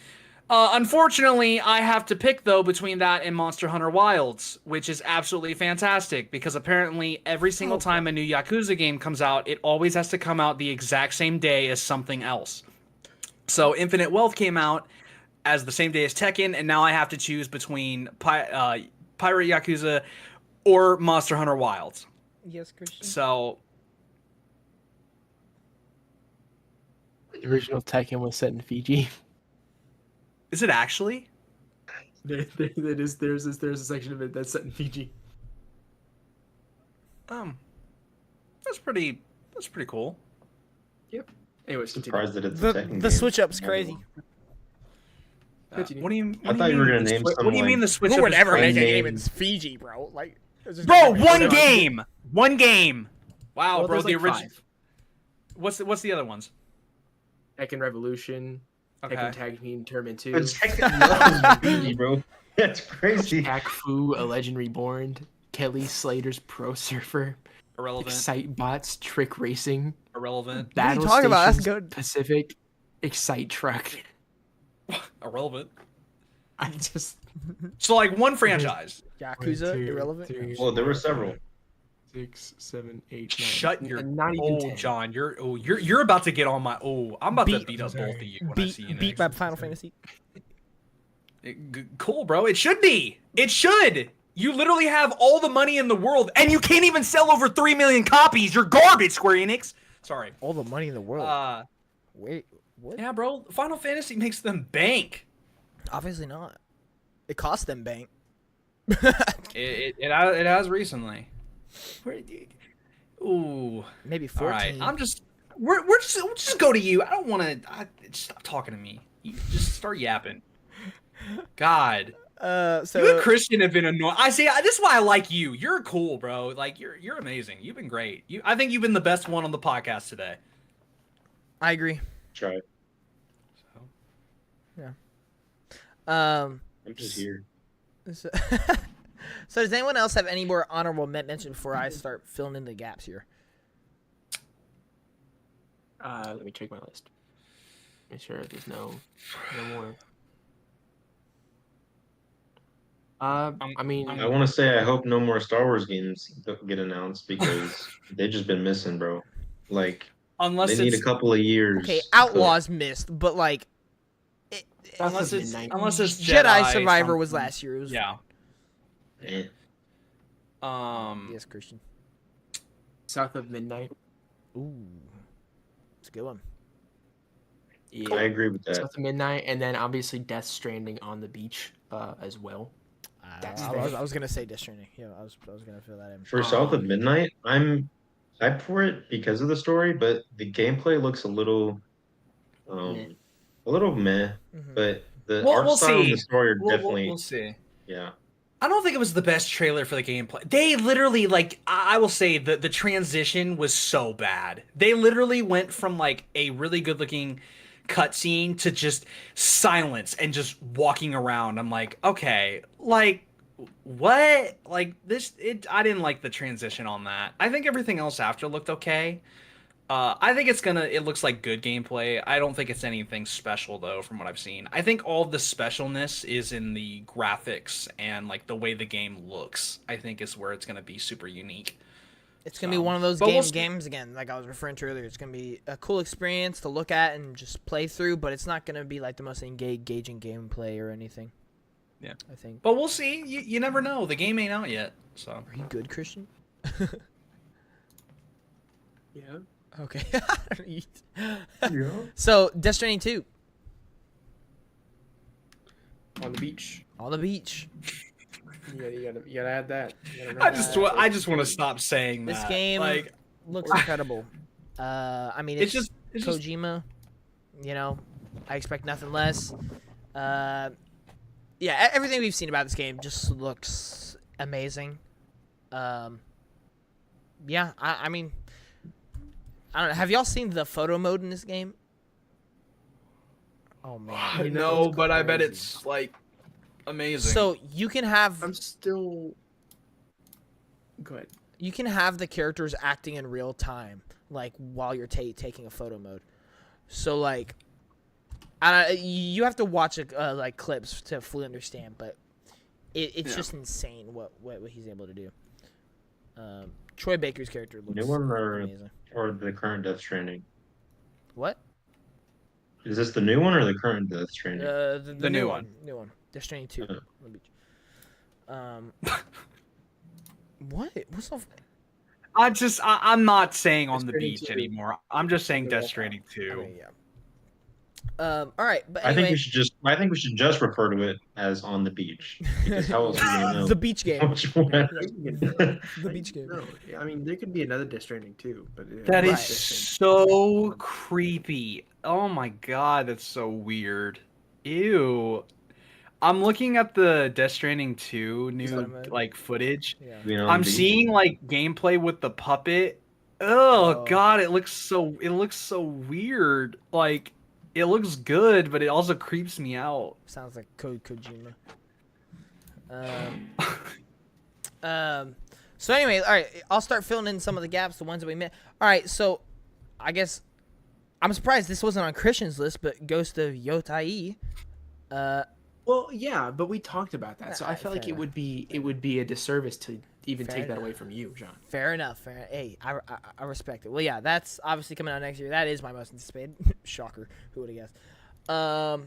Unfortunately, I have to pick, though, between that and Monster Hunter Wilds, which is absolutely fantastic, because apparently every single time a new Yakuza game comes out, it always has to come out the exact same day as something else. So Infinite Wealth came out as the same day as Tekken, and now I have to choose between Pirate Yakuza or Monster Hunter Wilds. Yes, Christian. So... The original Tekken was set in Fiji. Is it actually? There's a section of it that's set in Fiji. That's pretty cool. Yep. Anyways, surprised that it's a Tekken The game. switch up's crazy. Continue. What do you? I thought you were gonna name What do you some, mean the like- switch Who up would is ever crazy? make a game in Fiji, bro? Like, it's just Bro, different. one game. One game. Wow, Well, bro, there's the like original. 5. What's the other ones? Tekken Revolution, Okay. Tekken Tag Team Tournament 2, But Tekken Fiji, bro. That's crazy. Hack Fu, A Legend Reborn, Kelly Slater's Pro Surfer, Irrelevant. Excite Bots, Trick Racing, Irrelevant. What are you Battle talking about? That's Stations good. Pacific, Excite Truck. Irrelevant. I just So like one franchise. Yakuza, 1, 2, irrelevant. 3, Well, there were several. 6, 7, 8, 9. Shut your. Not even 10. John, you're about to get on my. I'm about to beat up sorry. both of you when I see you Beat next. by Final Fantasy. Cool, bro. It should be. It should. You literally have all the money in the world, and you can't even sell over 3 million copies. You're garbage, Square Enix. Sorry. All the money in the world. Wait, what? Yeah, bro. Final Fantasy makes them bank. Obviously not. It cost them bank. It has recently. Ooh. Maybe All 14. right. We'll just go to you. I don't want to. Stop talking to me. You just start yapping. God. So You and Christian have been annoying. I see. This is why I like you. You're cool, bro. Like you're amazing. You've been great. I think you've been the best one on the podcast today. I agree. Try. Um. I'm just here. So, so does anyone else have any more honorable mention before I start filling in the gaps here? Let me check my list. Make sure there's no more. I mean, I want to say I hope no more Star Wars games get announced because they've just been missing, bro. Like Unless they need a it's couple of years. Okay, to cook. Outlaws missed, but like unless it's Midnight. Jedi Survivor was something. last year. It was Yeah. Eh. Yes, Christian. South of Midnight. Ooh, it's a good one. Yeah, I agree with that. South of Midnight, and then obviously Death Stranding on the beach as well. That's I was gonna say Death Stranding. Yeah, I was gonna fill that in. For South of Midnight, I'm hyped for it because of the story, but the gameplay looks a little Meh. meh. Mhm. But the We'll art style and see. the story are We'll definitely see. yeah. I don't think it was the best trailer for the gameplay. They literally, like, I will say the transition was so bad. They literally went from like a really good looking cutscene to just silence and just walking around. I'm like, okay, like what? Like this? I didn't like the transition on that. I think everything else after looked okay. I think it looks like good gameplay. I don't think it's anything special though from what I've seen. I think all the specialness is in the graphics and like the way the game looks. I think is where it's gonna be super unique. It's gonna be one of those but we'll see. games again, like I was referring to earlier. It's gonna be a cool experience to look at and just play through, but it's not gonna be like the most engaging gameplay or anything. Yeah, I think. but we'll see. You never know. The game ain't out yet, so. Are you good, Christian? Yeah. Okay. Yeah. So, Death Stranding 2 On the beach. on the beach. You gotta add that. I just want to stop saying This that. game like, looks incredible. I mean, it's just Kojima. You know, I expect nothing less. Yeah, everything we've seen about this game just looks amazing. Yeah, I mean, I don't know. Have y'all seen the photo mode in this game? Oh man. no, it's but I bet crazy. it's like amazing. So you can have I'm still. Go ahead. you can have the characters acting in real time, like while you're taking a photo mode. So like, you have to watch like clips to fully understand, but it's just insane what he's able to do. Troy Baker's character looks New one amazing. or the current Death Stranding? What? Is this the new one or the current Death Stranding? The new new one. New one. Death Stranding 2 Uh-huh. on the beach. What? What's so? I'm not saying on Death the Stranding beach 2. anymore. I'm just saying Yeah. Death Stranding 2. I mean, yeah. All right, but I anyway, think we should just refer to it as on the beach because how else are we gonna know? the beach game. Which one? The beach game. No, I mean there could be another Death Stranding too, but That is Right. so creepy. Oh my god, that's so weird. Ew. I'm looking at the Death Stranding 2 new Cinematic. like footage. Yeah. You know, I'm the beach. seeing like gameplay with the puppet. Oh. Oh god, it looks so weird. Like it looks good, but it also creeps me out. Sounds like Kojima. So anyway, all right, I'll start filling in some of the gaps, the ones that we missed. All right, so I guess I'm surprised this wasn't on Christian's list, but Ghost of Yotei. Well, yeah, but we talked about that, so I felt like fair it would be a disservice to even Fair take that enough. away from you, John. Fair enough. Fair. Hey, I respect it. Well, yeah, that's obviously coming out next year. That is my most anticipated. Shocker. Who would have guessed?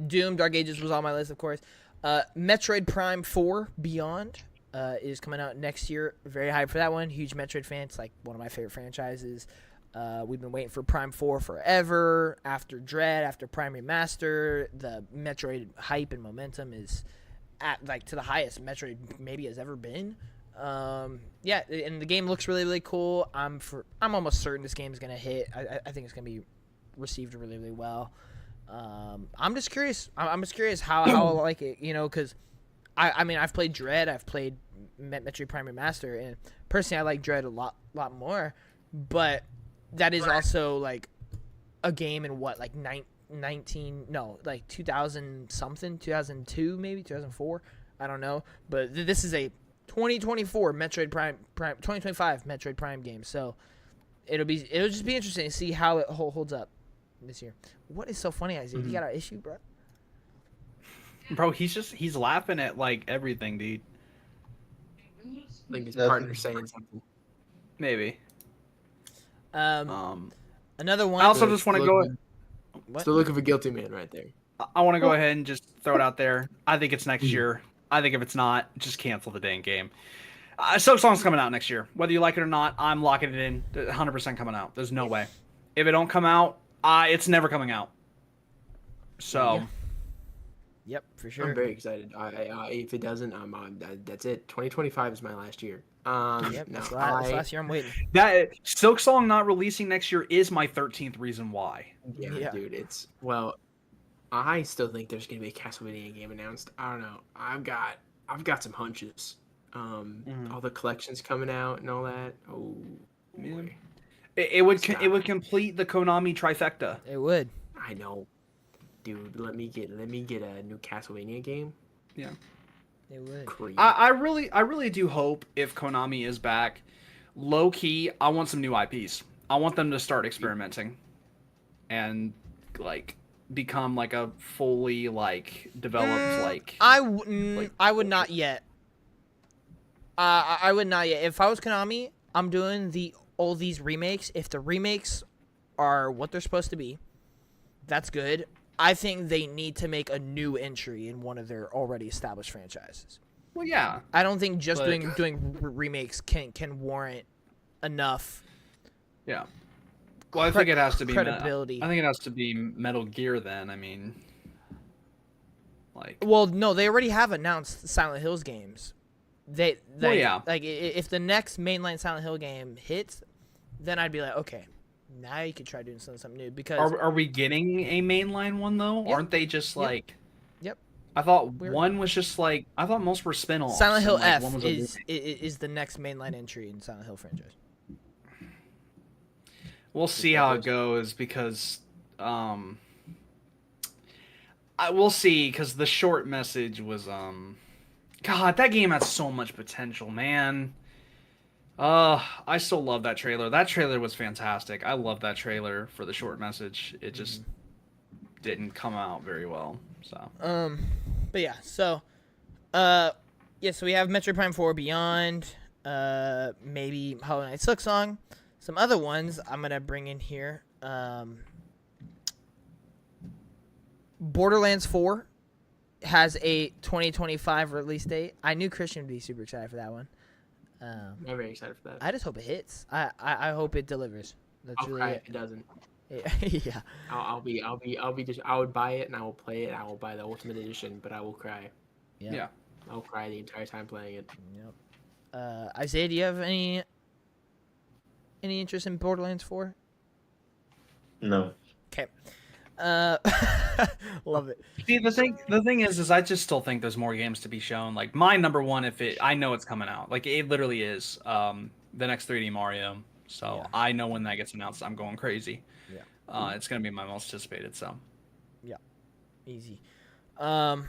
Doom, Dark Ages was on my list, of course. Metroid Prime 4 Beyond is coming out next year. Very hyped for that one. Huge Metroid fan. It's like one of my favorite franchises. We've been waiting for Prime 4 forever. After Dread, after Prime Remaster, the Metroid hype and momentum is at like to the highest Metroid maybe has ever been. Yeah, and the game looks really, really cool. I'm almost certain this game is gonna hit. I think it's gonna be received really, really well. I'm just curious. I'm just curious how I'll like it, you know, because I mean I've played Dread, I've played Metroid Prime Remaster, and personally I like Dread a lot more. But that is also like a game in what like 2000 something, 2002 maybe 2004. I don't know, but this is a 2024 Metroid Prime 2025 Metroid Prime game. So it'll just be interesting to see how it holds up this year. What is so funny, Isaiah? You got an issue, bro? Bro, he's laughing at like everything, dude. Like his Nothing. partner saying something. Maybe. Another one. I also just want to go. It's the look of a guilty man right there. I want to go ahead and just throw it out there. I think it's next year. I think if it's not, just cancel the dang game. Silk Song's coming out next year. Whether you like it or not, I'm locking it in. 100% coming out. There's no way. If it don't come out, it's never coming out. So. Yeah. Yep, for sure. I'm very excited. If it doesn't, that's it. 2025 is my last year. Yep, that's last year I'm waiting. That Silk Song not releasing next year is my 13th reason why. Yeah, dude. I still think there's gonna be a Castlevania game announced. I don't know. I've got some hunches. All the collections coming out and all that. Oh, boy. It would complete the Konami trifecta. It would. I know, dude. Let me get a new Castlevania game. Yeah. It would. Crazy. I really do hope if Konami is back, low key, I want some new IPs. I want them to start experimenting, and like become like a fully like developed like. I would not yet. I would not yet. If I was Konami, I'm doing all these remakes. If the remakes are what they're supposed to be, that's good. I think they need to make a new entry in one of their already established franchises. Well, yeah. I don't think just doing remakes can warrant enough. Yeah. Well, I think it has to be credibility. I think it has to be Metal Gear then. I mean, like. Well, no, they already have announced Silent Hills games. Yeah. Like if the next mainline Silent Hill game hits, then I'd be like, okay, now you could try doing something new. Because are we getting a mainline one though? Yep. Aren't they just like? Yep. I thought one was just like I thought most were spin-offs. Silent Hill and, like, F one was is the next mainline entry in Silent Hill franchise. We'll see how it goes because we'll see because the short message was God, that game has so much potential, man. I still love that trailer. That trailer was fantastic. I love that trailer for the short message. It just didn't come out very well. So. But yeah, so so we have Metroid Prime 4 Beyond, maybe Hollow Knight Silk Song. Some other ones I'm gonna bring in here. Borderlands 4 has a 2025 release date. I knew Christian would be super excited for that one. I'm very excited for that. I just hope it hits. I hope it delivers. That's I'll really cry it. if it doesn't. Yeah. I would buy it and I will play it. I will buy the Ultimate Edition, but I will cry. Yeah. I'll cry the entire time playing it. Yep. Isaiah, do you have any interest in Borderlands 4? No. Okay. Love it. See, the thing is I just still think there's more games to be shown. Like my number one, I know it's coming out. Like it literally is the next 3D Mario. So Yeah. I know when that gets announced, I'm going crazy. Yeah. It's gonna be my most anticipated. So. Yeah. Easy. The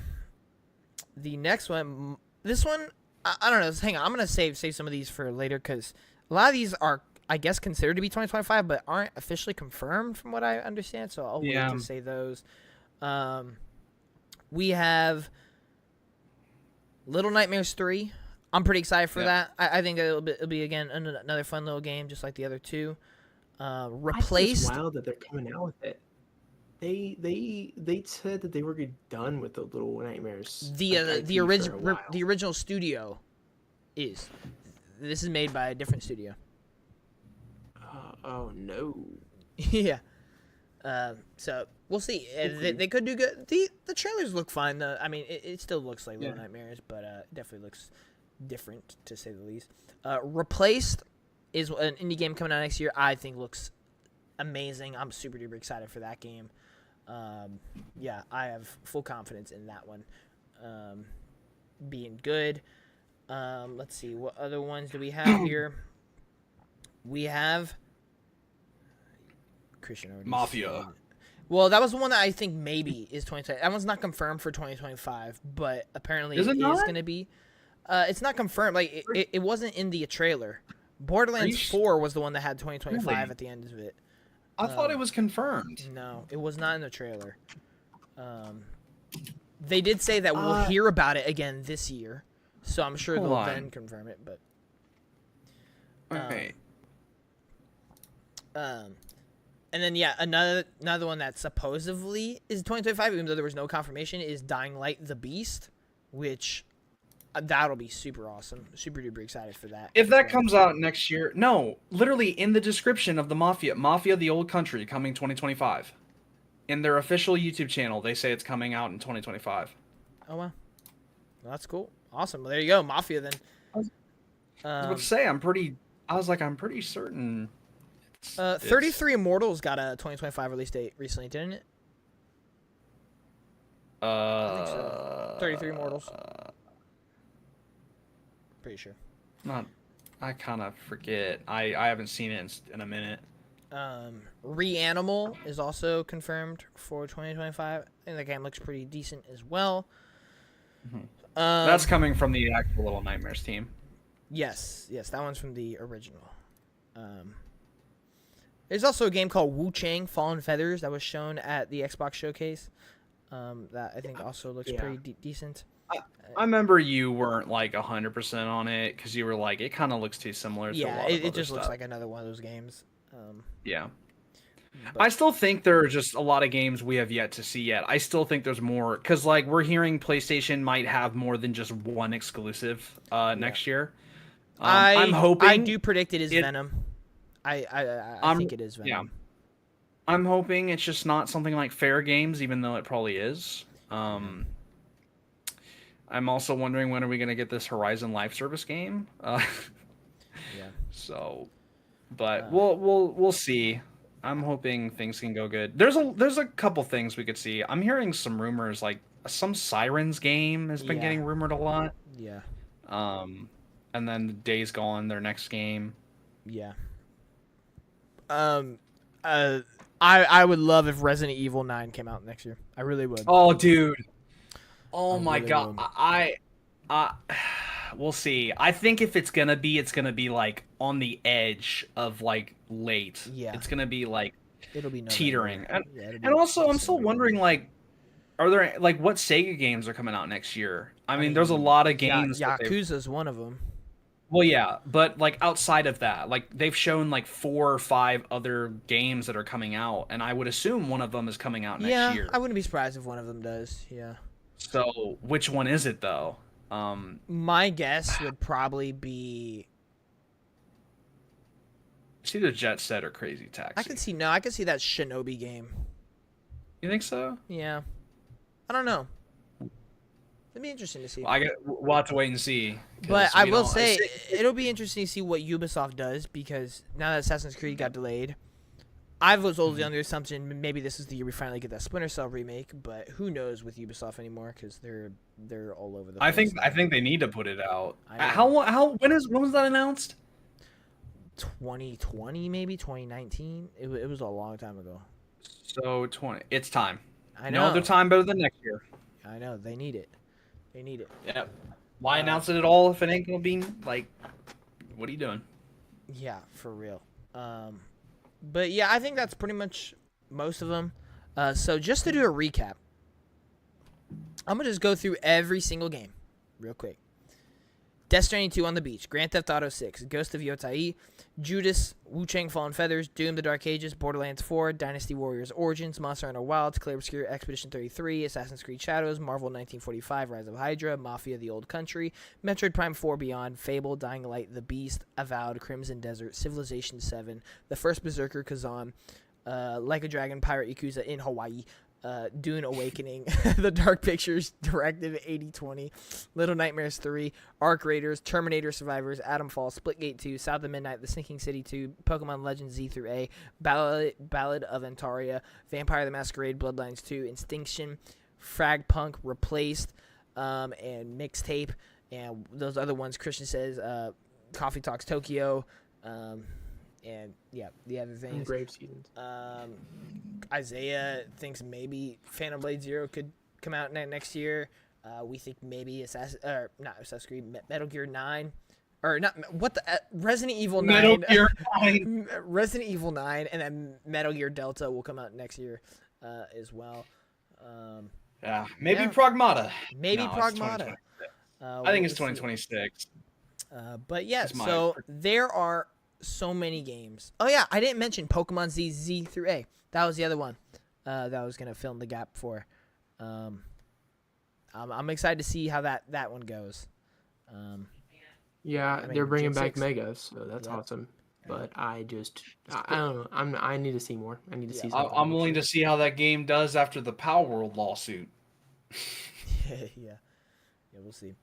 next one, this one, I don't know. Hang on, I'm gonna save some of these for later because a lot of these are, I guess, considered to be 2025, but aren't officially confirmed from what I understand. So I'll wait to say those. We have Little Nightmares 3. I'm pretty excited for that. I think it'll be again another fun little game, just like the other two. Replaced. It's wild that they're coming out with it. They said that they were done with the Little Nightmares. The original studio is. This is made by a different studio. Oh no. Yeah. So we'll see. They could do good. The trailers look fine though. I mean, it still looks like Little Nightmares, but it definitely looks different to say the least. Replaced is an indie game coming out next year. I think looks amazing. I'm super duper excited for that game. Yeah, I have full confidence in that one being good. Let's see, what other ones do we have here? We have Christian already Mafia. said. Well, that was the one that I think maybe is 2025. That one's not confirmed for 2025, but apparently it is going to be. It's not confirmed. Like it wasn't in the trailer, Borderlands sh- 4 was the one that had 2025 Really? at the end of it. I thought it was confirmed. No, it was not in the trailer. They did say that we'll Uh, hear about it again this year, so I'm sure Hold they'll on. then confirm it. But Okay. and then yeah, another one that supposedly is 2025, even though there was no confirmation, is Dying Light: The Beast, which that'll be super awesome. Super duper excited for that. If that comes out next year, no, literally in the description of the Mafia the Old Country coming 2025. In their official YouTube channel, they say it's coming out in 2025. Oh wow, well, that's cool. Awesome. Well, there you go, Mafia then. I was about to say, I'm pretty certain. 33 Immortals got a 2025 release date recently, didn't it? I think so. 33 Immortals. Pretty sure. I kind of forget. I haven't seen it in a minute. Reanimal is also confirmed for 2025. I think the game looks pretty decent as well. That's coming from the actual Little Nightmares team. Yes, that one's from the original. There's also a game called Wu Chang Fallen Feathers that was shown at the Xbox showcase. That I think also looks pretty decent. I remember you weren't like 100% on it because you were like, it kind of looks too similar. To a lot of it other just looks stuff. like another one of those games. Yeah. But- I still think there are just a lot of games we have yet to see yet. I still think there's more because like we're hearing PlayStation might have more than just one exclusive next year. I'm hoping. I do predict it is Venom. I think it is Venom. Yeah. I'm hoping it's just not something like Fair Games, even though it probably is. I'm also wondering when are we going to get this Horizon Live Service game? Yeah. So, but we'll see. I'm hoping things can go good. There's a couple things we could see. I'm hearing some rumors like some Sirens game has been getting rumored a lot. Yeah. And then Days Gone, their next game. Yeah. I would love if Resident Evil 9 came out next year. I really would. Oh, dude. Oh I my really god. would. We'll see. I think if it's gonna be like on the edge of like late. Yeah. It's gonna be like It'll be November. teetering. Yeah, it'll be And also, I'm December. still wondering like, are there like what Sega games are coming out next year? I mean, there's a lot of games. that they've- Yakuza's one of them. Well, yeah, but like outside of that, like they've shown like 4 or 5 other games that are coming out, and I would assume one of them is coming out next year. I wouldn't be surprised if one of them does. Yeah. So, which one is it though? My guess would probably be. It's either Jet Set or Crazy Taxi. I can see that Shinobi game. You think so? Yeah. I don't know. It'd be interesting to see. We'll have to wait and see. 'cause But I we will don't- say, it'll be interesting to see what Ubisoft does, because now that Assassin's Creed got delayed, I was always under the assumption maybe this is the year we finally get that Splinter Cell remake, but who knows with Ubisoft anymore, because they're all over the place. I think they need to put it out. I know. When was that announced? 2020 maybe 2019. It was a long time ago. So 20. It's time. I know. No other time better than next year. I know they need it. They need it. Yep. Why announce it at all if it ain't gonna be like? What are you doing? Yeah, for real. But yeah, I think that's pretty much most of them. So just to do a recap, I'm gonna just go through every single game, real quick. Death Stranding 2 on the Beach, Grand Theft Auto 6, Ghost of Yotei, Judas, Wu Chang Fallen Feathers, Doom the Dark Ages, Borderlands 4, Dynasty Warriors Origins, Monster Hunter Wilds, Clair Obscur, Expedition 33, Assassin's Creed Shadows, Marvel 1945, Rise of Hydra, Mafia the Old Country, Metroid Prime 4 Beyond, Fable, Dying Light, The Beast, Avowed, Crimson Desert, Civilization 7, The First Berserker Kazan, Like a Dragon, Pirate Yakuza in Hawaii, Dune Awakening, The Dark Pictures, Directive 8020, Little Nightmares 3, Arc Raiders, Terminator Survivors, Atom Falls, Splitgate 2, South of Midnight, The Sinking City 2, Pokemon Legends Z through A, Ballad of Antaria, Vampire the Masquerade, Bloodlines 2, Instinction, Frag Punk, Replaced, and Mixtape, and those other ones Christian says, Coffee Talks Tokyo, and yeah, the other things. Grave Seasons. Isaiah thinks maybe Phantom Blade Zero could come out next year. We think maybe Assassin's Creed, Metal Gear 9 or not what the Resident Evil 9. Metal Gear 9. Resident Evil 9, and then Metal Gear Delta will come out next year as well. Yeah, maybe Yeah. Pragmata. Maybe No, it's Pragmata. 2026. I think it's we'll see. 2026. But yeah, That's my- so there are so many games. Oh yeah, I didn't mention Pokemon Z through A. That was the other one that I was gonna fill in the gap for. I'm excited to see how that one goes. Yeah, I mean, they're bringing Gen back 6. Megas, so that's Yep. awesome. But I don't know. I need to see more. I need to Yeah, see something. I'm willing to see how that game does after the Power World lawsuit. yeah, we'll see.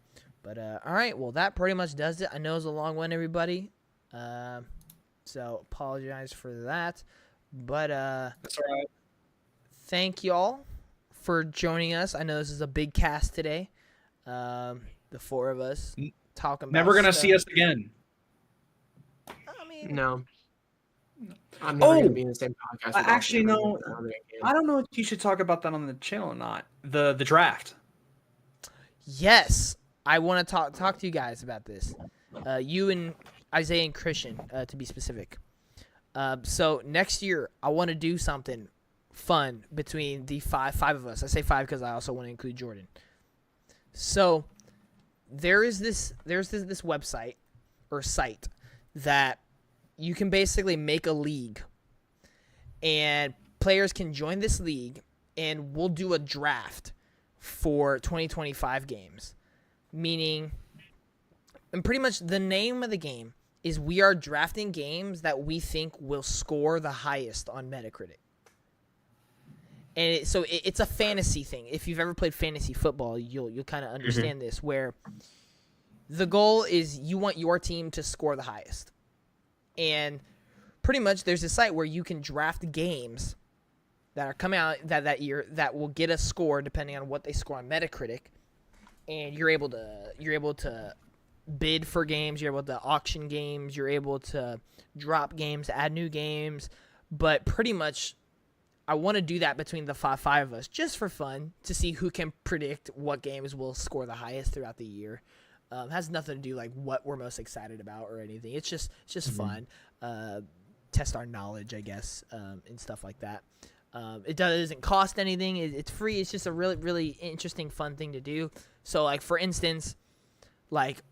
But all right, well that pretty much does it. I know it's a long one, everybody. So apologize for that. But That's all right. thank y'all for joining us. I know this is a big cast today. The four of us talking about Never gonna stuff. see us again. I mean, No. I'm never Oh! gonna be in the same podcast. with Actually, Austin no. ever again. I don't know if you should talk about that on the channel or not. The draft. yes, I want to talk to you guys about this. You and Isaiah and Christian, to be specific. So next year, I want to do something fun between the five of us. I say five because I also want to include Jordan. So there's this website or site that you can basically make a league, and players can join this league, and we'll do a draft for 2025 games. Meaning, and pretty much the name of the game is we are drafting games that we think will score the highest on Metacritic. And it's a fantasy thing. If you've ever played fantasy football, you'll kind of understand this, where the goal is you want your team to score the highest. And pretty much there's a site where you can draft games that are coming out that year that will get a score depending on what they score on Metacritic. And you're able to bid for games, you're able to auction games, you're able to drop games, add new games, but pretty much I want to do that between the five of us just for fun to see who can predict what games will score the highest throughout the year. Has nothing to do like what we're most excited about or anything. It's just fun. Test our knowledge, I guess, and stuff like that. It doesn't cost anything. It's free. It's just a really, really interesting, fun thing to do. So, like, for instance, like,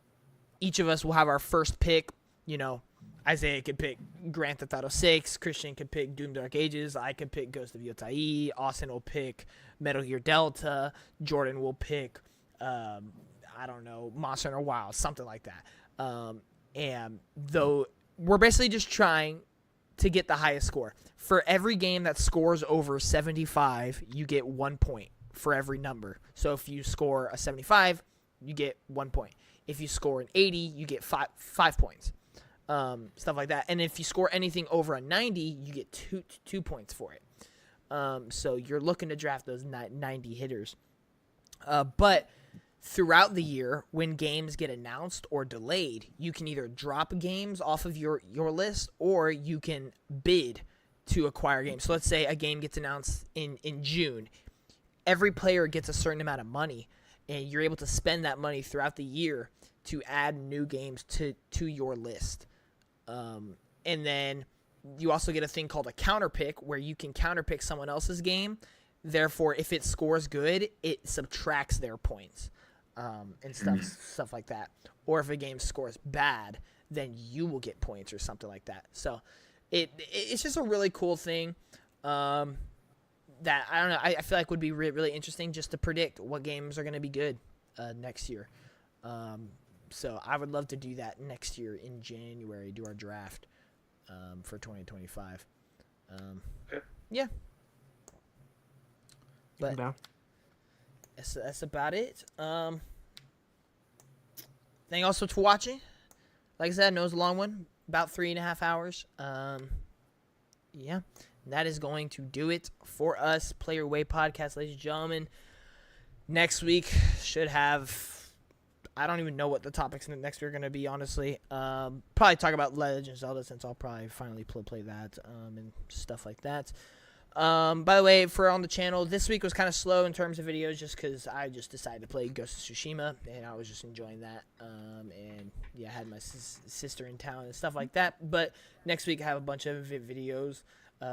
each of us will have our first pick. You know, Isaiah could pick Grand Theft Auto 6. Christian could pick Doom Dark Ages. I could pick Ghost of Yotei. Austin will pick Metal Gear Delta. Jordan will pick, I don't know, Monster Hunter Wild, something like that. And though we're basically just trying to get the highest score. For every game that scores over 75, you get 1 point for every number. So if you score a 75, you get 1 point. If you score an 80, you get five points. Stuff like that. And if you score anything over a 90, you get two points for it. So you're looking to draft those 90 hitters. But throughout the year, when games get announced or delayed, you can either drop games off of your list, or you can bid to acquire games. So let's say a game gets announced in June. Every player gets a certain amount of money, and you're able to spend that money throughout the year to add new games to your list. And then you also get a thing called a counter pick, where you can counter pick someone else's game. Therefore, if it scores good, it subtracts their points. And stuff like that. Or if a game scores bad, then you will get points or something like that. So it's just a really cool thing that, I don't know, I feel like would be really interesting just to predict what games are going to be good next year. So I would love to do that next year in January, do our draft for 2025. Yeah. But that's about it. Thank you also for watching. Like I said, I know it's a long one, about 3.5 hours. Yeah, that is going to do it for us. Play Your Way podcast, ladies and gentlemen. Next week should have, I don't even know what the topics next week are going to be, honestly. Probably talk about Legend of Zelda, since I'll probably finally play that and stuff like that. By the way, for on the channel, this week was kind of slow in terms of videos just because I just decided to play Ghost of Tsushima, and I was just enjoying that. And yeah, I had my sister in town and stuff like that. But next week I have a bunch of videos,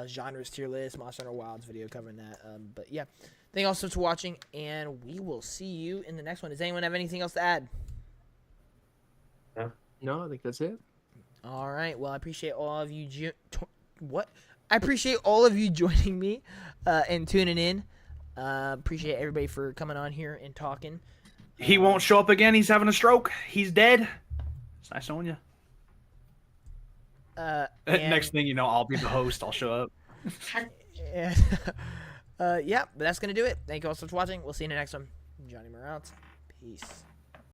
genres tier list, Monster Hunter Wilds video covering that. But yeah, thank you all so much for watching, and we will see you in the next one. Does anyone have anything else to add? No, I think that's it. All right. Well, I appreciate all of you. I appreciate all of you joining me and tuning in. Appreciate everybody for coming on here and talking. He won't show up again. He's having a stroke. He's dead. It's nice knowing you. Next thing you know, I'll be the host. I'll show up. Yeah, but that's going to do it. Thank you all so much for watching. We'll see you in the next one. Johnny Morales. Peace.